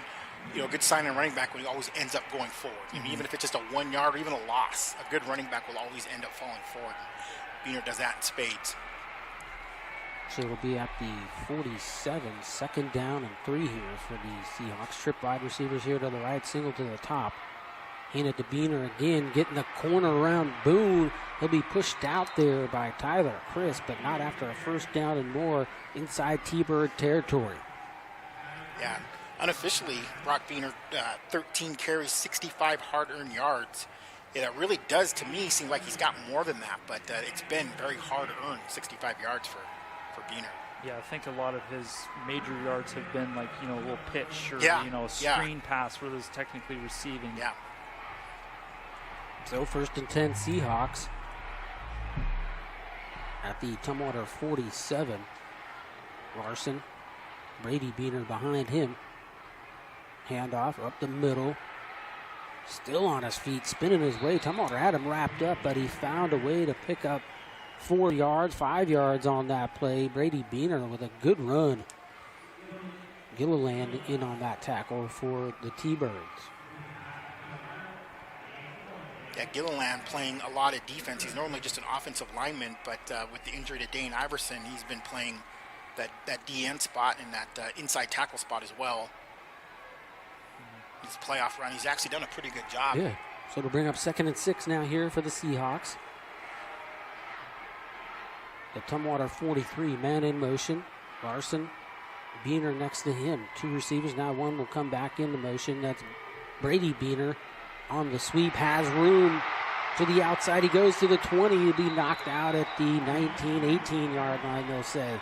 Good sign in running back when he always ends up going forward. Even if it's just a 1 yard or even a loss, a good running back will always end up falling forward. Beaner does that in spades. So it'll be at the 47, 2nd down and 3 here for the Seahawks. Trip wide receivers here to the right, single to the top. Hand it to Beaner again, getting the corner around Boone. He'll be pushed out there by Tyler Crisp, but not after a 1st down and more inside T-Bird territory. Yeah, unofficially, Brock Beaner, 13 carries, 65 hard-earned yards. It really does, to me, seem like he's got more than that, but it's been very hard-earned, 65 yards for Beaner. Yeah, I think a lot of his major yards have been like, a little pitch or, a screen pass where there's technically receiving. Yeah. So 1st and 10 Seahawks at the Tumwater 47. Larson, Brady Beaner behind him. Handoff up the middle. Still on his feet, spinning his way. Tumwater had him wrapped up, but he found a way to pick up 4 yards, 5 yards on that play. Brady Beaner with a good run. Gilliland in on that tackle for the T-Birds. Yeah, Gilliland playing a lot of defense. He's normally just an offensive lineman, but with the injury to Dane Iverson, he's been playing that DN spot and that inside tackle spot as well. His playoff run, he's actually done a pretty good job. Yeah, so to bring up 2nd and 6 now here for the Seahawks. The Tumwater 43, man in motion. Larson, Beaner next to him. 2 receivers, now 1 will come back into motion. That's Brady Beaner. On the sweep, has room to the outside. He goes to the 20. He'll be knocked out at the 19, 18-yard line, they'll say.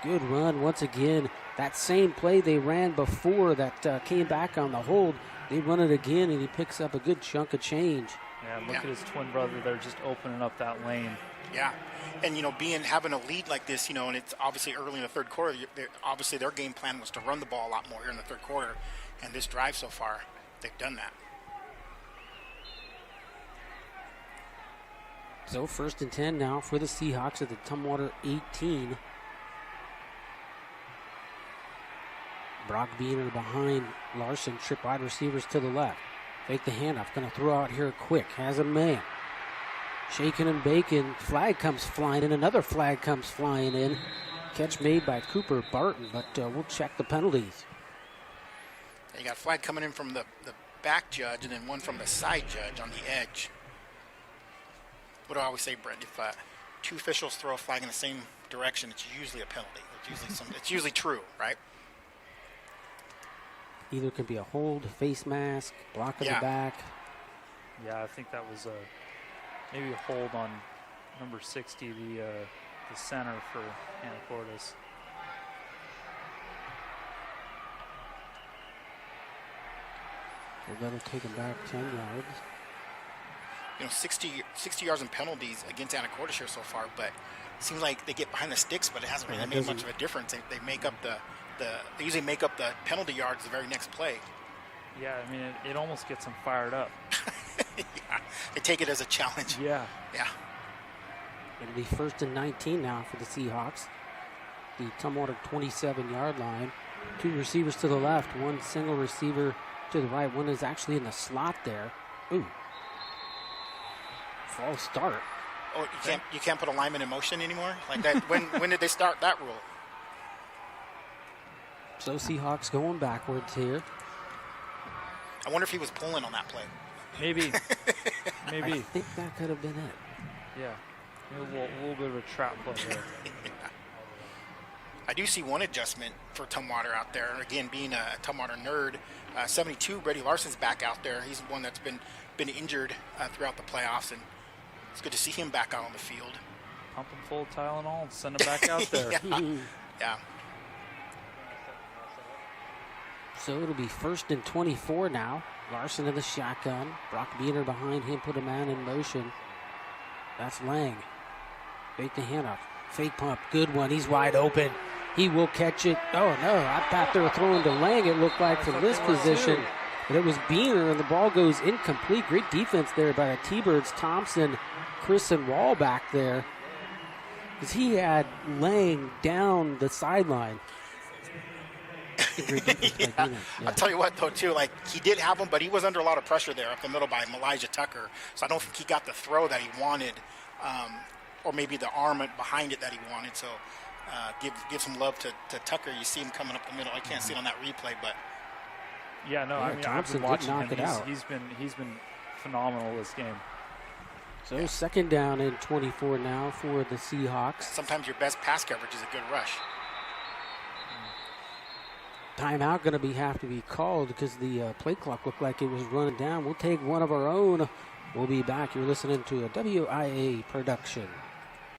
Good run once again. That same play they ran before that came back on the hold. They run it again, and he picks up a good chunk of change. Yeah, look at his twin brother there just opening up that lane. Yeah, and having a lead like this, and it's obviously early in the 3rd quarter. Obviously, their game plan was to run the ball a lot more here in the 3rd quarter, and this drive so far, they've done that. So 1st and 10 now for the Seahawks at the Tumwater 18. Brock Beaner behind Larson. Trip wide receivers to the left. Fake the handoff. Going to throw out here quick. Has a man. Shaking and baking. Flag comes flying in. Another flag comes flying in. Catch made by Cooper Barton, but we'll check the penalties. You got a flag coming in from the back judge and then one from the side judge on the edge. What do I always say, Brent? If 2 officials throw a flag in the same direction, it's usually a penalty. It's usually true, right? Either can be a hold, face mask, block of the back. Yeah, I think that was maybe a hold on number 60, the center for Anacortes. So that'll take him back 10 yards. 60 yards in penalties against Anacortes here so far, but it seems like they get behind the sticks, but it hasn't really made much of a difference. They make up they usually make up the penalty yards the very next play. Yeah, I mean, it almost gets them fired up. Yeah, they take it as a challenge. Yeah. Yeah. It'll be 1st and 19 now for the Seahawks. The Tumwater 27-yard line. 2 receivers to the left, 1 single receiver to the right. 1 is actually in the slot there. Ooh. False start. Oh, you can't put a lineman in motion anymore like that. When did they start that rule? So Seahawks going backwards here. I wonder if he was pulling on that play. Maybe. I think that could have been it. Yeah. A little bit of a trap play there. I do see one adjustment for Tumwater out there. Again, being a Tumwater nerd, 72, Brady Larson's back out there. He's one that's been injured throughout the playoffs, and it's good to see him back out on the field. Pump him full of Tylenol and send him back out there. Yeah. So it'll be 1st and 24 now. Larson in the shotgun. Brock Beaner behind him, put a man in motion. That's Lang. Fake the handoff. Fake pump. Good one. He's wide open. He will catch it. Oh, no. I thought they were throwing to Lang, it looked like, from this position. But it was Beaner, and the ball goes incomplete. Great defense there by the T-Birds, Thompson, Chris, and Wall back there. Because he had Lang down the sideline. Yeah. I'll tell you what, though, too, like, he did have him, but he was under a lot of pressure there up the middle by Elijah Tucker. So I don't think he got the throw that he wanted, or maybe the arm behind it that he wanted. So give some love to Tucker. You see him coming up the middle. I can't see it on that replay, but yeah, no, I mean, I've been watching him. He's been phenomenal this game. So second down and 24 now for the Seahawks. Sometimes your best pass coverage is a good rush. Timeout going to have to be called because the play clock looked like it was running down. We'll take one of our own. We'll be back. You're listening to a WIA production.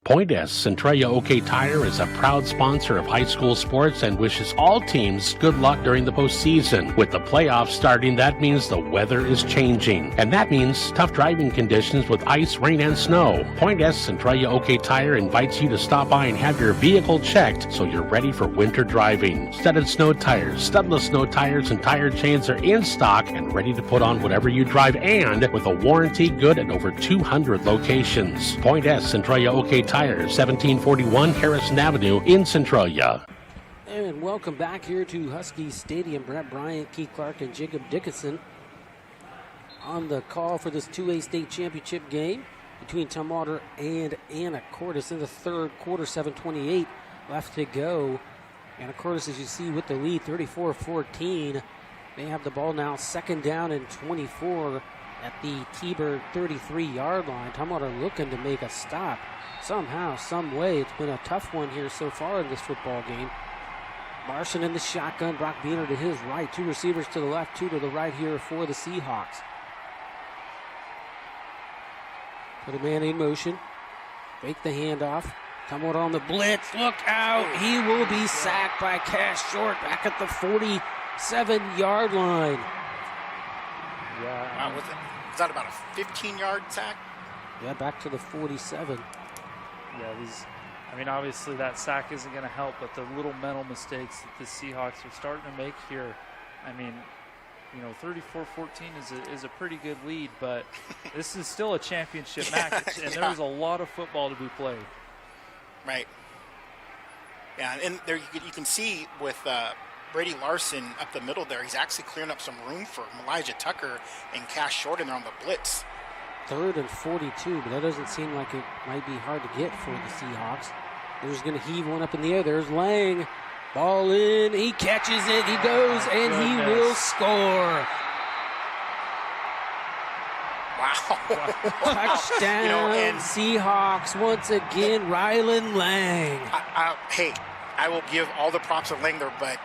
Point S Centralia OK Tire is a proud sponsor of high school sports and wishes all teams good luck during the postseason. With the playoffs starting, that means the weather is changing. And that means tough driving conditions with ice, rain, and snow. Point S Centralia OK Tire invites you to stop by and have your vehicle checked so you're ready for winter driving. Studded snow tires, studless snow tires, and tire chains are in stock and ready to put on whatever you drive, and with a warranty good at over 200 locations. Point S Centralia OK Tire, 1741 Harrison Avenue in Centralia. And welcome back here to Husky Stadium. Brett Bryant, Keith Clark, and Jacob Dickinson on the call for this 2A state championship game between Tumwater and Anacortes in the third quarter. 7:28 left to go. Anacortes, as you see, with the lead, 34-14. They have the ball now, second down and 24 at the T-Bird 33-yard line. Tumwater looking to make a stop somehow, some way. It's been a tough one here so far in this football game. Larson in the shotgun, Brock Beaner to his right, two receivers to the left, two to the right here for the Seahawks. Put a man in motion, fake the handoff, Tumwater on the blitz, look out, he will be sacked by Cash Short back at the 47-yard line. Yeah. Wow, was that about a 15-yard sack? Yeah, back to the 47. Yeah, I mean, obviously that sack isn't going to help, but the little mental mistakes that the Seahawks are starting to make here, I mean, 34-14 is a pretty good lead, but this is still a championship match, and there's a lot of football to be played. Right. Yeah, and there you can see with Brady Larson up the middle there, he's actually clearing up some room for Elijah Tucker and Cash Short in there on the blitz. Third and 42, but that doesn't seem like it might be hard to get for the Seahawks. They're just going to heave one up in the air. There's Lang. Ball in. He catches it. He goes, and he will score. Wow. Touchdown, and Seahawks once again. Rylan Lang. Hey, I will give all the props to Lang there, but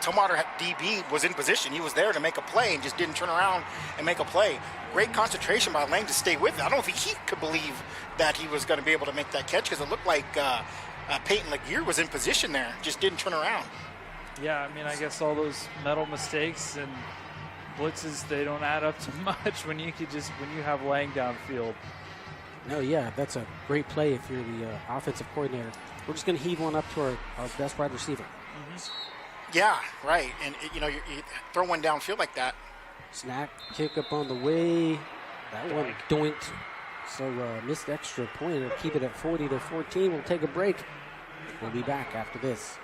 Tumwater DB was in position. He was there to make a play and just didn't turn around and make a play. Great concentration by Lang to stay with it. I don't think he could believe that he was going to be able to make that catch because it looked like Peyton Laguerre was in position there, just didn't turn around. Yeah, I mean, I guess all those mental mistakes and blitzes, they don't add up to much when you have Lang downfield. No, yeah, that's a great play if you're the offensive coordinator. We're just going to heave one up to our best wide receiver. Mm-hmm. Yeah, right. And, you throw one downfield like that. Snap, kick up on the way. That one doinked. So missed extra point. We'll keep it at 40-14. We'll take a break. We'll be back after this.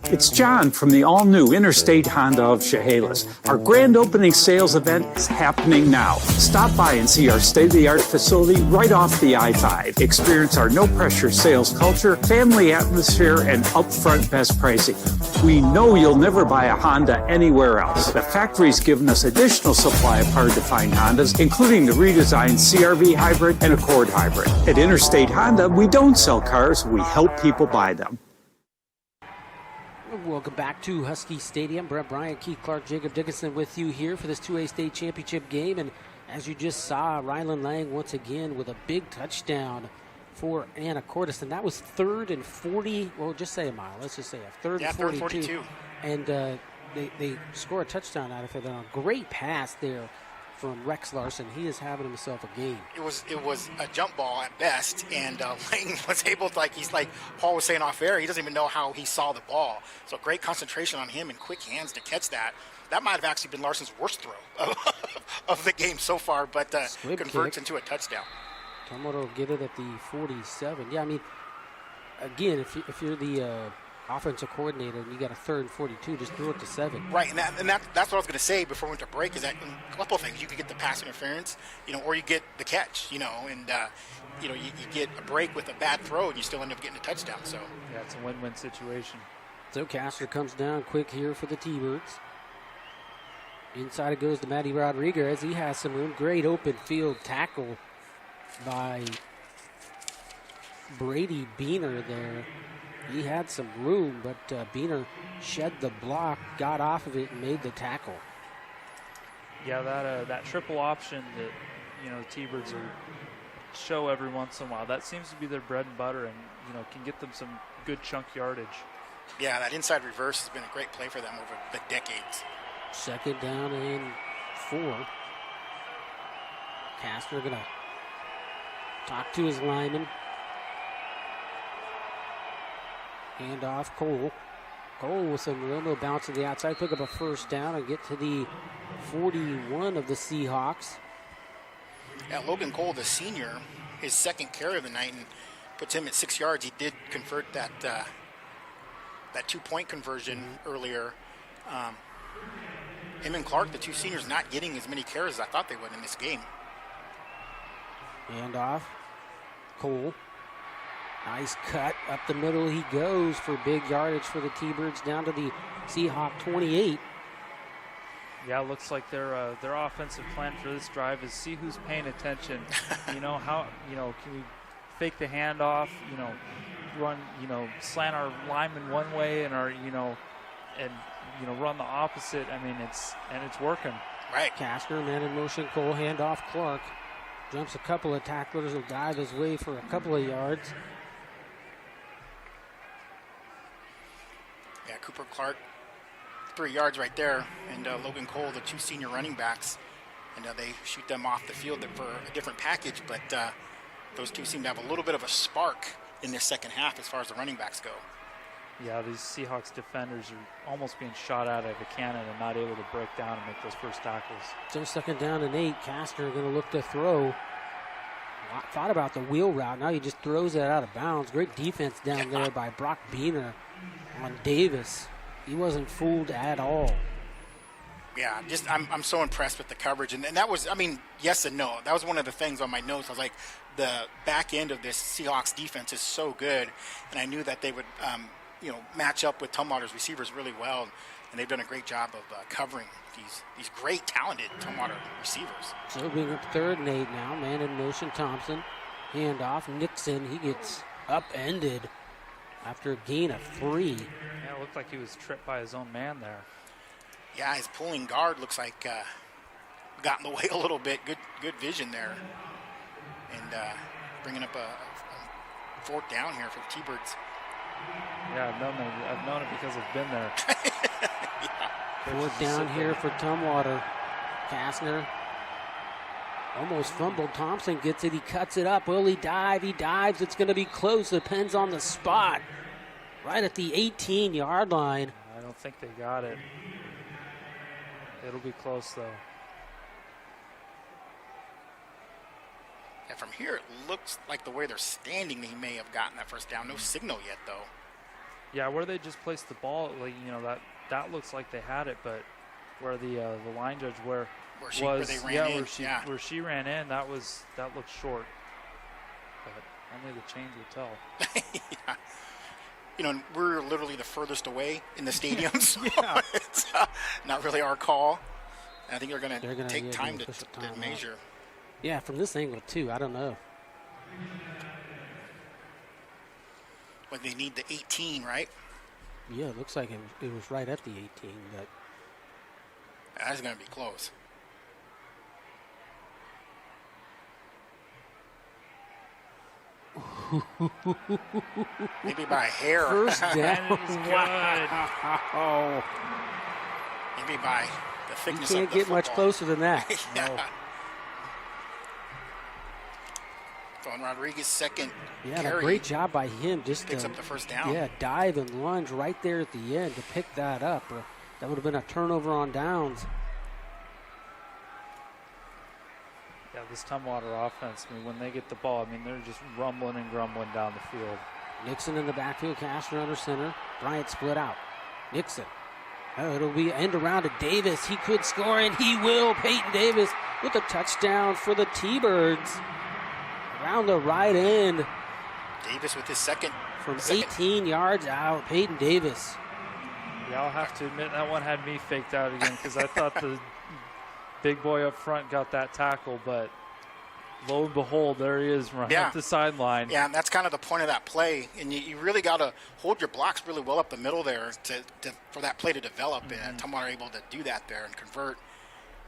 It's John from the all-new Interstate Honda of Chehalis. Our grand opening sales event is happening now. Stop by and see our state-of-the-art facility right off the I-5. Experience our no-pressure sales culture, family atmosphere, and upfront best pricing. We know you'll never buy a Honda anywhere else. The factory's given us additional supply of hard-to-find Hondas, including the redesigned CR-V Hybrid and Accord Hybrid. At Interstate Honda, we don't sell cars, we help people buy them. Welcome back to Husky Stadium. Brett Bryant, Keith Clark, Jacob Dickinson with you here for this 2A state championship game. And as you just saw, Rylan Lang once again with a big touchdown for Anacortes. And that was 3rd and 40. Well, just say a mile. Let's just say a 3rd and 42. And they score a touchdown out of it. A great pass there from Rex Larson. He is having himself a game. It was a jump ball at best, and Lang was able to, like Paul was saying off air, he doesn't even know how he saw the ball. So great concentration on him and quick hands to catch that. that might have actually been Larson's worst throw of the game so far, but converts into a touchdown. Tumwater will get it at the 47. Yeah, I mean, again, if you're the offensive coordinator and you got a 3rd and 42, just throw it to 7. Right, and that's what I was going to say before we went to break, is that a couple of things. You could get the pass interference, or you get the catch, and you get a break with a bad throw and you still end up getting a touchdown. So yeah, it's a win-win situation. So Castro comes down quick here for the T-Birds. Inside it goes to Matty Rodriguez. He has some room. Great open field tackle by Brady Beaner there. He had some room, but Beaner shed the block, got off of it, and made the tackle. Yeah, that triple option that the T-Birds show every once in a while, that seems to be their bread and butter, and can get them some good chunk yardage. Yeah, that inside reverse has been a great play for them over the decades. 2nd down and 4. Castro gonna talk to his lineman. Hand off Cole. Cole with some room will bounce to the outside, pick up a 1st down and get to the 41 of the Seahawks. Yeah, Logan Cole, the senior, his 2nd carry of the night, and puts him at 6 yards. He did convert that 2-point conversion earlier. Him and Clark, the 2 seniors, not getting as many carries as I thought they would in this game. Hand off. Cole. Nice cut. Up the middle he goes for big yardage for the T-Birds down to the Seahawk 28. Yeah, it looks like their offensive plan for this drive is see who's paying attention. Can we fake the handoff, run, slant our lineman one way and run the opposite. I mean, it's working. Right. Castro, man in motion. Cole, handoff. Clark jumps a couple of tacklers, will dive his way for a couple of yards. Yeah, Cooper Clark, 3 yards right there, and Logan Cole, the 2 senior running backs, and they shoot them off the field for a different package, but those 2 seem to have a little bit of a spark in their second half as far as the running backs go. Yeah, these Seahawks defenders are almost being shot out of a cannon and not able to break down and make those first tackles. So 2nd down and 8. Castro going to look to throw. Thought about the wheel route. Now he just throws it out of bounds. Great defense down there by Brock Beaner on Davis. He wasn't fooled at all. Yeah, I'm so impressed with the coverage. And that was, yes and no. That was one of the things on my notes. I was like, the back end of this Seahawks defense is so good. And I knew that they would, match up with Tumwater's receivers really well. And they've done a great job of covering these great, talented Tumwater receivers. So being up 3rd and 8 now. Man in motion, Thompson. Handoff, Nixon. He gets upended after a gain of 3. Yeah, it looked like he was tripped by his own man there. Yeah, his pulling guard looks like got in the way a little bit. Good vision there. And bringing up a 4th down here for the T-Birds. Yeah, I've known it because I've been there. Yeah. 4th down here for Tumwater. Kastner almost fumbled. Thompson gets it. He cuts it up. Will he dive? He dives. It's going to be close. Depends on the spot. Right at the 18-yard line. I don't think they got it. It'll be close, though. Yeah, from here, it looks like the way they're standing, he may have gotten that 1st down. No signal yet, though. Yeah, where they just placed the ball, that looks like they had it, but where the line judge where she ran in, that looked short. But only the change would tell. Yeah. We're literally the furthest away in the stadium, so Yeah. It's not really our call. I think they're going to take time to measure. Yeah, from this angle, too. I don't know. But they need the 18, right? Yeah, it looks like it was right at the 18, but that's going to be close. Maybe by a hair. 1st down. Wow. Maybe by the thickness you of can't the get much closer than that. Yeah. No. Don Rodriguez, 2nd Yeah, carry. a great job by him. Just picks up the 1st down. Yeah, dive and lunge right there at the end to pick that up. That would have been a turnover on downs. Yeah, this Tumwater offense, I mean, when they get the ball, I mean, they're just rumbling and grumbling down the field. Nixon in the backfield, Castor under center. Bryant split out. Nixon. Oh, it'll be end around to Davis. He could score, and he will. Peyton Davis with a touchdown for the T-Birds. Around the right end. Davis with his second. From 18 yards out, Peyton Davis. Yeah, I'll have to admit that one had me faked out again because I thought the big boy up front got that tackle, but lo and behold, there he is right at the sideline. Yeah, and that's kind of the point of that play. And you really got to hold your blocks really well up the middle there for that play to develop. And Tumwater able to do that there and convert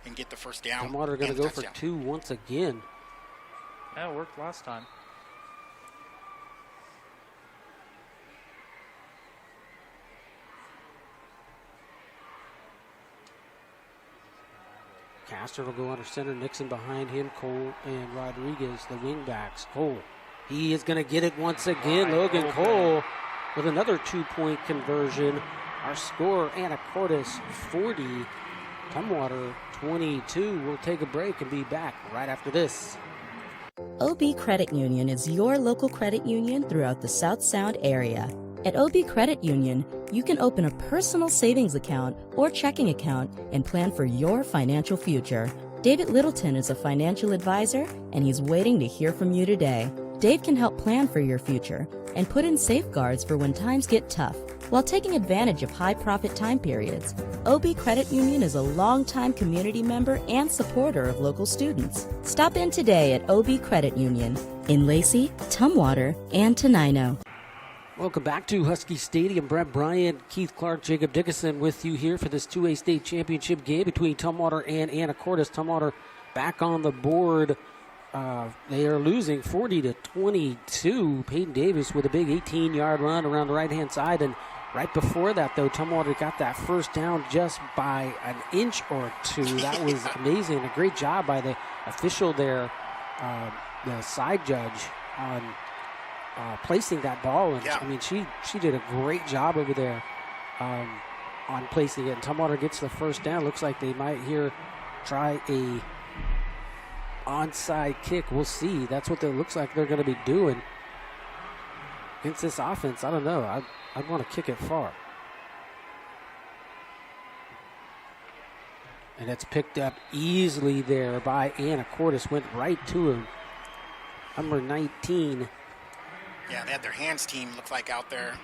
and get the first down. Tumwater going to go for 2 once again. Yeah, it worked last time. Castor will go under center. Nixon behind him. Cole and Rodriguez, the wingbacks. Cole, he is going to get it once again. Logan Cole with another 2-point conversion. Our score, Anacortes 40, Tumwater 22. We'll take a break and be back right after this. OB Credit Union is your local credit union throughout the South Sound area. At OB Credit Union, you can open a personal savings account or checking account and plan for your financial future. David Littleton is a financial advisor, and he's waiting to hear from you today. Dave can help plan for your future and put in safeguards for when times get tough, while taking advantage of high-profit time periods. OB Credit Union is a longtime community member and supporter of local students. Stop in today at OB Credit Union in Lacey, Tumwater, and Tenino. Welcome back to Husky Stadium. Brett Bryant, Keith Clark, Jacob Dickinson with you here for this 2A state championship game between Tumwater and Anacortes. Tumwater back on the board. They are losing 40-22. Peyton Davis with a big 18-yard run around the right-hand side. And right before that, though, Tumwater got that first down just by an inch or two. That was amazing. A great job by the official there, the side judge, on placing that ball. And I mean, she did a great job over there on placing it. And Tumwater gets the first down. Looks like they might here try a onside kick. We'll see. That's what it looks like they're going to be doing against this offense. I don't know. I'd want to kick it far. And it's picked up easily there by Anacortes. Went right to him. Number 19. Yeah, they had their hands team look like out there.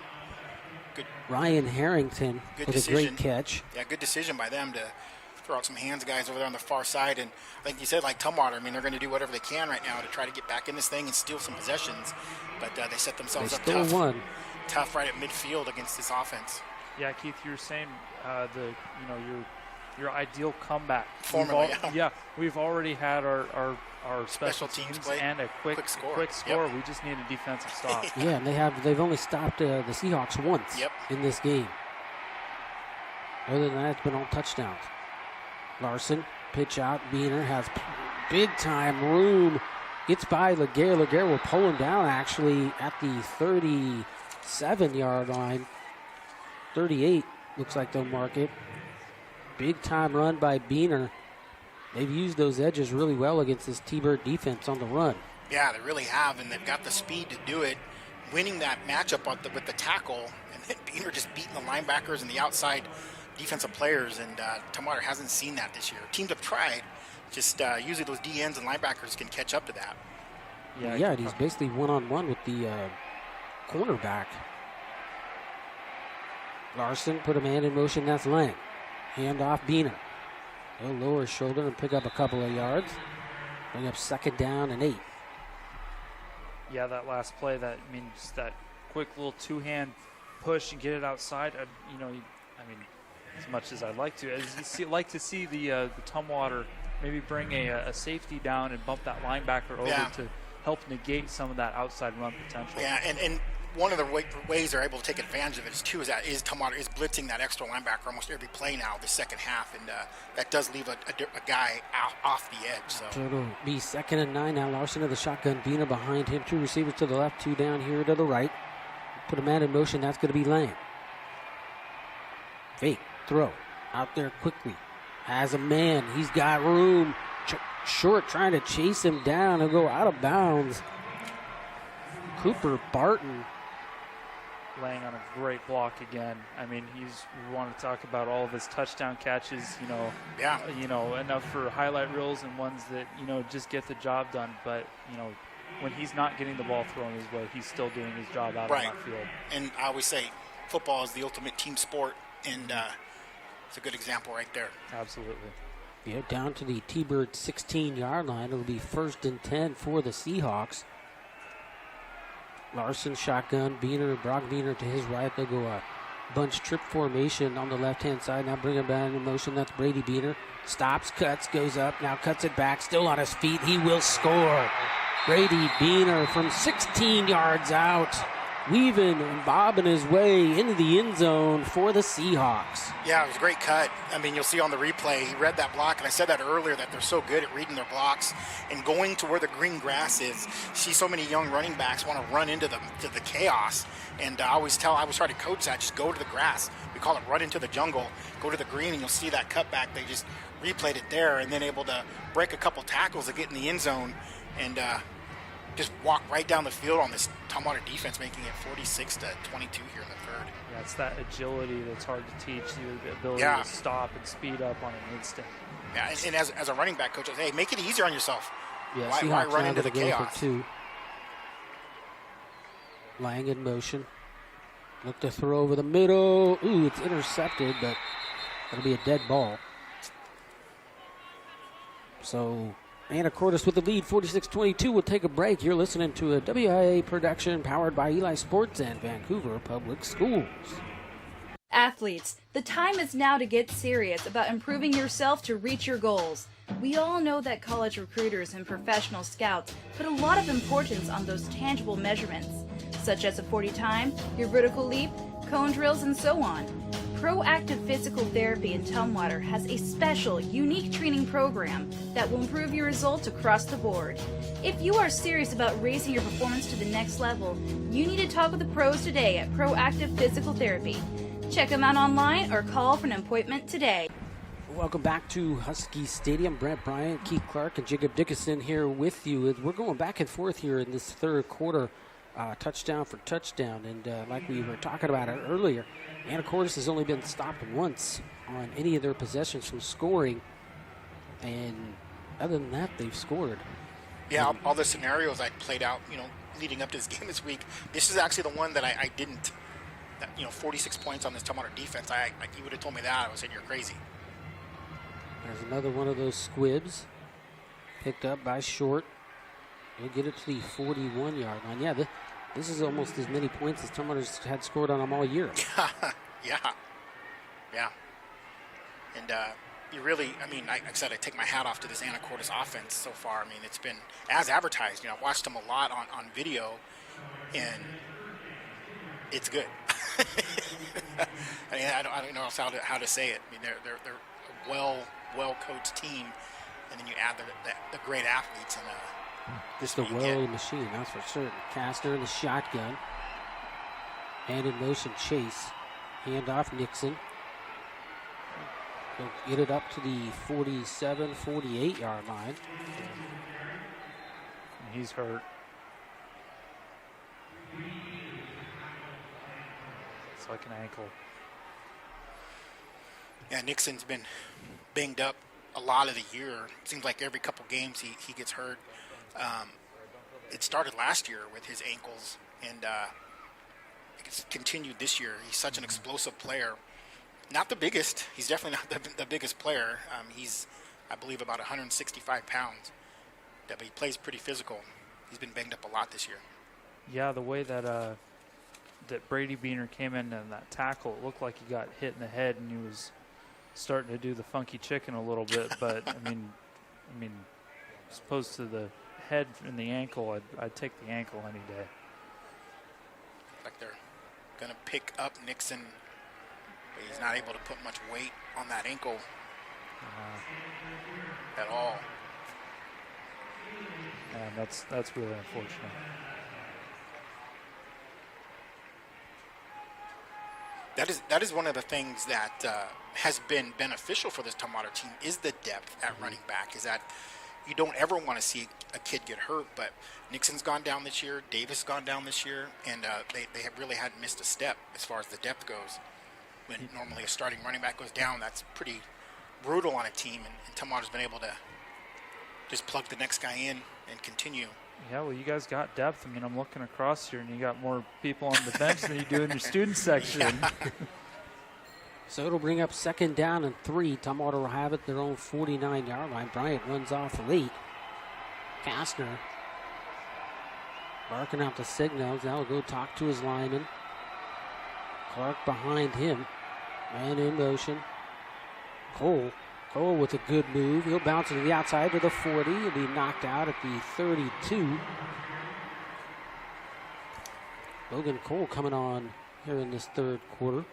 Good. Ryan Harrington Good with decision. a great catch. Yeah, good decision by them to throw out some hands guys over there on the far side. And I think you said, like Tumwater, I mean, they're going to do whatever they can right now to try to get back in this thing and steal some possessions. But they set themselves up tough. Tough right at midfield against this offense. Yeah, Keith, you were saying your ideal comeback. We've already had our special teams play and a quick score. Yep. We just need a defensive stop. Yeah, and they've only stopped the Seahawks once in this game. Other than that, it's been all touchdowns. Larson, pitch out. Beener has big time room. Gets by Laguerre. Laguerre will pull him down actually at the 37-yard line. 38 looks like they'll mark it. Big time run by Beener. They've used those edges really well against this T-Bird defense on the run. Yeah, they really have, and they've got the speed to do it. Winning that matchup with the tackle, and then Beener just beating the linebackers and the outside defensive players, and Tumwater hasn't seen that this year. Teams have tried, just usually those DNs and linebackers can catch up to that. Yeah, he's basically one-on-one with the cornerback. Larson put a man in motion, that's Lang. Hand off Beener. He'll lower his shoulder and pick up a couple of yards. Bring up 2nd down and 8. Yeah, that last play, just that quick little two-hand push and get it outside. As much as I'd like to, like to see the Tumwater maybe bring a safety down and bump that linebacker over to help negate some of that outside run potential. Yeah, and one of the ways they're able to take advantage of it is Tumwater is blitzing that extra linebacker almost every play now, the second half, and that does leave a guy off the edge. So it'll be 2nd and 9 now. Larson of the shotgun, Beener behind him, 2 receivers to the left, 2 down here to the right. Put a man in motion, that's going to be Lang. Fake, throw, out there quickly. Has a man. He's got room. Short trying to chase him down. He'll go out of bounds. Cooper Barton laying on a great block again. I mean, we want to talk about all of his touchdown catches, enough for highlight reels and ones that, just get the job done. But, when he's not getting the ball thrown his way, he's still doing his job out on that field. And I always say football is the ultimate team sport, and it's a good example right there. Absolutely. Yeah, down to the T-Bird 16-yard line. It'll be 1st and 10 for the Seahawks. Larson shotgun, Brock Beener to his right. They'll go a bunch trip formation on the left-hand side. Now bring him back in motion. That's Brady Beener. Stops, cuts, goes up. Now cuts it back. Still on his feet. He will score. Brady Beener from 16 yards out. Weaving and bobbing his way into the end zone for the Seahawks. Yeah, it was a great cut. I mean, you'll see on the replay, he read that block, and I said that earlier, that they're so good at reading their blocks and going to where the green grass is. See so many young running backs want to run into the chaos, and I always try to coach that, just go to the grass. We call it run into the jungle, go to the green, and you'll see that cutback. They just replayed it there, and then able to break a couple tackles to get in the end zone, and just walk right down the field on this Tumwater defense, making it 46-22 here in the third. Yeah, it's that agility that's hard to teach, the ability to stop and speed up on an instant. Yeah, and as a running back coach, I say, hey, make it easier on yourself. Yeah, why run into the chaos? 2. Lang in motion. Look to throw over the middle. Ooh, it's intercepted, but it'll be a dead ball. So Anacortes with the lead, 46-22. We'll take a break. You're listening to a WIA production powered by Eli Sports and Vancouver Public Schools. Athletes, the time is now to get serious about improving yourself to reach your goals. We all know that college recruiters and professional scouts put a lot of importance on those tangible measurements, such as a 40 time, your vertical leap, cone drills, and so on. Proactive Physical Therapy in Tumwater has a special, unique training program that will improve your results across the board. If you are serious about raising your performance to the next level, you need to talk with the pros today at Proactive Physical Therapy. Check them out online or call for an appointment today. Welcome back to Husky Stadium. Brent Bryant, Keith Clark, and Jacob Dickinson here with you. We're going back and forth here in this third quarter, touchdown for touchdown. And like we were talking about it earlier, Anacortes has only been stopped once on any of their possessions from scoring. And other than that, they've scored. Yeah, all the scenarios I played out, leading up to this game this week, this is actually the one that I didn't. 46 points on this Tumwater defense. You would have told me that, I would have said you're crazy. There's another one of those squibs picked up by Short. He'll get it to the 41-yard line. Yeah, this is almost as many points as Tumwater's had scored on them all year. Yeah. And you really, like I said, I take my hat off to this Anacortes offense so far. It's been as advertised. I watched them a lot on video, and it's good. I don't know how to say it. They're a well coached team, and then you add the great athletes and just a well-oiled machine, that's for certain. Castor in the shotgun, and in motion Chase, hand off Nixon. He'll get it up to the 47, 48-yard line. He's hurt. It's like an ankle. Yeah, Nixon's been banged up a lot of the year. It seems like every couple games he gets hurt. It started last year with his ankles, and it's continued this year. He's such an explosive player. Not the biggest. He's definitely not the biggest player. He's, I believe, about 165 pounds. But he plays pretty physical. He's been banged up a lot this year. Yeah, the way that Brady Beener came in and that tackle, it looked like he got hit in the head and he was starting to do the funky chicken a little bit. But I mean, as opposed to the head and the ankle, I'd take the ankle any day. Like they're gonna pick up Nixon, but he's not able to put much weight on that ankle at all. And that's really unfortunate. That is one of the things that has been beneficial for this Tumwater team is the depth at running back. Is that you don't ever want to see a kid get hurt, but Nixon's gone down this year, Davis gone down this year, and they have really hadn't missed a step as far as the depth goes. When normally a starting running back goes down, that's pretty brutal on a team, and Tumwater's been able to just plug the next guy in and continue. Yeah, well, you guys got depth. I mean, I'm looking across here, and you got more people on the bench than you do in your student section. Yeah. So it'll bring up 2nd down and 3. Tumwater will have it their own 49-yard line. Bryant runs off late. Kastner barking out the signals. Now he'll go talk to his lineman. Clark behind him. Man in motion. Cole with a good move. He'll bounce to the outside to the 40. He'll be knocked out at the 32. Logan Cole coming on here in this 3rd quarter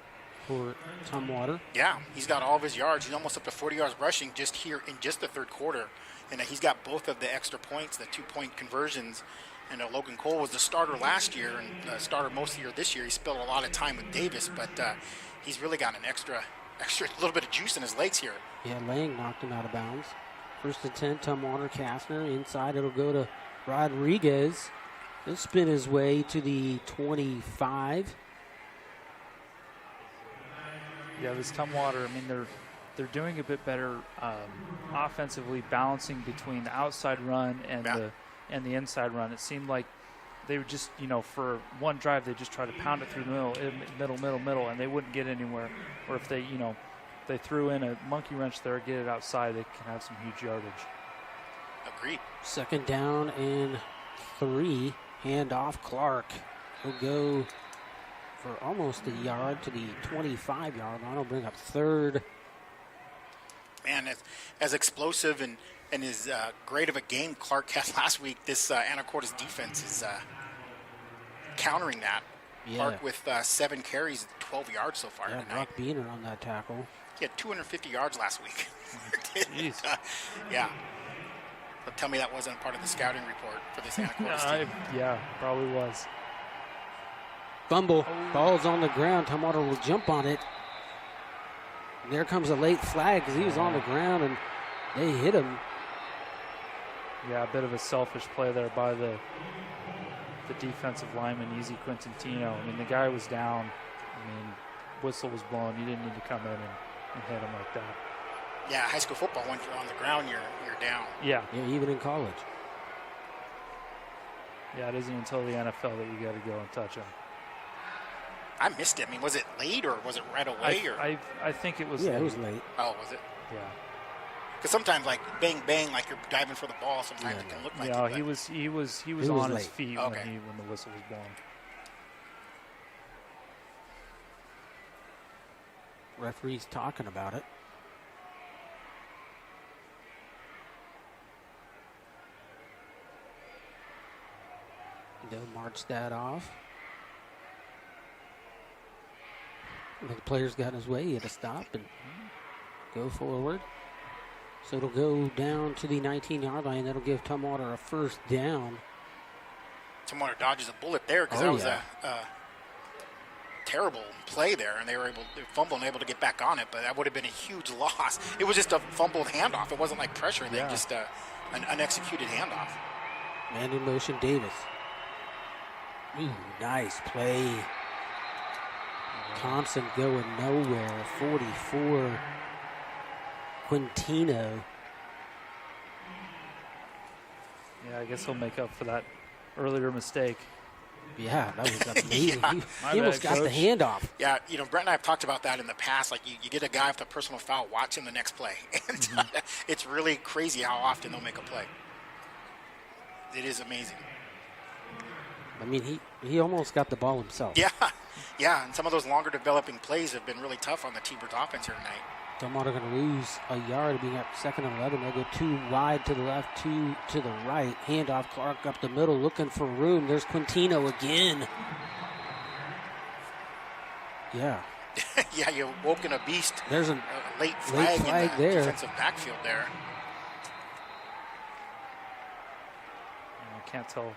for Tumwater. Yeah, he's got all of his yards. He's almost up to 40 yards rushing just here in just the 3rd quarter. And he's got both of the extra points, the 2-point conversions. And Logan Cole was the starter last year and starter most of the year this year. He spent a lot of time with Davis, but he's really got an extra little bit of juice in his legs here. Yeah, Lang knocked him out of bounds. 1st and 10, Tumwater. Kastner. Inside, it'll go to Rodriguez. He'll spin his way to the 25. Yeah, this Tumwater, I mean, they're doing a bit better offensively, balancing between the outside run and the inside run. It seemed like they would just, for one drive, they just try to pound it through the middle, and they wouldn't get anywhere. Or if they, they threw in a monkey wrench there, get it outside, they can have some huge yardage. Agreed. 2nd down and 3. Hand off Clark. He'll go for almost a yard to the 25-yard line. He'll bring up 3rd. Man, as explosive and as great of a game Clark had last week, this Anacortes defense is countering that. Yeah. Clark with 7 carries, 12 yards so far tonight. Brock Beener on that tackle. He had 250 yards last week. Yeah. But tell me that wasn't part of the scouting report for this Anacortes team. Yeah, probably was. Fumble. Ball's on the ground. Tumwater will jump on it. And there comes a late flag because he was on the ground and they hit him. Yeah, a bit of a selfish play there by the defensive lineman, Easy Quintantino. I mean, the guy was down. I mean, whistle was blown. You didn't need to come in and hit him like that. Yeah, high school football, when you're on the ground, you're down. Yeah, even in college. Yeah, it isn't until the NFL that you got to go and touch him. I missed it. I mean, was it late or was it right away? I think it was late. Yeah, it was late. Oh, was it? Yeah. Because sometimes, like, bang, bang, like you're diving for the ball, sometimes it can look like yeah, it. he was on his feet when the whistle was blown. Referee's talking about it. They'll march that off. The player's got his way. He had to stop and go forward. So it'll go down to the 19-yard line. That'll give Tumwater a 1st down. Tumwater dodges a bullet there because that was a terrible play there, and they fumbled and able to get back on it, but that would have been a huge loss. It was just a fumbled handoff. It wasn't like pressure. They just an unexecuted handoff. Man in motion, Davis. Ooh, nice play. Thompson going nowhere. 44. Quintino. Yeah, I guess he'll make up for that earlier mistake. Yeah, that was amazing. He almost got the handoff. Yeah, Brett and I have talked about that in the past. Like, you get a guy with a personal foul, watch him the next play. And it's really crazy how often they'll make a play. It is amazing. I mean, he almost got the ball himself. Yeah, and some of those longer developing plays have been really tough on the T-Birds offense here tonight. Tumwater going to lose a yard, being up 2nd and 11. They'll go 2 wide to the left, 2 to the right. Handoff, Clark up the middle, looking for room. There's Quintino again. Yeah. Yeah, you woken a beast. There's a late flag in the there. Defensive backfield there. I can't tell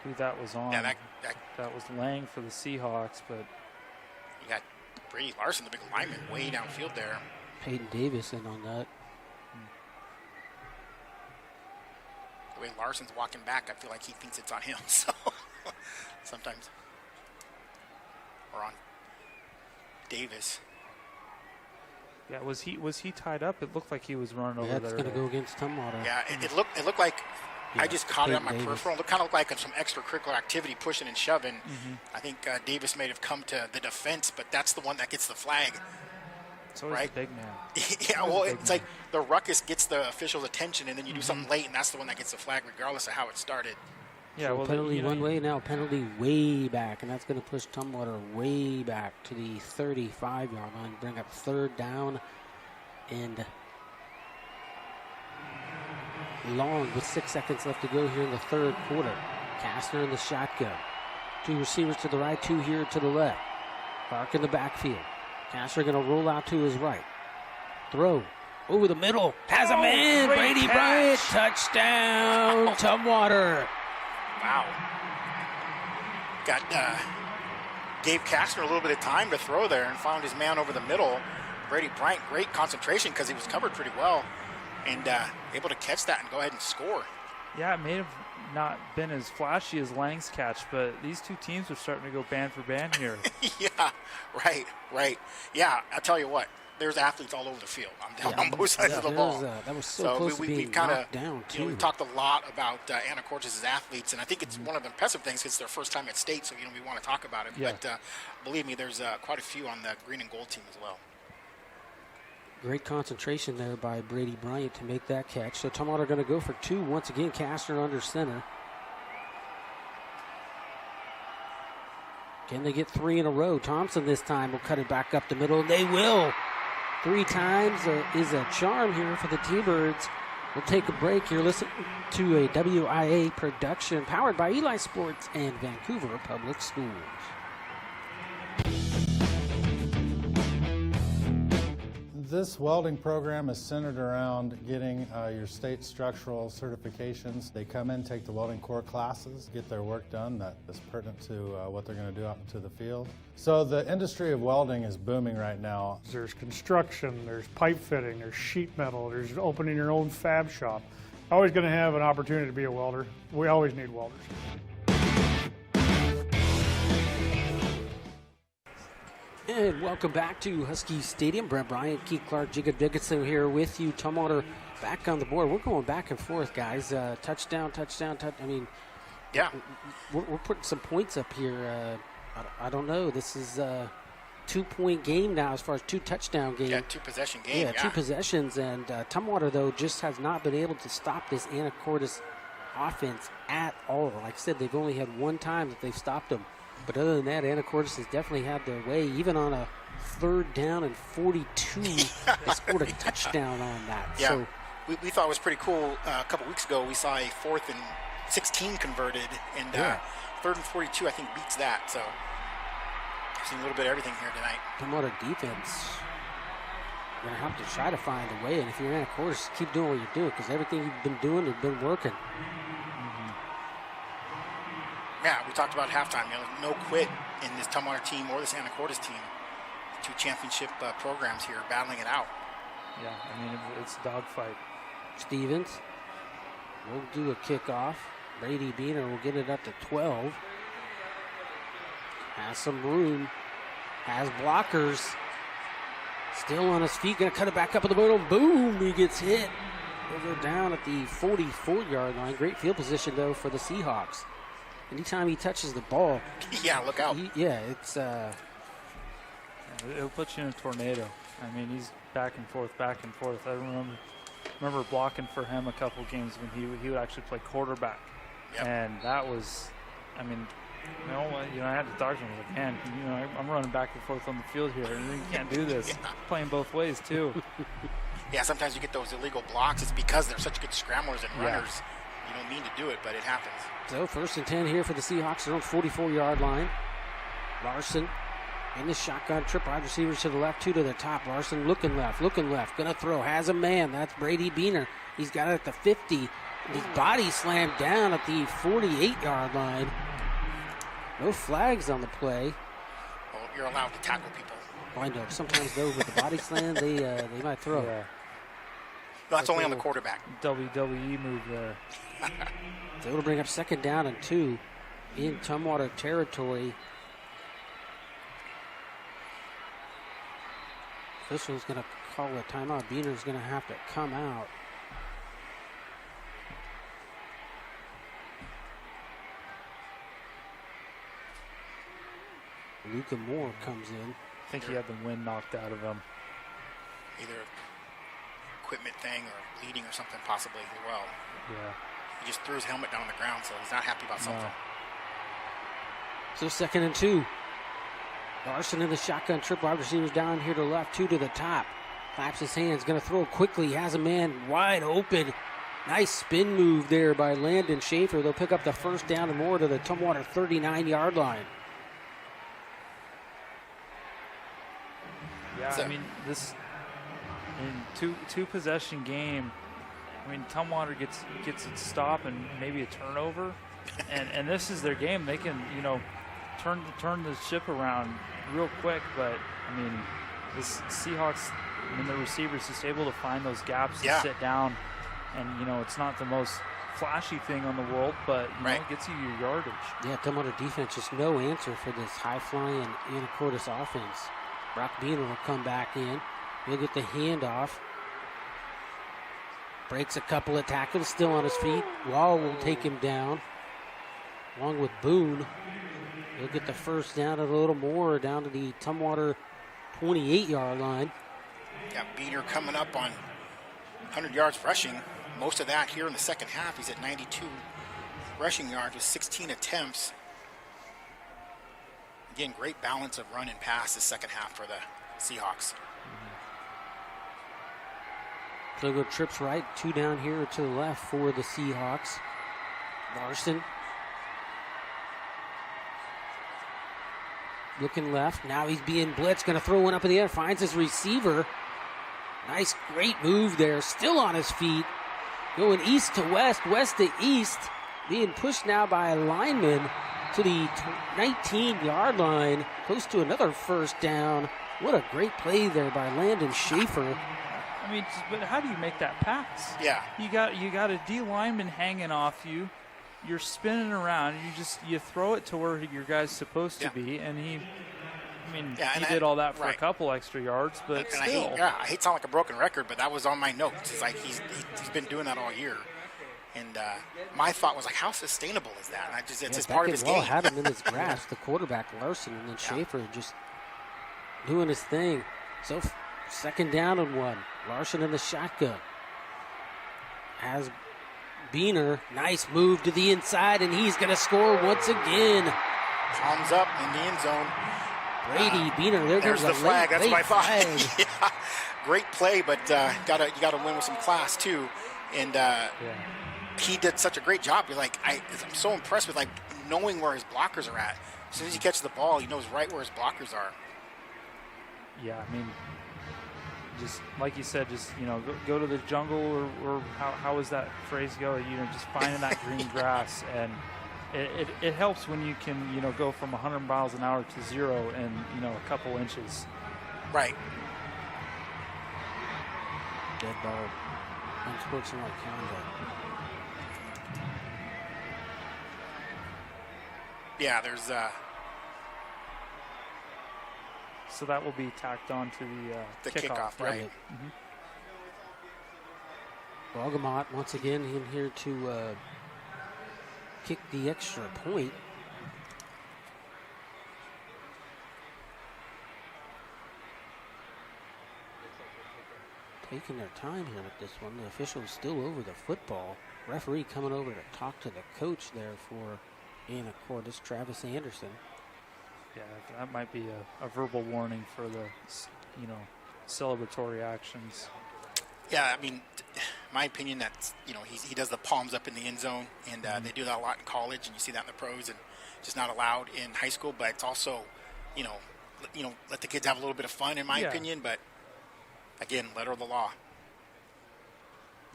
who that was on. Yeah, that was Lang for the Seahawks, but you got Brady Larson, the big lineman, way downfield there. Peyton Davis in on that. The way Larson's walking back, I feel like he thinks it's on him. So sometimes, or on Davis. Yeah, was he tied up? It looked like he was running over there. That's going to go against Tumwater. Yeah, it looked like I just caught it on my peripheral. It kind of looked like some extracurricular activity, pushing and shoving. I think Davis may have come to the defense, but that's the one that gets the flag. It's always right? the big man. Yeah, well, it's like the ruckus gets the official's attention, and then you do something late, and that's the one that gets the flag, regardless of how it started. Yeah, so well, penalty one way now, penalty way back, and that's going to push Tumwater way back to the 35-yard line, bring up 3rd down and long with 6 seconds left to go here in the 3rd quarter. Kastner in the shotgun. 2 receivers to the right, 2 here to the left. Clark in the backfield. Kastner going to roll out to his right. Throw over the middle. Has a man. Brady Bryant. Touchdown. Tumwater. Wow. Gave Kastner a little bit of time to throw there and found his man over the middle. Brady Bryant, great concentration because he was covered pretty well and able to catch that and go ahead and score. Yeah, it may have not been as flashy as Lang's catch, but these two teams are starting to go band for band here. Yeah, right. Yeah, I'll tell you what. There's athletes all over the field on both sides of the ball. That was so close to being knocked down, too. We talked a lot about Anacortes' athletes, and I think it's one of the impressive things because it's their first time at state, so we want to talk about it. Yeah. But believe me, there's quite a few on the green and gold team as well. Great concentration there by Brady Bryant to make that catch. So Tumwater going to go for 2. Once again, Kastner under center. Can they get 3 in a row? Thompson this time will cut it back up the middle. They will. 3 times is a charm here for the T-Birds. We'll take a break here. Listen to a WIA production powered by Eli Sports and Vancouver Public Schools. This welding program is centered around getting your state structural certifications. They come in, take the welding core classes, get their work done that is pertinent to what they're going to do out into the field. So the industry of welding is booming right now. There's construction, there's pipe fitting, there's sheet metal, there's opening your own fab shop. Always going to have an opportunity to be a welder. We always need welders. And welcome back to Husky Stadium. Brett Bryant, Keith Clark, Jacob Dickinson here with you. Tumwater back on the board. We're going back and forth, guys. Touchdown. I mean, yeah, we're putting some points up here. I don't know. This is a 2-point game now as far as 2 touchdown game. Yeah, 2-possession game. Yeah, 2 possessions. And Tumwater, though, just has not been able to stop this Anacortes offense at all. Like I said, they've only had 1 time that they've stopped them. But other than that, Anacortes has definitely had their way. Even on a 3rd down and 42, they scored a touchdown on that. Yeah, so we thought it was pretty cool. A couple weeks ago, we saw a 4th and 16 converted, and 3rd and 42, I think, beats that. So we've seen a little bit of everything here tonight. Tumwater defense, you're going to have to try to find a way. And if you're Anacortes, keep doing what you're doing because everything you've been doing has been working. Yeah, we talked about halftime. No quit in this Tumwater team or this Anacortes team. 2 championship programs here battling it out. Yeah, I mean, it's a dogfight. Stevens will do a kickoff. Brady Biener will get it up to 12. Has some room. Has blockers. Still on his feet. Going to cut it back up in the middle. Boom! He gets hit. He'll go down at the 44-yard line. Great field position, though, for the Seahawks. Anytime he touches the ball, yeah, look out. It's it'll put you in a tornado. I mean, he's back and forth. I remember blocking for him a couple games when he would actually play quarterback, and that was, I mean, I had to talk to him. I was like, man, I'm running back and forth on the field here, and you can't do this. Playing both ways too. Yeah, sometimes you get those illegal blocks. It's because they're such good scramblers and runners. You don't mean to do it, but it happens. So 1st and 10 here for the Seahawks. They're on 44-yard line. Larson in the shotgun trip. Wide receivers to the left, 2 to the top. Larson looking left. Going to throw. Has a man. That's Brady Biener. He's got it at the 50. His body slammed down at the 48-yard line. No flags on the play. Well, you're allowed to tackle people. wind up. Sometimes, though, with the body slam, they might throw. Yeah. No, that's only on the quarterback. WWE move there. So it'll bring up 2nd down and 2 in Tumwater territory. Official's going to call a timeout. Beener's going to have to come out. Luca Moore comes in. I think he had the wind knocked out of him. Either equipment thing or bleeding or something possibly as well. Yeah. He just threw his helmet down on the ground, so he's not happy about something. So 2nd and 2. Larson in the shotgun trip. Wide receivers down here to the left, 2 to the top. Claps his hands, going to throw quickly. Has a man wide open. Nice spin move there by Landon Schaefer. They'll pick up the 1st down and more to the Tumwater 39-yard line. Yeah, I mean, this in two possession game. I mean, Tumwater gets its stop and maybe a turnover, and this is their game. They can turn the ship around real quick. But I mean, this Seahawks, the receivers just able to find those gaps and sit down, and it's not the most flashy thing on the world, but it gets you your yardage. Yeah, Tumwater defense just no answer for this high-flying Anacortes offense. Brock Beener will come back in. He'll get the handoff. Breaks a couple of tackles, still on his feet. Wall will take him down, along with Boone. He'll get the 1st down and a little more down to the Tumwater 28-yard line. Got Beener coming up on 100 yards rushing. Most of that here in the second half. He's at 92 rushing yards with 16 attempts. Again, great balance of run and pass the second half for the Seahawks. So go trips right, 2 down here to the left for the Seahawks. Larson looking left. Now he's being blitzed. Going to throw one up in the air. Finds his receiver. Nice, great move there. Still on his feet. Going east to west, west to east. Being pushed now by a lineman to the 19-yard line. Close to another 1st down. What a great play there by Landon Schaefer. I mean, but how do you make that pass? Yeah. You got a D lineman hanging off you. You're spinning around. You throw it to where your guy's supposed to be, and he did all that for a couple extra yards, but still. I hate to sound like a broken record, but that was on my notes. It's like he's been doing that all year. And my thought was like, how sustainable is that? And it's just part of his game. Had him in his grasp, the quarterback Larson, and then Schaefer just doing his thing. So 2nd down and 1. Larson in the shotgun. Has Beener. Nice move to the inside, and he's going to score once again. Palms up in the end zone. Brady Beener. There's the flag. That's what I thought. Yeah. Great play, but you gotta win with some class too. And he did such a great job. I'm so impressed with knowing where his blockers are at. As soon as he catches the ball, he knows right where his blockers are. Yeah, I mean, just like you said, just go to the jungle, or how does that phrase go? Just finding that green grass, and it helps when you can go from 100 miles an hour to 0 in a couple inches. Right. Dead ball. Unsportsmanlike conduct. Yeah, there's so that will be tacked on to the kickoff, right? Bergamot once again in here to kick the extra point. Taking their time here with this one. The official's still over the football. Referee coming over to talk to the coach there for Anacortes, Travis Anderson. Yeah, that might be a verbal warning for the, celebratory actions. Yeah, I mean, my opinion that he does the palms up in the end zone, and they do that a lot in college, and you see that in the pros, and just not allowed in high school. But it's also, let the kids have a little bit of fun, in my opinion. But again, letter of the law.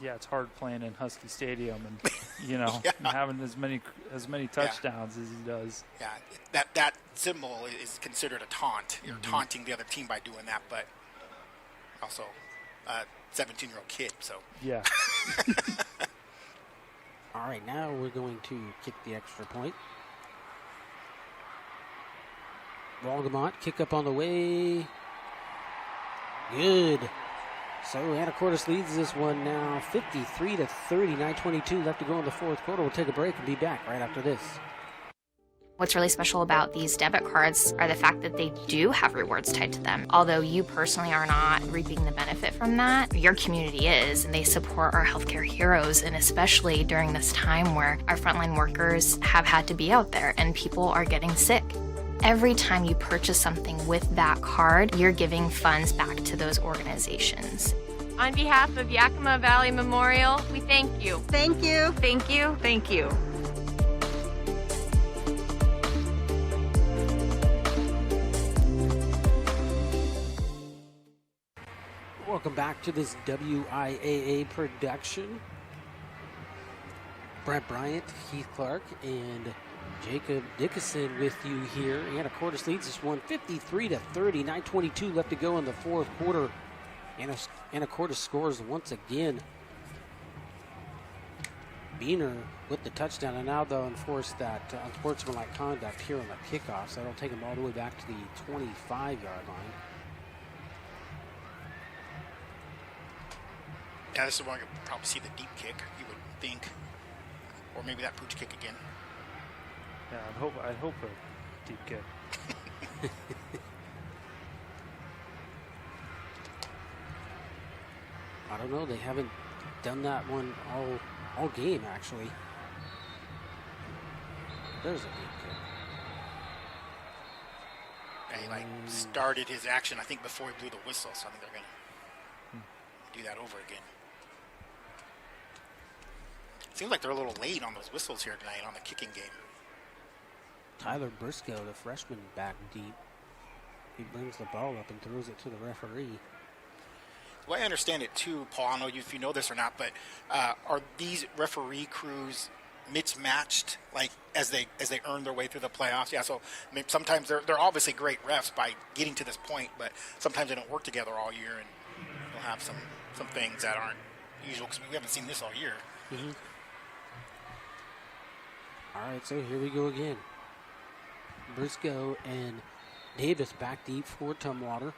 Yeah, it's hard playing in Husky Stadium and and having as many touchdowns as he does. Yeah, that symbol is considered a taunt. You're taunting the other team by doing that, but also a 17-year-old kid, so. Yeah. All right, now we're going to kick the extra point. Walgamont, kick up on the way. Good. So Anacortes leads this one now 53-30, 9:22 left to go in the fourth quarter. We'll take a break and be back right after this. What's really special about these debit cards are the fact that they do have rewards tied to them. Although you personally are not reaping the benefit from that, your community is, and they support our healthcare heroes, and especially during this time where our frontline workers have had to be out there and people are getting sick. Every time you purchase something with that card, you're giving funds back to those organizations. On behalf of Yakima Valley Memorial, we thank you. Thank you. Thank you. Thank you. Welcome back to this WIAA production. Brent Bryant, Heath Clark, and Jacob Dickinson with you here. Anacortes leads this one 53-30, 9:22 left to go in the fourth quarter. Anacortes scores once again. Beener with the touchdown, and now they'll enforce that unsportsmanlike conduct here on the kickoff, so that'll take them all the way back to the 25-yard line. Yeah, this is where you'll probably see the deep kick, you would think. Or maybe that pooch kick again. Yeah, I'd hope a deep kick. I don't know. They haven't done that one all game, actually. There's a deep kick. Yeah, he started his action, I think, before he blew the whistle, so I think they're going to do that over again. Seems like they're a little late on those whistles here tonight on the kicking game. Tyler Briscoe, the freshman, back deep. He brings the ball up and throws it to the referee. Well, I understand it too, Paul. I don't know if you know this or not, but are these referee crews mismatched, like as they earn their way through the playoffs? Yeah, so I mean, sometimes they're obviously great refs by getting to this point, but sometimes they don't work together all year, and they'll have some things that aren't usual because we haven't seen this all year. Mm-hmm. All right, so here we go again. Briscoe and Davis back deep for Tumwater.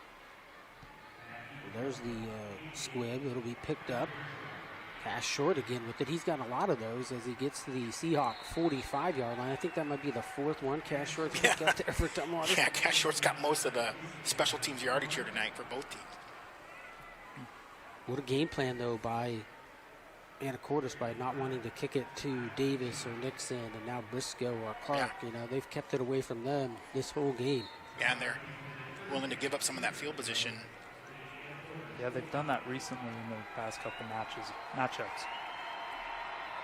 There's the squib. It'll be picked up. Pass short again with it. He's got a lot of those as he gets to the Seahawk 45-yard line. I think that might be the fourth one. Cash Short's picked up there for Tumwater. Yeah, Cash Short's got most of the special teams yardage here tonight for both teams. What a game plan, though, by Anacortes by not wanting to kick it to Davis or Nixon and now Briscoe or Clark. Yeah. You know, they've kept it away from them this whole game. Yeah, and they're willing to give up some of that field position. Yeah, they've done that recently in the past couple matchups.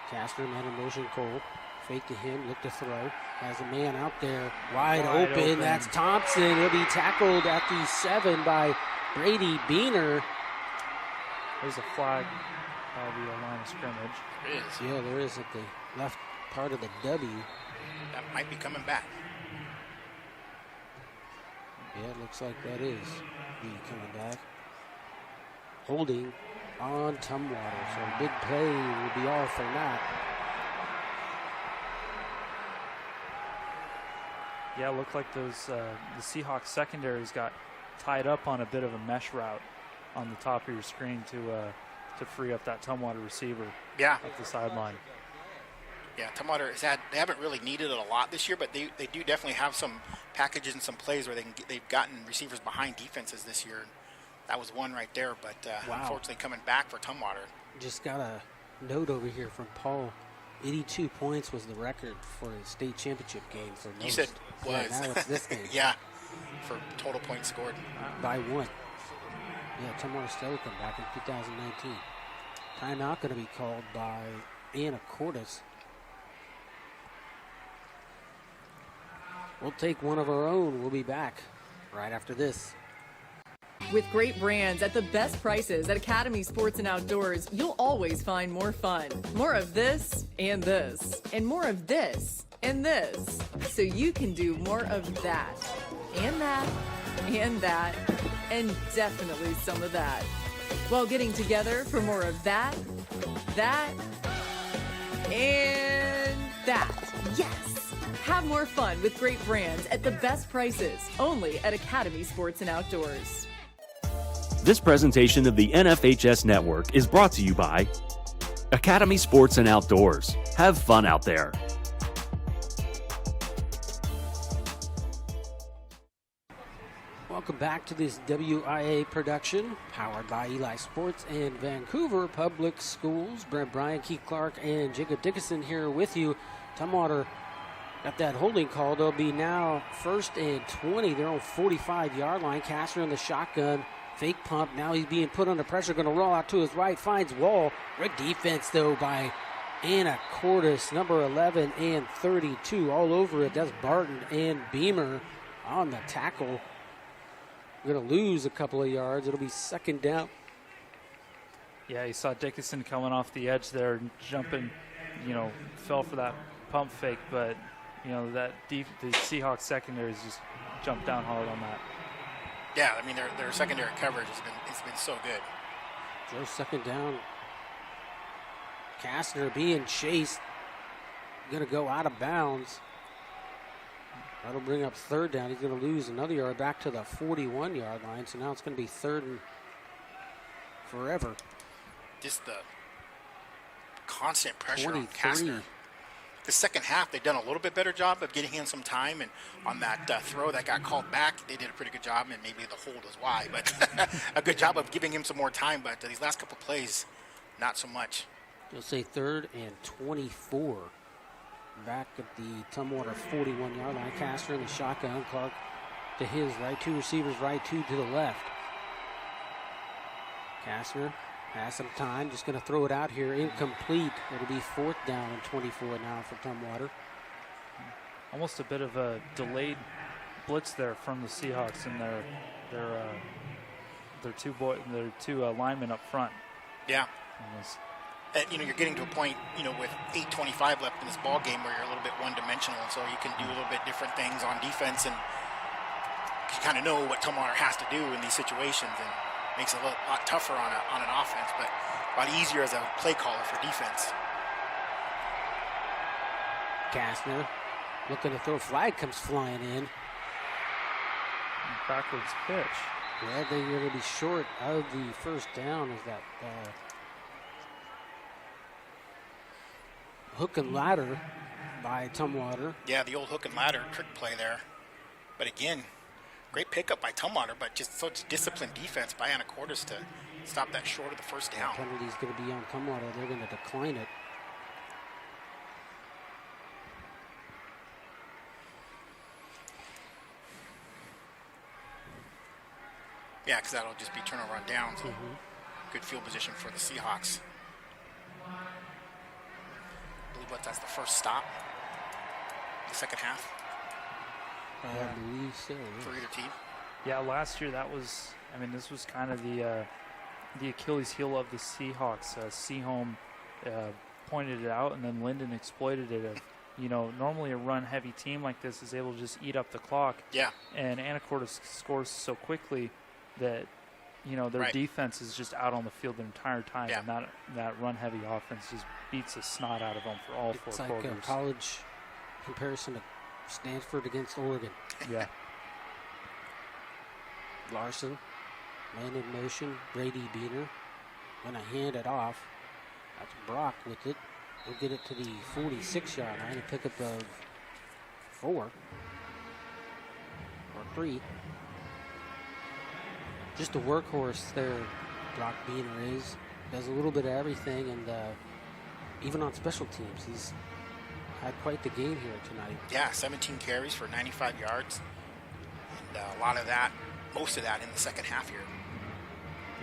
Castor, man in motion, Cole. Fake to him, look to throw. Has a man out there wide open. That's Thompson. He'll be tackled at the 7 by Brady Beener. There's a flag by the line of scrimmage. There is. Yeah, there is at the left part of the W. That might be coming back. Yeah, it looks like that is coming back. Holding on Tumwater, so a big play will be all for that. Yeah, it looked like those the Seahawks secondaries got tied up on a bit of a mesh route on the top of your screen to free up that Tumwater receiver. Yeah. At the sideline. Yeah, Tumwater they haven't really needed it a lot this year, but they do definitely have some packages and some plays where they've gotten receivers behind defenses this year. That was one right there, but unfortunately coming back for Tumwater. Just got a note over here from Paul. 82 points was the record for a state championship game for most. You said was. Yeah, now it's this game. Yeah, for total points scored. By one. Yeah, Tumwater still come back in 2019. Timeout going to be called by Anacortes. We'll take one of our own. We'll be back right after this. With great brands at the best prices at Academy Sports and Outdoors, you'll always find more fun. More of this, and more of this, and this. So you can do more of that, and that, and that, and definitely some of that. While getting together for more of that, and that. Yes! Have more fun with great brands at the best prices, only at Academy Sports and Outdoors. This presentation of the NFHS Network is brought to you by Academy Sports and Outdoors. Have fun out there. Welcome back to this WIA production, powered by Eli Sports and Vancouver Public Schools. Brent Bryan, Keith Clark, and Jacob Dickinson here with you. Tumwater got that holding call. They'll be now 1st and 20. They're on 45-yard line. Castner in the shotgun. Fake pump. Now he's being put under pressure. Going to roll out to his right. Finds Wall. Great defense, though, by Anacortes, number 11 and 32. All over it. That's Barton and Beamer on the tackle. We're going to lose a couple of yards. It'll be 2nd down. Yeah, you saw Dickinson coming off the edge there and jumping, fell for that pump fake, but, the Seahawks secondaries just jumped down hard on that. Yeah, I mean, their secondary coverage has been so good. Joe 2nd down. Castner being chased. Going to go out of bounds. That'll bring up 3rd down. He's going to lose another yard back to the 41-yard line. So now it's going to be 3rd and forever. Just the constant pressure 23. on Castner. The second half, they've done a little bit better job of getting him some time. And on that throw that got called back, they did a pretty good job. And maybe the hold is why. But a good job of giving him some more time. But these last couple plays, not so much. You'll say 3rd and 24. Back at the Tumwater 41-yard line. Castner in the shotgun. Clark to his right. 2 receivers right, 2 to the left. Castner has some time. Just going to throw it out here. Incomplete. It'll be 4th down and 24 now for Tumwater. Almost a bit of a delayed blitz there from the Seahawks and their two linemen up front. Yeah. You're getting to a point, with 8:25 left in this ball game where you're a little bit one-dimensional, and so you can do a little bit different things on defense, and you kind of know what Tumwater has to do in these situations, and makes it a lot tougher on an offense, but a lot easier as a play caller for defense. Castner looking to throw. Flag comes flying in. Backwards pitch. Yeah, they're going to be short of the 1st down. Is that hook and ladder by Tumwater. Yeah, the old hook and ladder trick play there. But again, great pickup by Tumwater, but just such disciplined defense by Anacortes to stop that short of the 1st down. Penalty's going to be on Tumwater. They're going to decline it. Yeah, because that'll just be turnover on downs. Good field position for the Seahawks. I believe that's the first stop, the second half. I believe so. For either team. Yeah, last year this was kind of the Achilles heel of the Seahawks. Seaholm pointed it out, and then Linden exploited it. Normally a run-heavy team like this is able to just eat up the clock. Yeah. And Anacortes scores so quickly that their defense is just out on the field the entire time, and that run-heavy offense just beats the snot out of them for all 4 quarters. It's like a college comparison to Stanford against Oregon. Yeah. Larson, man in motion. Brady Beaner gonna hand it off. That's Brock with it. We'll get it to the 46-yard line. A pickup of 4 or 3. Just a workhorse there, Brock Beaner is. Does a little bit of everything, and even on special teams, he's had quite the game here tonight. Yeah, 17 carries for 95 yards. And a lot of that, most of that in the second half here.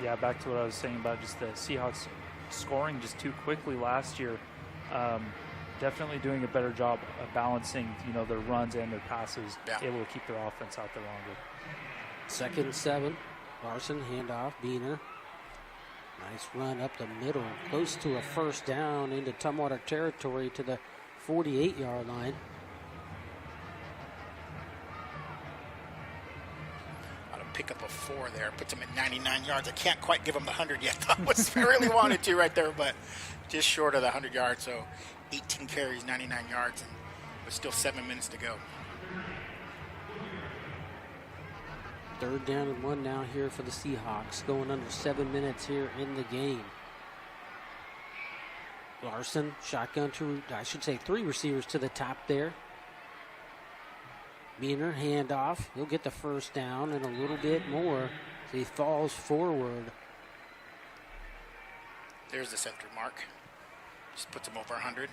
Yeah, back to what I was saying about just the Seahawks scoring just too quickly last year. Definitely doing a better job of balancing, their runs and their passes, able to keep their offense out there longer. 2nd and 7. Larson, handoff, Beener. Nice run up the middle, close to a first down into Tumwater territory to the 48-yard line. Ought to pick up a 4 there, puts him at 99 yards. I can't quite give him the 100 yet. I really wanted to right there, but just short of the 100 yards. So 18 carries, 99 yards, and with still 7 minutes to go. 3rd down and 1 now here for the Seahawks, going under 7 minutes here in the game. Larson, shotgun to, I should say 3 receivers to the top there. Beener, handoff. He'll get the first down and a little bit more. So he falls forward. There's the center mark. Just puts him over 100.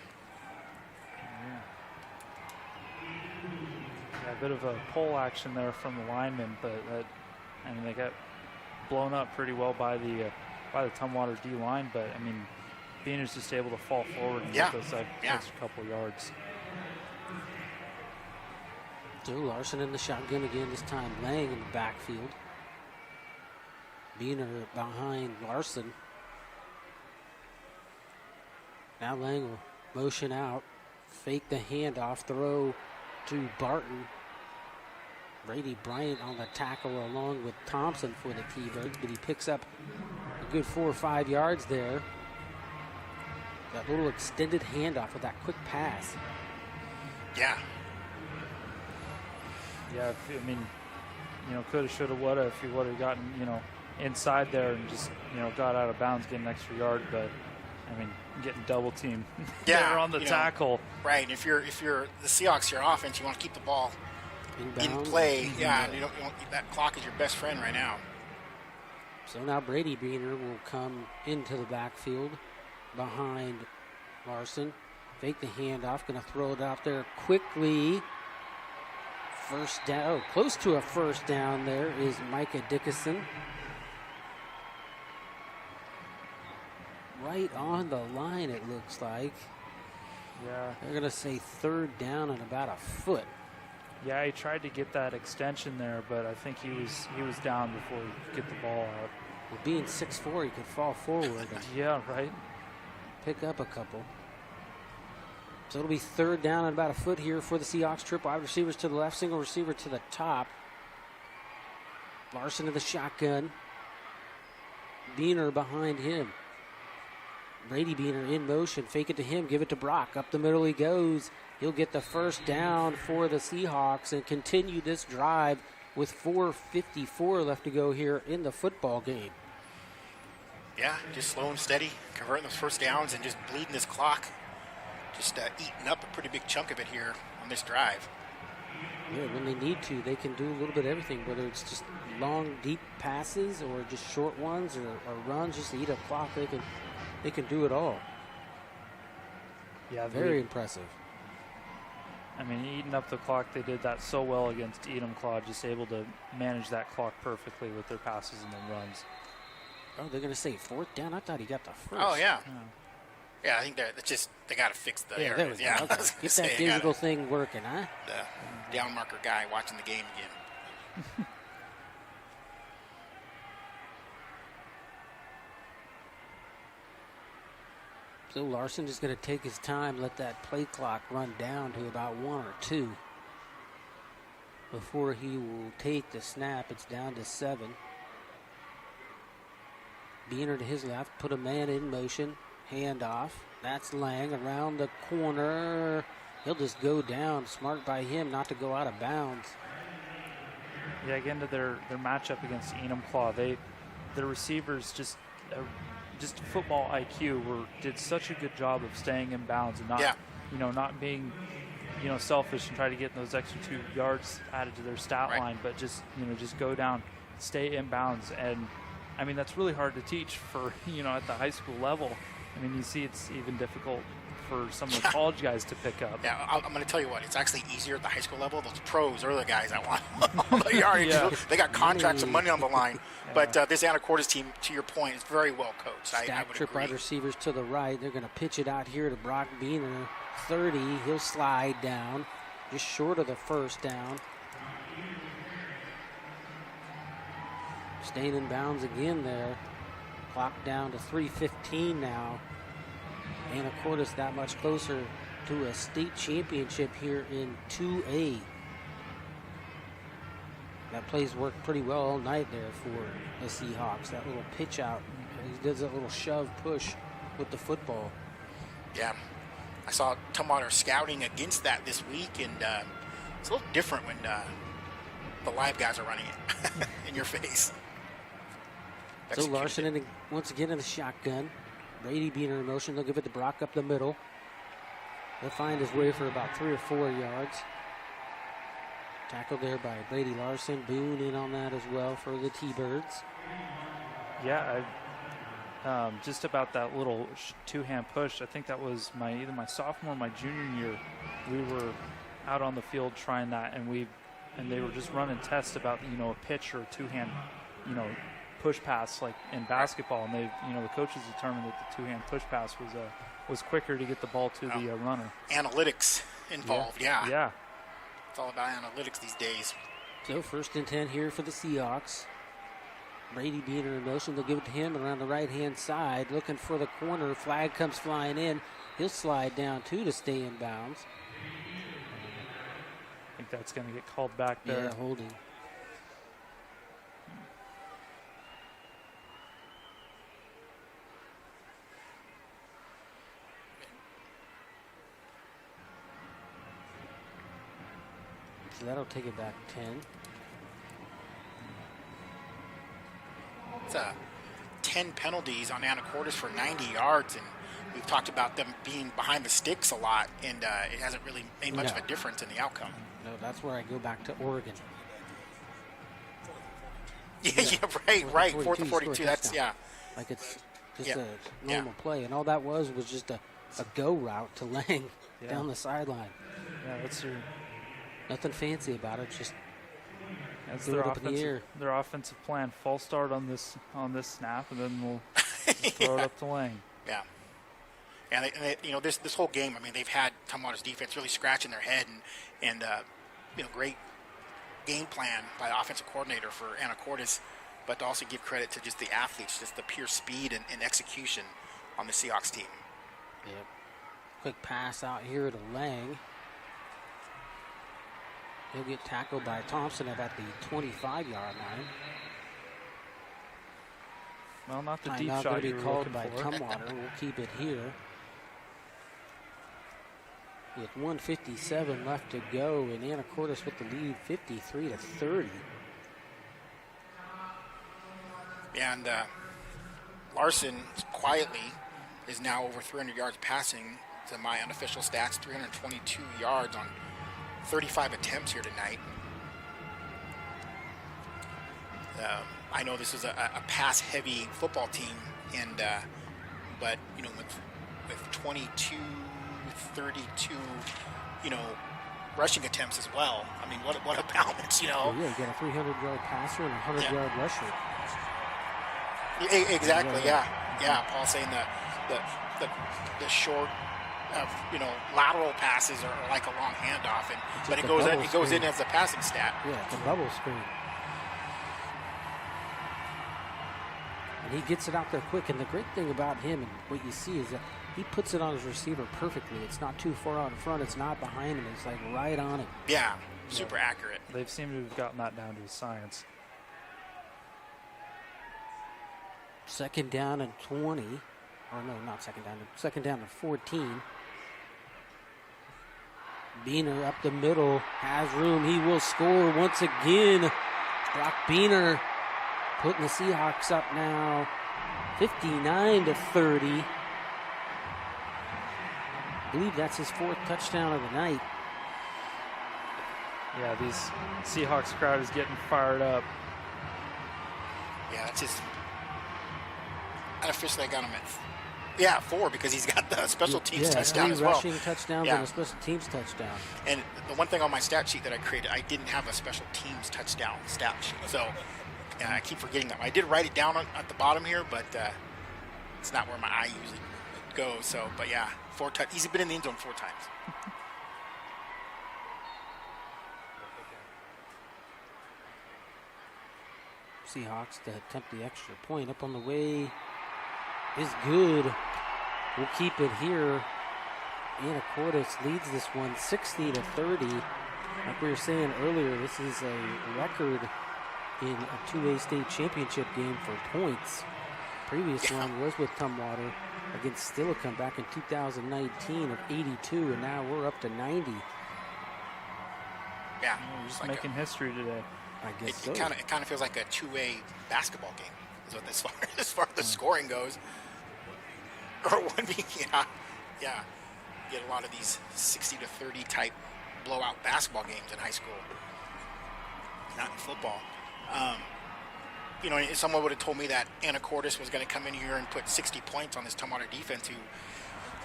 Yeah, a bit of a pull action there from the linemen, but I mean, they got blown up pretty well by the Tumwater D line. But I mean, Beener's just able to fall forward and get those extra couple yards. So Larson in the shotgun again, this time Lang in the backfield. Beener behind Larson. Now Lang will motion out, fake the handoff, throw to Barton. Brady Bryant on the tackle along with Thompson for the T-Birds, but he picks up a good 4 or 5 yards there. That little extended handoff with that quick pass. Yeah. Yeah, I mean, coulda, shoulda, woulda if he would have gotten, inside there and just, got out of bounds, get an extra yard. But, I mean, getting double teamed there on the tackle. Right. If you're the Seahawks, your offense, you want to keep the ball in play. Yeah, you don't that clock is your best friend right now. So now Brady Beener will come into the backfield behind Larson. Fake the handoff, going to throw it out there quickly. First down, close to a first down there is Micah Dickinson. Right on the line, it looks like. Yeah. They're going to say 3rd down and about a foot. Yeah, he tried to get that extension there, but I think he was down before he could get the ball out. Well, being 6'4", he could fall forward. Yeah, right. Pick up a couple. So it'll be 3rd down and about a foot here for the Seahawks. Trip wide receivers to the left, single receiver to the top. Larson to the shotgun. Beener behind him. Brady Beener in motion. Fake it to him. Give it to Brock. Up the middle he goes. He'll get the first down for the Seahawks and continue this drive with 4:54 left to go here in the football game. Yeah, just slow and steady, converting those first downs and just bleeding this clock. Just eating up a pretty big chunk of it here on this drive. Yeah, when they need to, they can do a little bit of everything, whether it's just long, deep passes or just short ones or runs, just to eat up clock. They can do it all. Yeah, very impressive. I mean, eating up the clock, they did that so well against Enumclaw, just able to manage that clock perfectly with their passes and their runs. Oh, they're going to say 4th down? I thought he got the first. Oh, yeah. Yeah, I think they got to fix the errors. Yeah, okay. Get that digital thing working, huh? The down marker guy watching the game again. So Larson is going to take his time, let that play clock run down to about 1 or 2 before he will take the snap. It's down to 7. Beener to his left, put a man in motion. Handoff. That's Lang around the corner. He'll just go down. Smart by him not to go out of bounds. Yeah, again to their matchup against Enumclaw, the receivers just football IQ did such a good job of staying in bounds and not being selfish and try to get those extra 2 yards added to their stat line, but just go down, stay in bounds. And I mean, that's really hard to teach for at the high school level. I mean, you see it's even difficult for some of the college guys to pick up. Yeah, I'm going to tell you what, it's actually easier at the high school level. Those pros are the guys that want all the yardage. They got contracts and money on the line. But this Anacortes team, to your point, is very well coached. I would trip agree. Wide receivers to the right. They're going to pitch it out here to Brock Beener. 30, he'll slide down, just short of the first down. Staying in bounds again there. Clock down to 3:15 now. Anacortes that much closer to a state championship here in 2A. That plays worked pretty well all night there for the Seahawks. That little pitch out. He does that little shove push with the football. Yeah. I saw Tumwater scouting against that this week, and it's a little different when the live guys are running it in your face. So Larson once again in the shotgun. Brady Beaner in motion. They'll give it to Brock up the middle. He'll find his way for about 3 or 4 yards. Tackled there by Brady Larson. Boone in on that as well for the T-Birds. Yeah, just about that little two-hand push. I think that was either my sophomore or my junior year. We were out on the field trying that, and they were just running tests about a pitch or a two-hand push pass like in basketball, and the coaches determined that the two-hand push pass was quicker to get the ball to the runner. Analytics involved, yeah. Yeah. It's all about analytics these days. So 1st and 10 here for the Seahawks. Brady Beaner in motion. They'll give it to him around the right-hand side, looking for the corner. Flag comes flying in. He'll slide down to stay in bounds. I think that's going to get called back there. Yeah, holding. So that'll take it back 10. It's 10 penalties on Anacortes for 90 yards, and we've talked about them being behind the sticks a lot, and it hasn't really made much of a difference in the outcome. No, that's where I go back to Oregon. Yeah, right. 4th and 42. That's, yeah. Like it's just a normal play, and all that was just a go route to Lang down the sideline. Yeah, that's nothing fancy about it. Just that's threw it up in the air. Their offensive plan: false start on this snap, and then we'll throw it up to Lang. Yeah. And this whole game, I mean, they've had Tumwater's defense really scratching their head, and great game plan by the offensive coordinator for Anacortes, but to also give credit to just the athletes, just the pure speed and execution on the Seahawks team. Yep. Quick pass out here to Lang. He'll get tackled by Thompson at the 25-yard line. Well, not the deep shot shot going to be you were called looking by for. Tumwater. We'll keep it here. With 1:57 left to go, and Anacortes with the lead, 53-30. And Larson quietly is now over 300 yards passing to my unofficial stats, 322 yards on 35 attempts here tonight. I know this is a pass-heavy football team, and but with 22, 32, rushing attempts as well. I mean, what a balance, Yeah, you got a 300-yard passer and a 100-yard rusher. Exactly. Yeah. Paul saying the short. Lateral passes are like a long handoff, but it goes in as a passing stat. Yeah, it's a bubble screen. And he gets it out there quick, and the great thing about him and what you see is that he puts it on his receiver perfectly. It's not too far out in front. It's not behind him. It's like right on him. Yeah, super accurate. They've seemed to have gotten that down to a science. 2nd down and 20. Or no, not 2nd down. 2nd down and 14. Beaner up the middle, has room. He will score once again. Brock Beaner putting the Seahawks up now, 59-30. I believe that's his 4th touchdown of the night. Yeah, these Seahawks crowd is getting fired up. Yeah, that's his. Unofficially, I got him at 4 because he's got the special teams touchdown as well. 3 rushing touchdowns and a special teams touchdown. And the one thing on my stat sheet that I created, I didn't have a special teams touchdown stat sheet. So I keep forgetting that. I did write it down at the bottom here, but it's not where my eye usually goes. So, but yeah, 4 touchdowns. He's been in the end zone 4 times. Seahawks to attempt the extra point. Up on the way is good. We'll keep it here. Anacortes leads this one 60-30. Like we were saying earlier, this is a record in a 2A state championship game for points. Previous one was with Tumwater against Steilacoom back in 2019 of 82, and now we're up to 90. Yeah, we're just making history today. I guess it kind of feels like a 2A basketball game, is what as far as the scoring goes. Or one being, yeah. You get a lot of these 60-30 type blowout basketball games in high school, not in football. You know, if someone would have told me that Anacortes was going to come in here and put 60 points on this Tumwater defense, who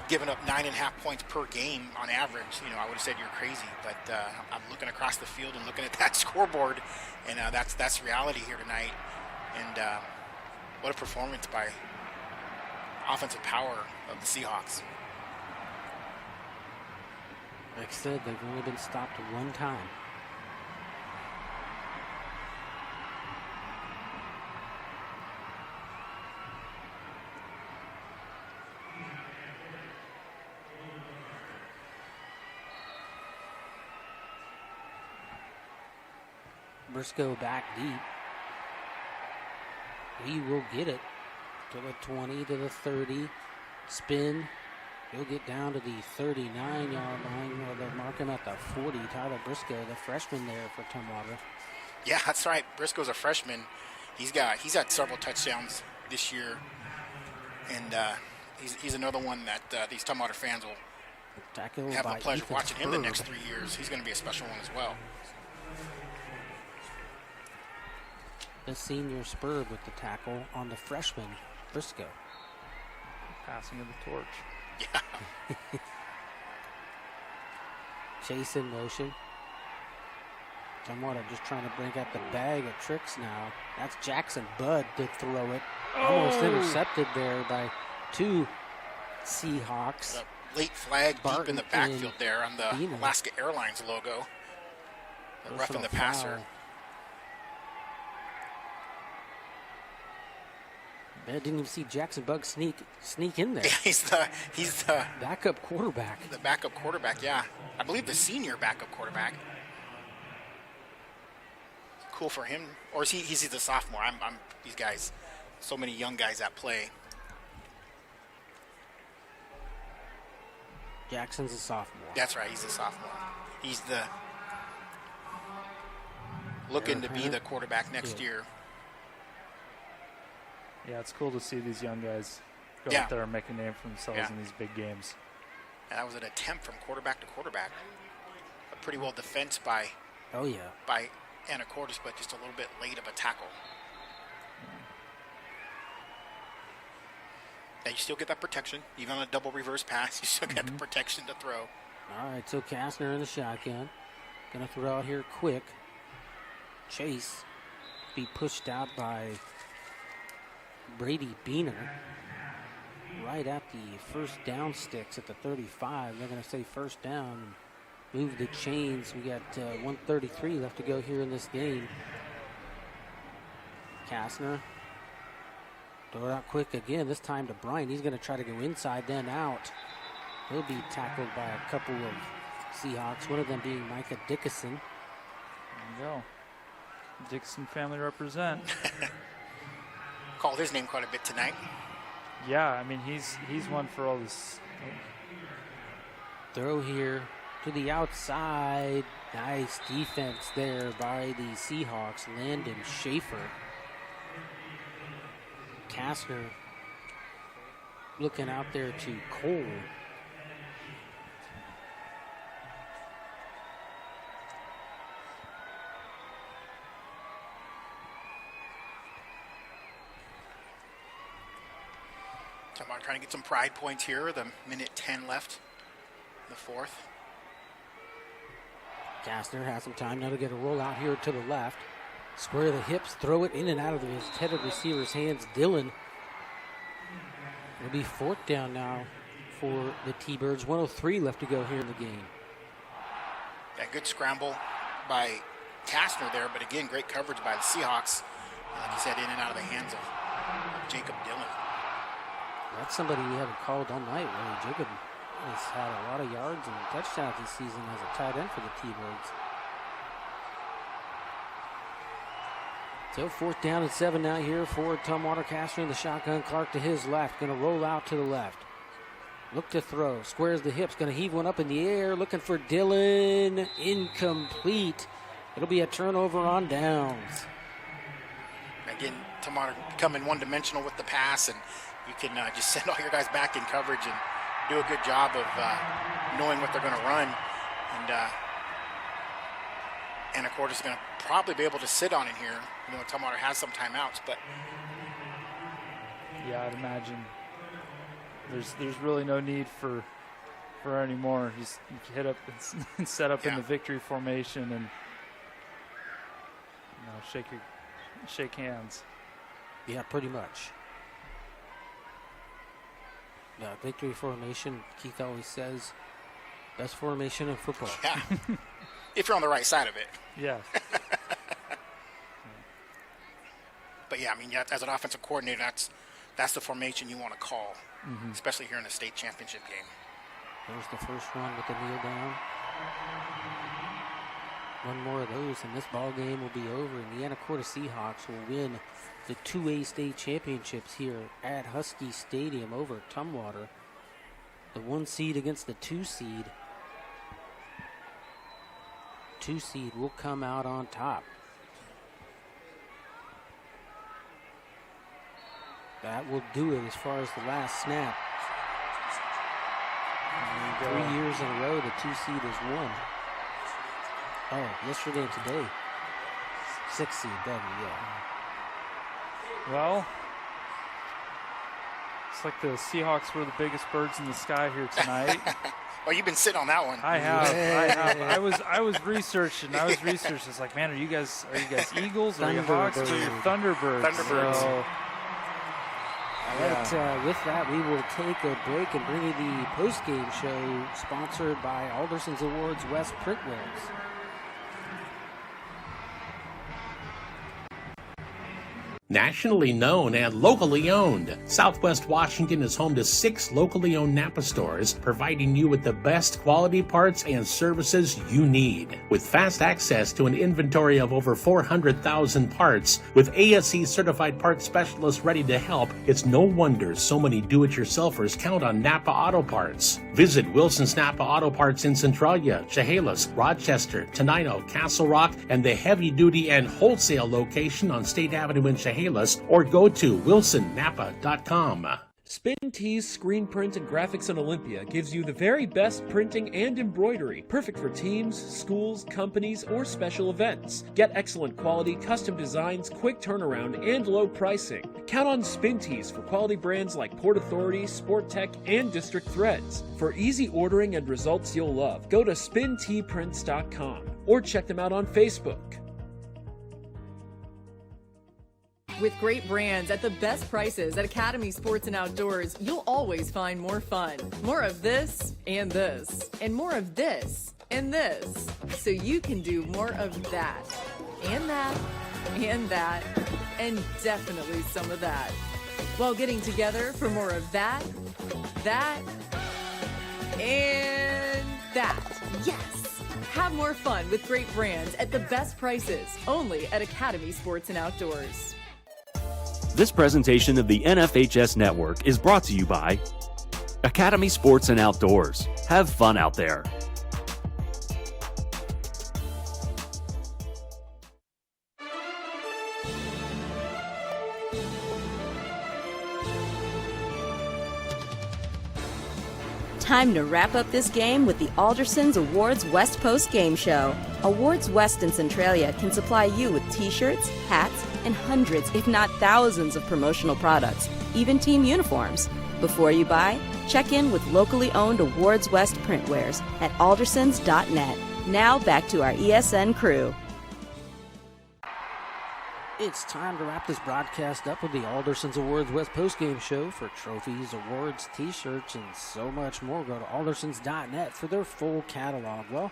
given up 9.5 points per game on average, you know, I would have said you're crazy. But I'm looking across the field and looking at that scoreboard, and that's reality here tonight. And what a performance by offensive power of the Seahawks. Like I said, they've only been stopped one time. Briscoe back deep. He will get it to the 20, to the 30. Spin. He'll get down to the 39-yard line. Or they'll mark him at the 40. Tyler Briscoe, the freshman there for Tumwater. Yeah, that's right. Briscoe's a freshman. He's had several touchdowns this year, and he's another one that these Tumwater fans will have the pleasure of watching him the next 3 years. He's going to be a special one as well. The senior Spurb with the tackle on the freshman Briscoe. Passing of the torch. Yeah. Chase in motion. Tumwater just trying to bring out the bag of tricks now. That's Jackson Budd to throw it. Almost intercepted there by two Seahawks. A late flag deep in the backfield there on the Alaska Airlines logo. The roughing the passer. I didn't even see Jackson Bugg sneak in there. Yeah, he's the backup quarterback. The backup quarterback, yeah. I believe the senior backup quarterback. Cool for him. Or is he's the sophomore? I'm these guys, so many young guys that play. Jackson's a sophomore. That's right, he's a sophomore. He's looking to be the quarterback next year. Yeah, it's cool to see these young guys go out there and make a name for themselves in these big games. And that was an attempt from quarterback to quarterback. A pretty well defense by Anacortes, but just a little bit late of a tackle. Yeah, you still get that protection. Even on a double reverse pass, you still get the protection to throw. All right, so Kastner in the shotgun. Going to throw out here quick. Chase be pushed out by Brady Beener right at the first down sticks at the 35. They're going to say first down. Move the chains. We got 1:33 left to go here in this game. Kastner. Throw it out quick again, this time to Bryant. He's going to try to go inside, then out. He'll be tackled by a couple of Seahawks, one of them being Micah Dickinson. There you go. Dixon family represent. Called his name quite a bit tonight. Yeah, I mean, he's one for all this. Throw here to the outside. Nice defense there by the Seahawks. Landon Schaefer. Kastner looking out there to Cole. I'm trying to get some pride points here. The minute 10 left in the fourth. Kastner has some time now to get a roll out here to the left. Square the hips, throw it in and out of his headed receiver's hands. Dillon. It'll be fourth down now for the T-Birds. 1:03 left to go here in the game. Yeah, good scramble by Kastner there, but again, great coverage by the Seahawks. like you said, in and out of the hands of Jacob Dillon. That's somebody we haven't called all night, really. Jacob has had a lot of yards and touchdowns this season as a tight end for the T-Birds. So 4th down and 7 now here for Tumwater. Castro in the shotgun. Clark to his left. Going to roll out to the left. Look to throw. Squares the hips. Going to heave one up in the air. Looking for Dillon. Incomplete. It'll be a turnover on downs. Again, Tumwater becoming one-dimensional with the pass, and you can just send all your guys back in coverage and do a good job of knowing what they're going to run. And Anacortes is going to probably be able to sit on it here. You know, Tumwater has some timeouts, but yeah, I'd imagine there's really no need for any more. Just hit up and set up in the victory formation and shake hands. Yeah, pretty much. Victory formation, Keith always says, best formation in football. Yeah, if you're on the right side of it. Yeah. But yeah, I mean, as an offensive coordinator, that's the formation you want to call, especially here in a state championship game. There's the first one with the kneel down. One more of those, and this ball game will be over, and the Anacortes Seahawks will win the 2A state championships here at Husky Stadium over Tumwater. The 1 seed against the 2 seed. 2 seed will come out on top. That will do it as far as the last snap. And 3 years in a row, the 2 seed has won. Oh, yesterday and today. 6 seed, yeah. Well, it's like the Seahawks were the biggest birds in the sky here tonight. Well, you've been sitting on that one. I have. I was researching. It's like, man, are you guys Eagles or are you Hawks or are you Thunderbirds? Thunderbirds. So, all right, with that, we will take a break and bring you the post-game show sponsored by Alderson's Awards West Printwares. Nationally known and locally owned, Southwest Washington is home to 6 locally owned Napa stores, providing you with the best quality parts and services you need. With fast access to an inventory of over 400,000 parts, with ASE certified parts specialists ready to help, it's no wonder so many do-it-yourselfers count on Napa Auto Parts. Visit Wilson's Napa Auto Parts in Centralia, Chehalis, Rochester, Tenino, Castle Rock, and the heavy-duty and wholesale location on State Avenue in Chehalis, or go to wilsonnapa.com. Spin Tees Screen Print and Graphics in Olympia gives you the very best printing and embroidery, perfect for teams, schools, companies, or special events. Get excellent quality, custom designs, quick turnaround, and low pricing. Count on Spin Tees for quality brands like Port Authority, Sport Tech, and District Threads. For easy ordering and results you'll love, go to spinteeprints.com or check them out on Facebook. With great brands at the best prices at Academy Sports and Outdoors, you'll always find more fun. More of this, and more of this, and this. So you can do more of that, and that, and that, and definitely some of that. While getting together for more of that, and that. Yes! Have more fun with great brands at the best prices, only at Academy Sports and Outdoors. This presentation of the NFHS Network is brought to you by Academy Sports and Outdoors. Have fun out there. Time to wrap up this game with the Alderson's Awards West Post Game Show. Awards West in Centralia can supply you with t-shirts, hats, and hundreds, if not thousands, of promotional products, even team uniforms. Before you buy, check in with locally owned Awards West printwares at aldersons.net. Now back to our ESN crew. It's time to wrap this broadcast up with the Alderson's Awards West postgame show. For trophies, awards, t-shirts, and so much more, go to aldersons.net for their full catalog. Well,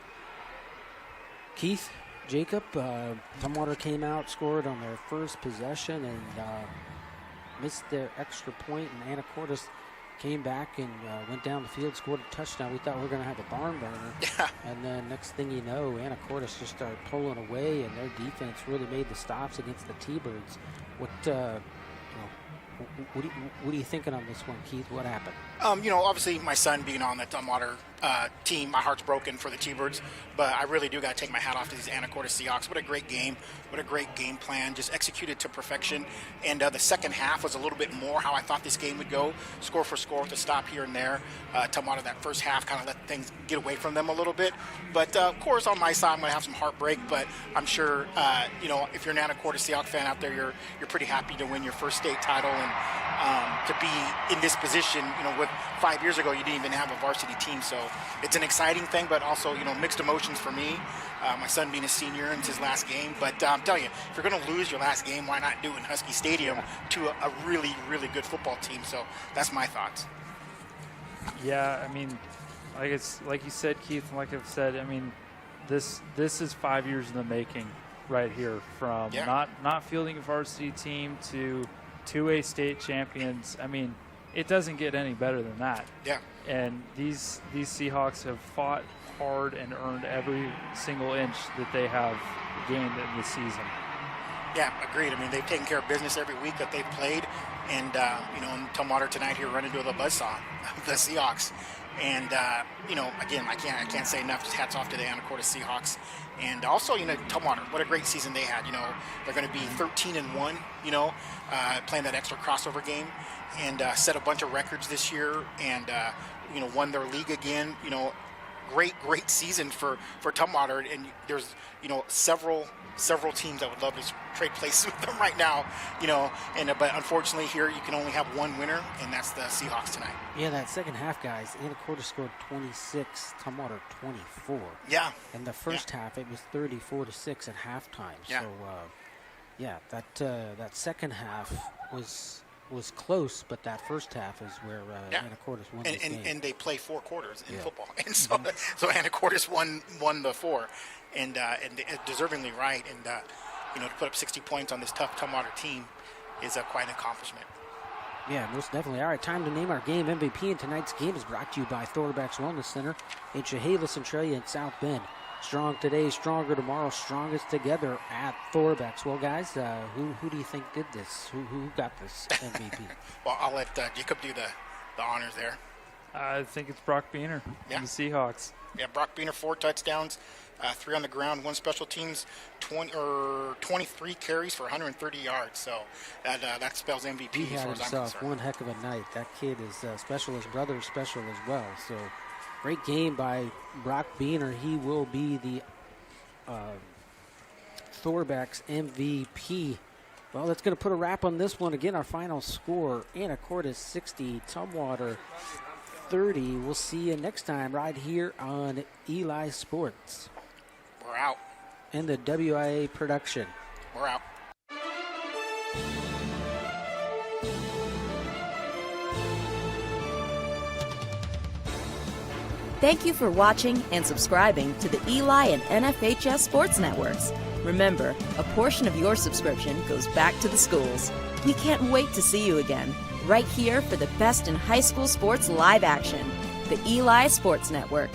Keith, Jacob, Tumwater came out, scored on their first possession, and missed their extra point, and Anacortes came back and went down the field, scored a touchdown. We thought we were going to have a barn burner. Yeah. And then next thing you know, Anacortes just started pulling away, and their defense really made the stops against the T-Birds. What are you thinking on this one, Keith? What happened? Obviously my son being on the Tumwater team, my heart's broken for the T-Birds, but I really do got to take my hat off to these Anacortes Seahawks. What a great game. What a great game plan. Just executed to perfection. And the second half was a little bit more how I thought this game would go. Score for score with a stop here and there. Tumwater that first half kind of let things get away from them a little bit. But, of course, on my side, I'm going to have some heartbreak. But I'm sure, if you're an Anacortes Seahawks fan out there, you're pretty happy to win your first state title and to be in this position. With 5 years ago, you didn't even have a varsity team. So it's an exciting thing, but also, mixed emotions for me. My son being a senior, and it's his last game. But I'm telling you, if you're going to lose your last game, why not do it in Husky Stadium to a really, really good football team? So that's my thoughts. Yeah, I mean, like you said, Keith, and like I've said, I mean, this is 5 years in the making right here, from not fielding a varsity team to 2A state champions. I mean, it doesn't get any better than that. Yeah. And these Seahawks have fought hard and earned every single inch that they have gained in this season. Yeah, agreed. I mean, they've taken care of business every week that they've played. And, in Tumwater tonight here running to the buzzsaw, the Seahawks. And, again, I can't say enough. Just hats off to the Anacortes Seahawks. And also, Tumwater, what a great season they had. They're going to be 13-1, playing that extra crossover game, and set a bunch of records this year, and, won their league again. Great season for Tumwater. And there's, several teams that would love to trade places with them right now, but unfortunately here you can only have one winner, and that's the Seahawks tonight. Yeah, that second half, guys, Anacortes scored 26, Tumwater 24. Yeah. And the first half, it was 34-6 at halftime. Yeah. So, that second half was close, but that first half is where Anacortes won this game. And they play 4 quarters in football, and so Anacortes won the 4, and deservingly right, and to put up 60 points on this tough Tumwater team is quite an accomplishment. Yeah, most definitely. All right, time to name our game MVP, and tonight's game is brought to you by Thornbach's Wellness Center in Chehalis, Centralia, and South Bend. Strong today, stronger tomorrow, strongest together at Thornbach's. Well, guys, who do you think did this? Who got this MVP? Well, I'll let Jacob do the honors there. I think it's Brock Beener, the Seahawks. Yeah, Brock Beener, 4 touchdowns, 3 on the ground, 1 special teams, 23 carries for 130 yards. So that spells MVP. He had as far as I'm himself concerned. one heck of a night. That kid is special. His brother is special as well. So great game by Brock Beener. He will be the Thornbach's MVP. Well, that's going to put a wrap on this one. Again, our final score, Anacortes 60, Tumwater 30. We'll see you next time right here on Eli Sports. We're out. And the WIA production. We're out. Thank you for watching and subscribing to the Eli and NFHS Sports Networks. Remember, a portion of your subscription goes back to the schools. We can't wait to see you again, right here for the best in high school sports live action. The Eli Sports Network.